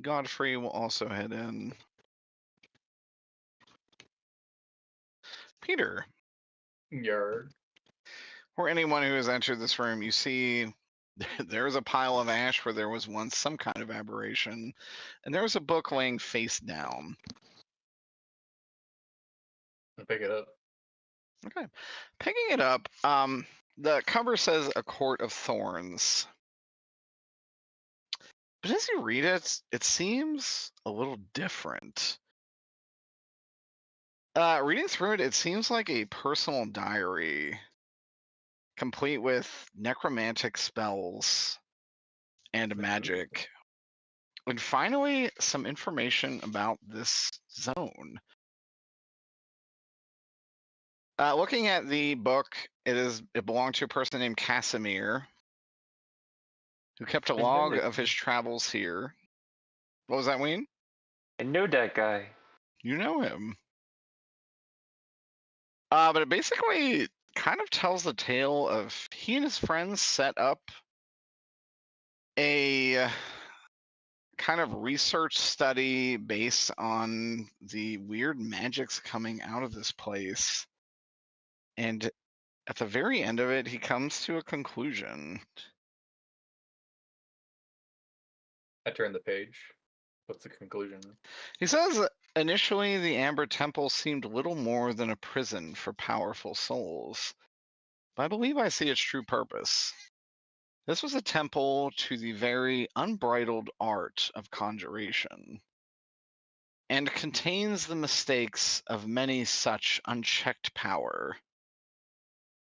Godfrey will also head in. Peter, Yard. or anyone who has entered this room, you see there's a pile of ash where there was once some kind of aberration, and there was a book laying face down. I'll pick it up. Okay. Picking it up, the cover says A Court of Thorns. But as you read it, it seems a little different. Reading through it, it seems like a personal diary, complete with necromantic spells and magic. And finally, some information about this zone. Looking at the book, it belonged to a person named Casimir, who kept a log of his travels here. What was that, Wayne? I know that guy. You know him. But it basically kind of tells the tale of he and his friends set up a kind of research study based on the weird magics coming out of this place. And at the very end of it, he comes to a conclusion. I turn the page. What's the conclusion? He says, initially, the Amber Temple seemed little more than a prison for powerful souls. But I believe I see its true purpose. This was a temple to the very unbridled art of conjuration, and contains the mistakes of many such unchecked power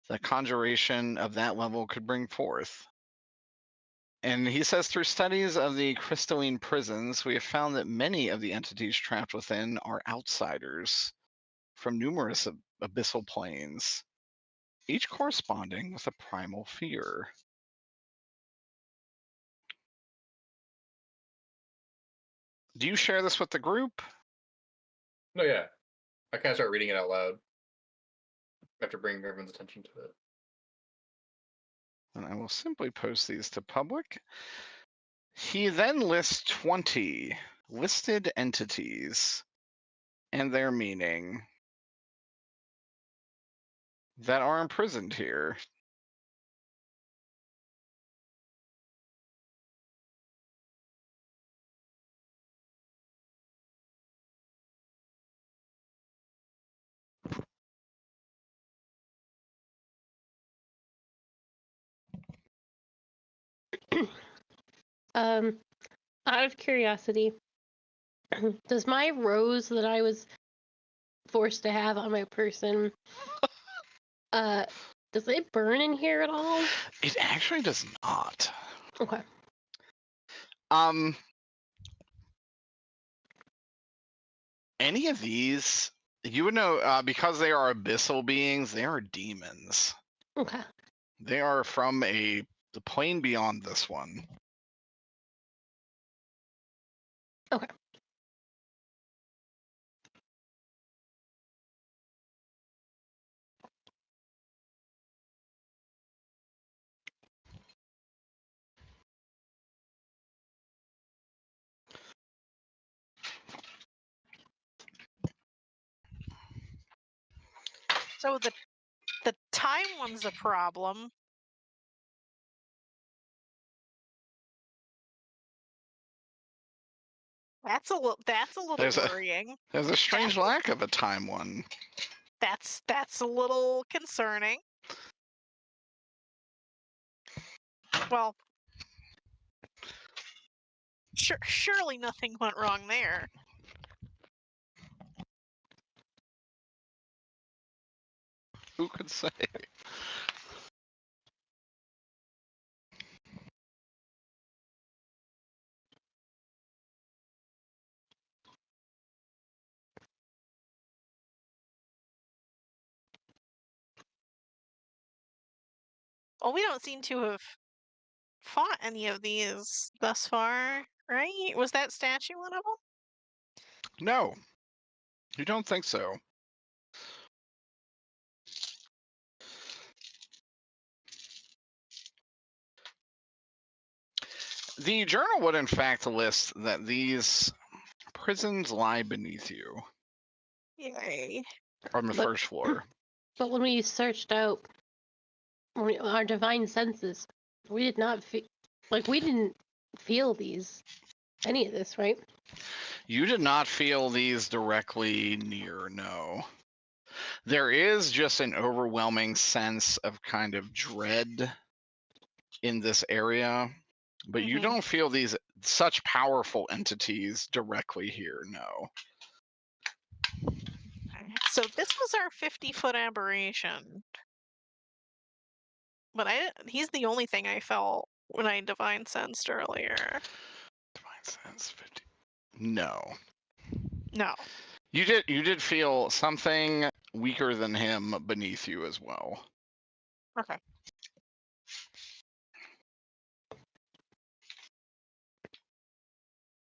that conjuration of that level could bring forth. And he says, through studies of the crystalline prisons, we have found that many of the entities trapped within are outsiders from numerous abyssal planes, each corresponding with a primal fear. Do you share this with the group? No, yeah. I kind of start reading it out loud after bringing everyone's attention to it. And I will simply post these to public. He then lists 20 listed entities and their meaning that are imprisoned here. Out of curiosity, does my rose that I was forced to have on my person, does it burn in here at all? It actually does not. Okay. Any of these, you would know, because they are abyssal beings, they are demons. Okay. They are from the plane beyond this one. Okay. So the time one's a problem. That's a little worrying. There's a strange lack of a time one. That's a little concerning. Well, surely nothing went wrong there. Who could say? Well, we don't seem to have fought any of these thus far, right? Was that statue one of them? No, you don't think so. The journal would in fact list that these prisons lie beneath you Yay. on the first floor. But when we searched out our divine senses, we did not we didn't feel any of this, right? You did not feel these directly near, no. There is just an overwhelming sense of kind of dread in this area, but you don't feel these such powerful entities directly here, no. So this was our 50-foot aberration. But he's the only thing I felt when I divine sensed earlier. Divine sense 50. No. No. You did feel something weaker than him beneath you as well. Okay.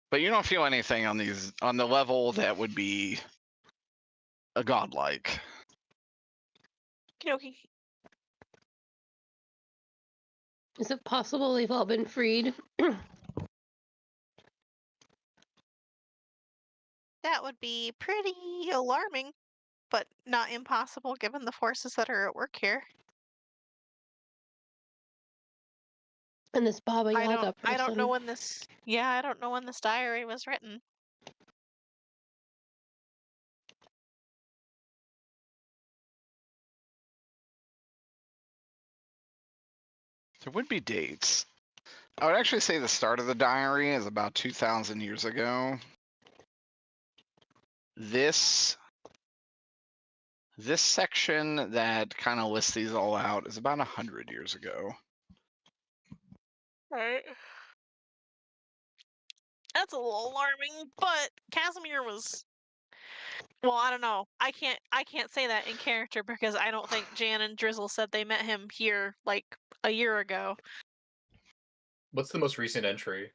But you don't feel anything on the level that would be a godlike. Okay. Is it possible they've all been freed? That would be pretty alarming, but not impossible given the forces that are at work here. And this Baba Yaga person. I don't know when this diary was written. There would be dates. I would actually say the start of the diary is about 2,000 years ago. This section that kind of lists these all out is about 100 years ago. Right. That's a little alarming, but Casimir was. Well, I don't know. I can't say that in character because I don't think Jan and Drizzle said they met him here like a year ago. What's the most recent entry?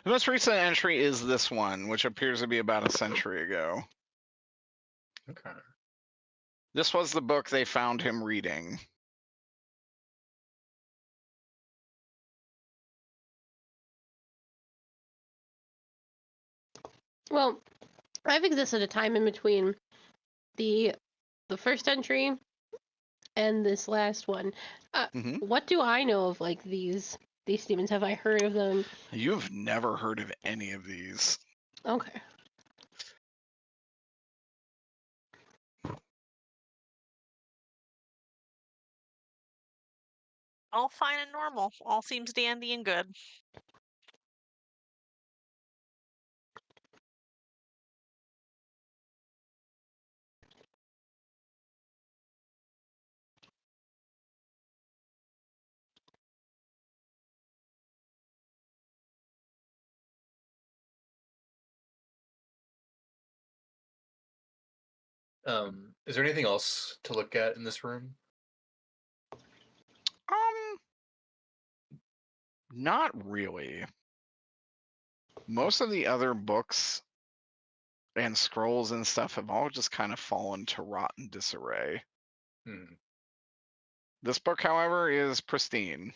The most recent entry is this one, which appears to be about a century ago. Okay. This was the book they found him reading. Well, I've existed a time in between the first entry and this last one. Hmm. What do I know of like these demons? Have I heard of them? You've never heard of any of these. Okay. All fine and normal. All seems dandy and good. Is there anything else to look at in this room? Not really. Most of the other books and scrolls and stuff have all just kind of fallen to rot and disarray. Hmm. This book, however, is pristine.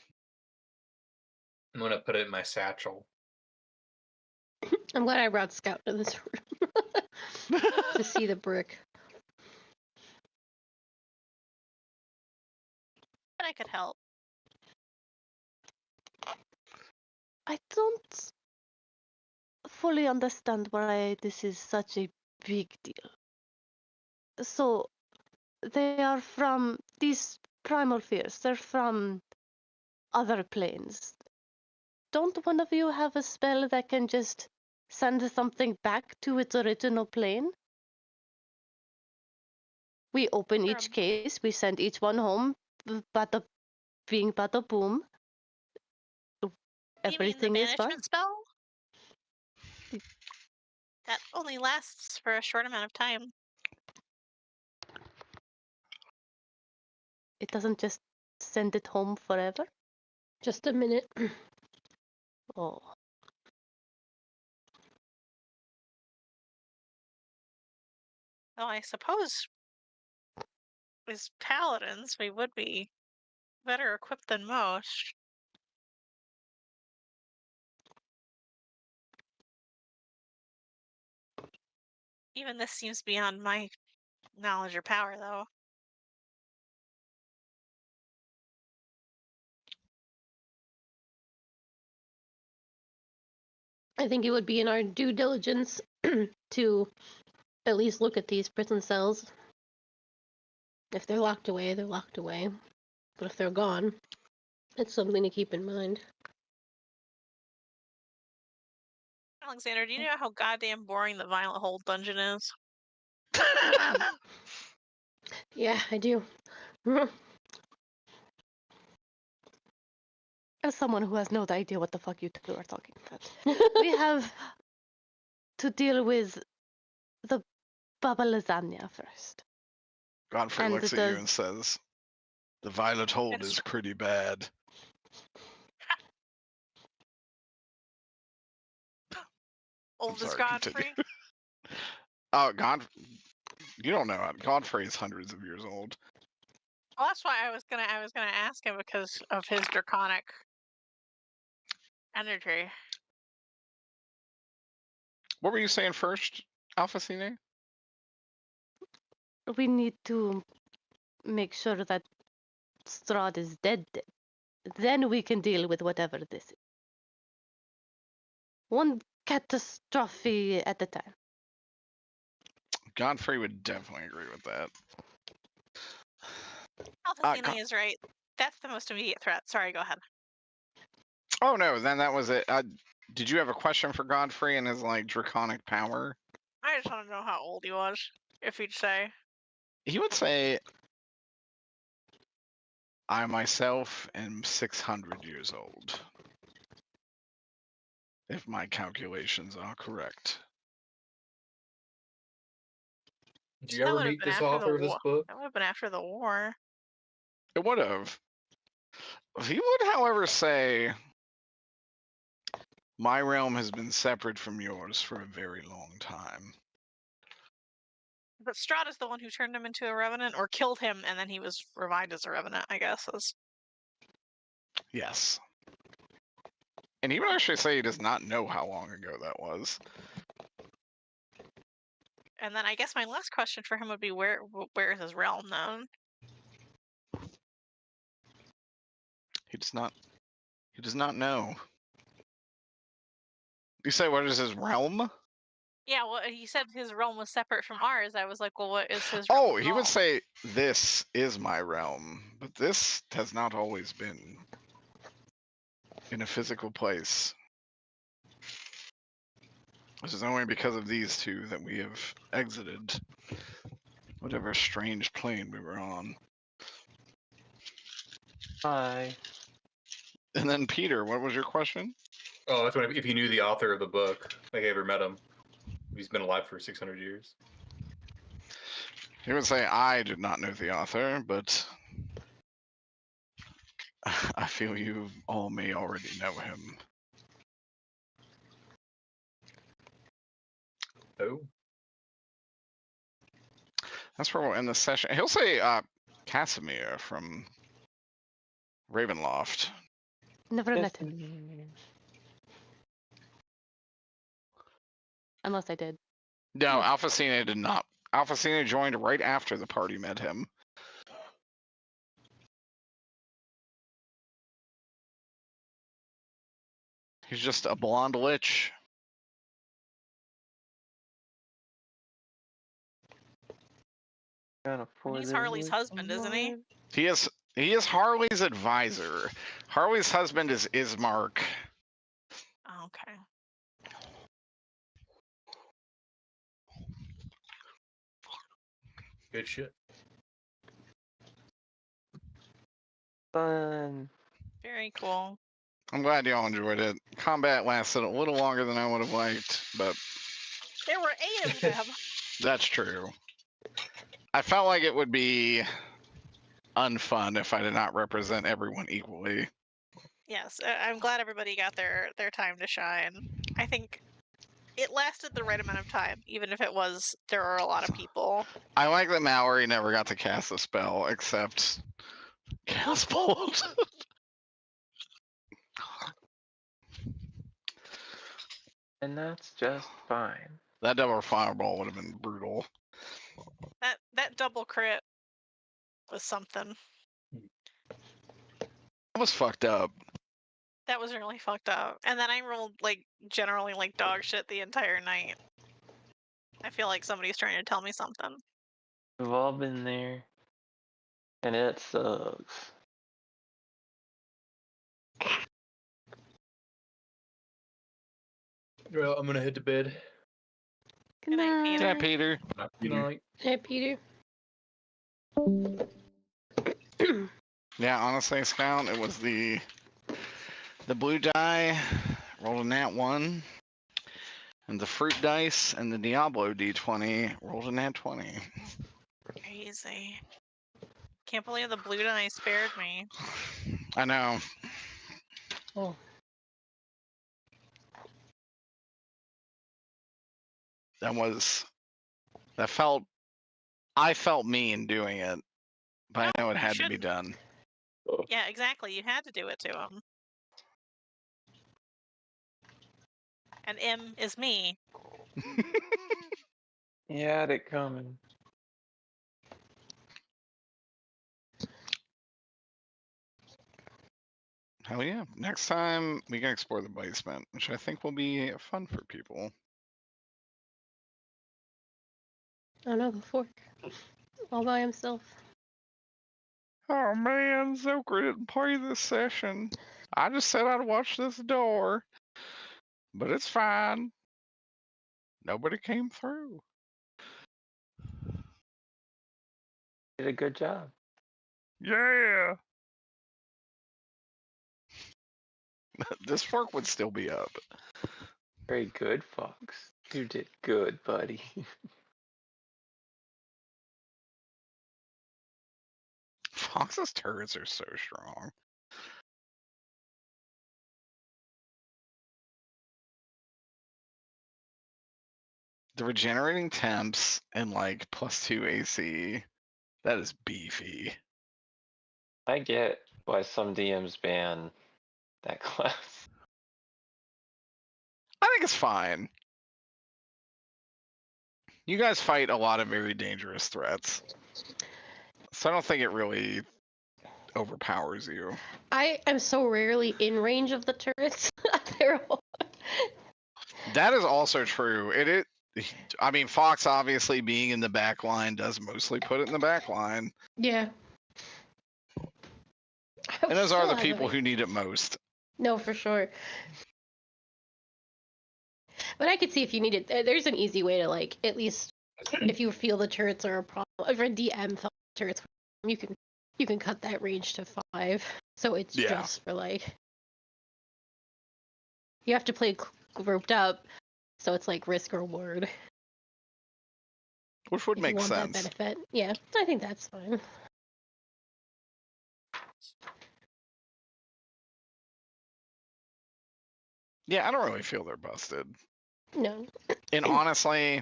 I'm gonna put it in my satchel. I'm glad I brought Scout to this room to see the brick. But I could help. I don't fully understand why this is such a big deal. So, they are from these primal fears. They're from other planes. Don't one of you have a spell that can just send something back to its original plane? We open each case, we send each one home, bada bing, bada boom. Everything you mean is the fine. banishment spell? That only lasts for a short amount of time. It doesn't just send it home forever? Just a minute. Oh. Well, I suppose as paladins, we would be better equipped than most. Even this seems beyond my knowledge or power, though. I think it would be in our due diligence to at least look at these prison cells. If they're locked away, they're locked away. But if they're gone, it's something to keep in mind. Alexander, do you know how goddamn boring the Violent Hold dungeon is? Yeah, I do. As someone who has no idea what the fuck you two are talking about. We have to deal with the Baba Lasagna first. Godfrey And looks at you and says, "The Violet Hold It's- is pretty bad." Old as sorry, continue. Godfrey. Oh, God. You don't know. Godfrey is hundreds of years old. Well, that's why I was gonna ask him because of his draconic energy. What were you saying first, Alpha Cine? we need to make sure that Strahd is dead. Then we can deal with whatever this is. One catastrophe at a time. Godfrey would definitely agree with that. Alphacine is right. That's the most immediate threat. Sorry, go ahead. Oh no, then that was it. Did you have a question for Godfrey and his like draconic power? I just want to know how old he was. If he'd say. He would say, "I myself am 600 years old, if my calculations are correct." Did you ever meet this author of this book? That would have been after the war. It would have. He would, however, say, "My realm has been separate from yours for a very long time." But Strahd is the one who turned him into a revenant, or killed him, and then he was revived as a revenant, I guess. Yes. And he would actually say he does not know how long ago that was. And then I guess my last question for him would be where is his realm known? He does not. He does not know. You say what is his realm? Yeah, well, he said his realm was separate from ours. I was like, well, what is his realm? Oh, he would say, "This is my realm," but this has not always been in a physical place. This is only because of these two that we have exited whatever strange plane we were on. Hi. And then Peter, what was your question? Oh, that's if he knew the author of the book, like I ever met him. He's been alive for 600 years. He would say, "I did not know the author, but I feel you all may already know him." Oh. That's where we'll end the session. He'll say, Casimir from Ravenloft. Never Yes. met him. Unless I did. No, Alphacine did not. Alphacine joined right after the party met him. He's just a blonde lich. He's Harley's husband, isn't he? He is Harley's advisor. Harley's husband is Ismark. Oh, okay. Good shit. Fun. Very cool. I'm glad y'all enjoyed it. Combat lasted a little longer than I would have liked, but There were 8 of them. that's true. I felt like it would be unfun if I did not represent everyone equally. Yes, I'm glad everybody got their time to shine. I think it lasted the right amount of time, even if it was there are a lot of people. I like that Mallory never got to cast a spell except Chaos Bolt. And that's just fine. That double fireball would have been brutal. That double crit was something. That was fucked up. That was really fucked up. And then I rolled like generally like dog shit the entire night. I feel like somebody's trying to tell me something. We've all been there. And it sucks. Well, I'm gonna head to bed. Good night, Peter. Yeah, Peter. Good night. Hey, Peter. Yeah, honestly, Scout, it was the blue die rolled a nat 1, and the fruit dice and the Diablo D20 rolled a nat 20. Crazy. Can't believe the blue die spared me. I know. Oh. I felt mean doing it, but I know it you had to be shouldn't. done. Yeah, exactly. You had to do it to him. And M is me. He had it coming. Hell yeah. Next time we can explore the basement, which I think will be fun for people. Oh no, the fork. All by himself. Oh man, Zoker didn't play this session. I just said I'd watch this door. But it's fine. Nobody came through. Did a good job. Yeah. This fork would still be up. Very good, Fox. You did good, buddy. Fox's turrets are so strong. The regenerating temps and like +2 AC, that is beefy. I get why some DMs ban that class. I think it's fine. You guys fight a lot of very dangerous threats, so I don't think it really overpowers you. I am so rarely in range of the turrets. They're all... That is also true. I mean, Fox obviously being in the back line does mostly put it in the back line. Yeah. And those are the people who need it most. No, for sure. But I could see if you needed. There's an easy way to, like, at least if you feel the turrets are a problem. If a DM felt turrets, you can cut that range to 5. So it's just for, like, you have to play grouped up. So it's like risk reward. Which would make sense. That benefit. Yeah, I think that's fine. Yeah, I don't really feel they're busted. No. And honestly,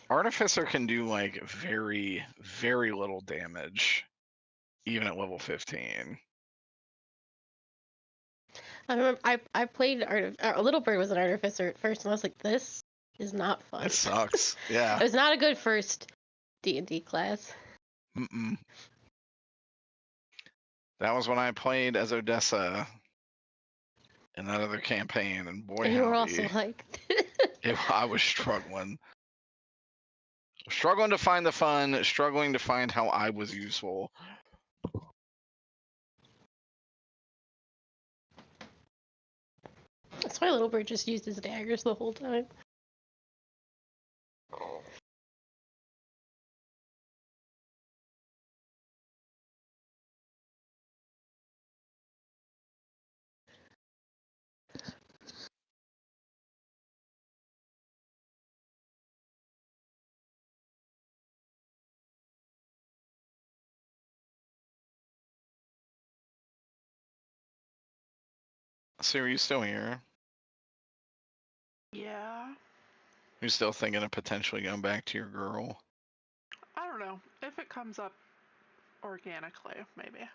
Artificer can do like very, very little damage, even at level 15. I remember I played Little Bird was an Artificer at first, and I was like, this is not fun. It sucks. Yeah. It was not a good first D&D class. Mm-mm. That was when I played as Odessa in that other campaign, and boy, And you were also like... I was struggling. Struggling to find the fun, struggling to find how I was useful. That's why Little Bird just used his daggers the whole time. So are you still here? Yeah. You still thinking of potentially going back to your girl? I don't know. If it comes up organically, maybe.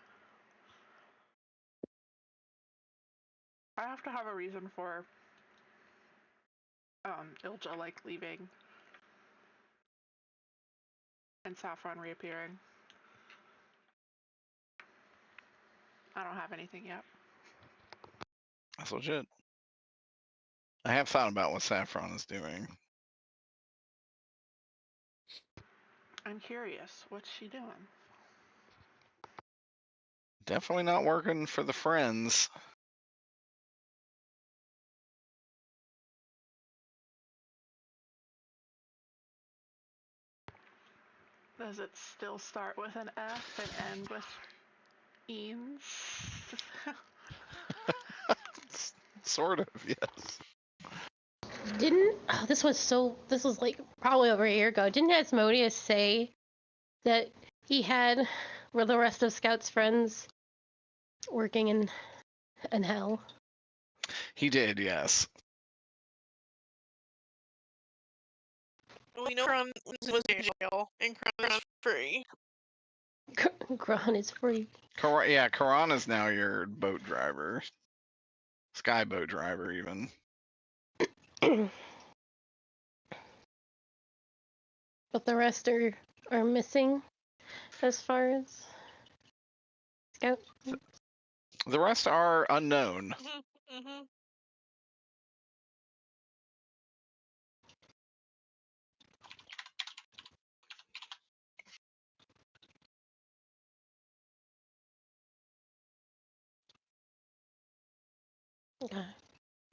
I have to have a reason for Ilja like leaving and Saffron reappearing. I don't have anything yet. That's legit. I have thought about what Saffron is doing. I'm curious. What's she doing? Definitely not working for the friends. Does it still start with an F and end with Eames? Sort of, yes. This was like probably over a year ago. Didn't Asmodeus say that he had were the rest of Scout's friends working in hell? He did, yes. We know Kron was in jail, and Kron is free. Kron is free. Yeah, Karan is now your boat driver. Sky boat driver, even. But the rest are missing as far as Scout. The rest are unknown. Mm-hmm.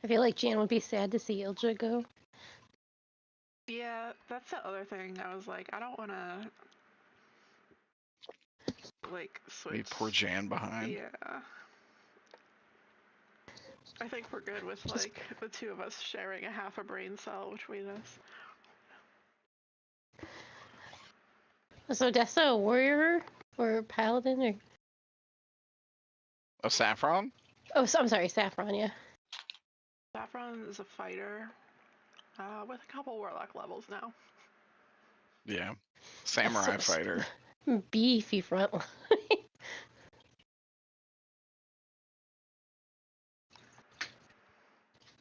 I feel like Jan would be sad to see Ilja go. Yeah, that's the other thing. I was like, I don't want to like switch. Leave poor Jan behind. Yeah. I think we're good with like the two of us sharing a half a brain cell between us. Was Odessa a warrior or a paladin or? Oh, Saffron? Oh, I'm sorry, Saffron. Yeah. Saffron is a fighter with a couple warlock levels now. Yeah. Samurai fighter. Beefy front line.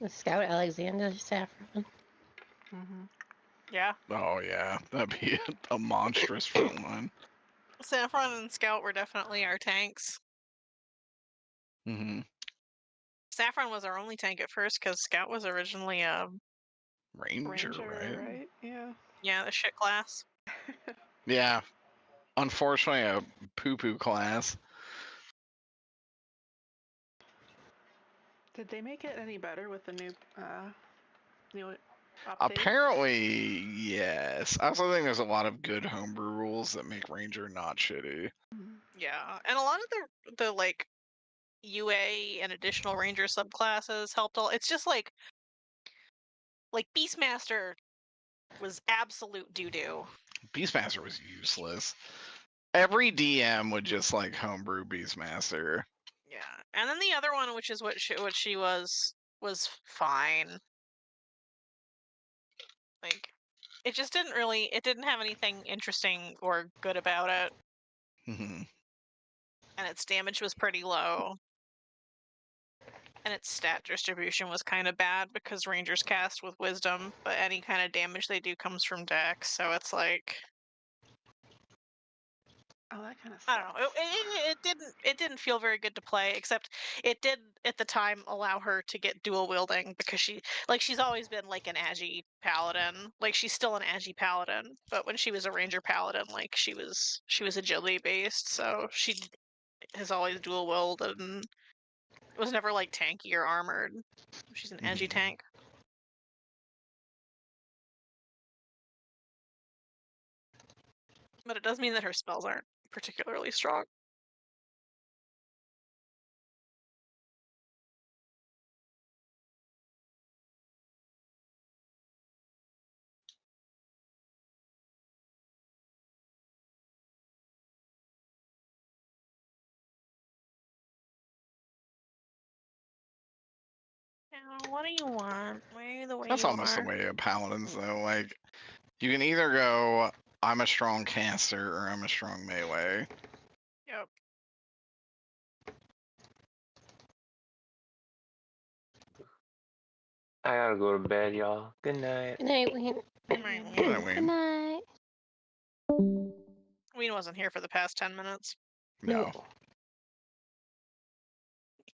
The Scout Alexander Saffron. Mm-hmm. Yeah. Oh yeah, that'd be a monstrous front line. Saffron and Scout were definitely our tanks. Hmm. Saffron was our only tank at first because Scout was originally Ranger, right? yeah, the shit class. Yeah. Unfortunately, a poo-poo class. Did they make it any better with the new update? Apparently, yes. I also think there's a lot of good homebrew rules that make Ranger not shitty. Yeah, and a lot of the like UA and additional Ranger subclasses helped all. It's just like Beastmaster was absolute doo-doo. Beastmaster was useless. Every DM would just like homebrew Beastmaster. Yeah, and then the other one, which is what she was fine. Like, it just didn't really. It didn't have anything interesting or good about it, Mhm. and its damage was pretty low. And its stat distribution was kind of bad because Rangers cast with Wisdom, but any kind of damage they do comes from Dex, so it's like, Oh, that kind of. I don't know. It didn't feel very good to play, except it did at the time allow her to get dual wielding because she's always been like an Agi paladin. Like she's still an Agi paladin, but when she was a Ranger paladin, like she was agility based, so she has always dual wielded and was never like tanky or armored. She's an Agi tank. But it does mean that her spells aren't particularly strong. Now, what do you want? Why are you the way That's you almost are? the way of paladins, though. Like, you can either go, I'm a strong caster, or I'm a strong melee. Yep. I gotta go to bed, y'all. Good night. Good night, Wayne. Good night, Good Wayne. night. Ween wasn't here for the past 10 minutes. No.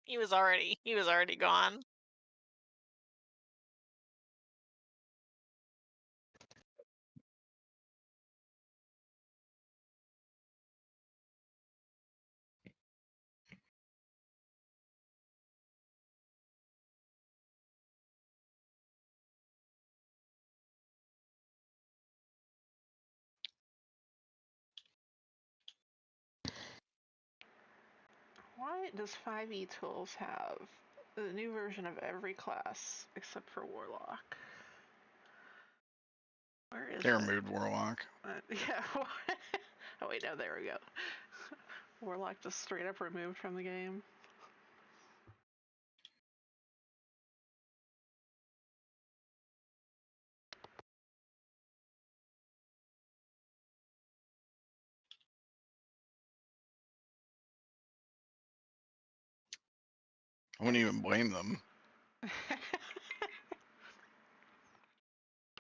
He was already gone. Why does 5e tools have the new version of every class except for Warlock? Where is They it? removed Warlock. Yeah. Oh wait, no, there we go. Warlock just straight up removed from the game. I wouldn't even blame them.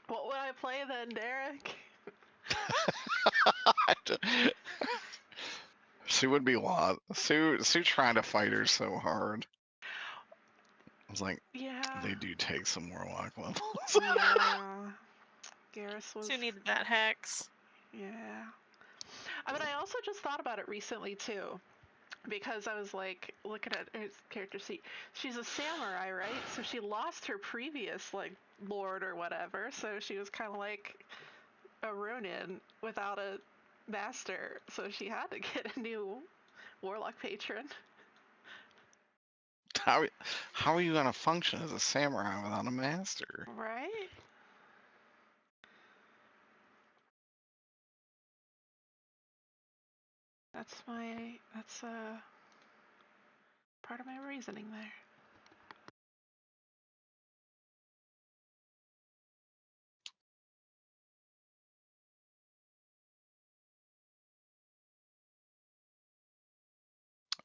What would I play then, Derek? Sue would be lost. Sue trying to fight her so hard. I was like, Yeah. they do take some Warlock levels. Yeah. Garrus was. Sue needed that hex. Yeah. I mean, I also just thought about it recently too, because I was like looking at her character sheet. She's a samurai, right? So she lost her previous like lord or whatever. So she was kind of like a Ronin without a master. So she had to get a new warlock patron. How are you gonna function as a samurai without a master? Right? That's part of my reasoning there.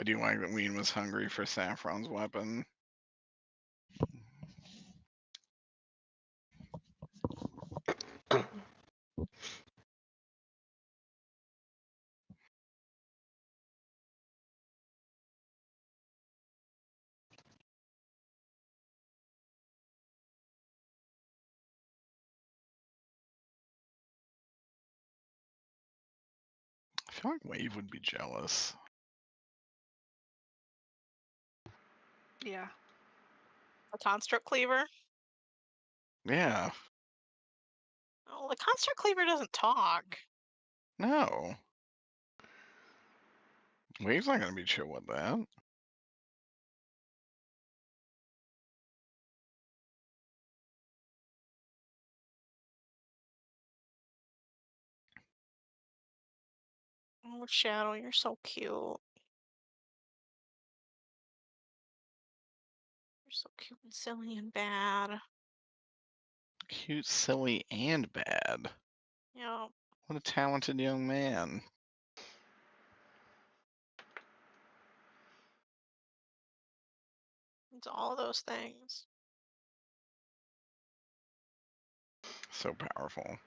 I do like that Ween was hungry for Saffron's weapon. feel like Wave would be jealous. Yeah. A construct cleaver. Yeah. Oh, the construct cleaver doesn't talk. No. Wave's not gonna be chill with that. Oh, Shadow, you're so cute. You're so cute and silly and bad. Cute, silly, and bad. Yeah. What a talented young man. It's all those things. So powerful.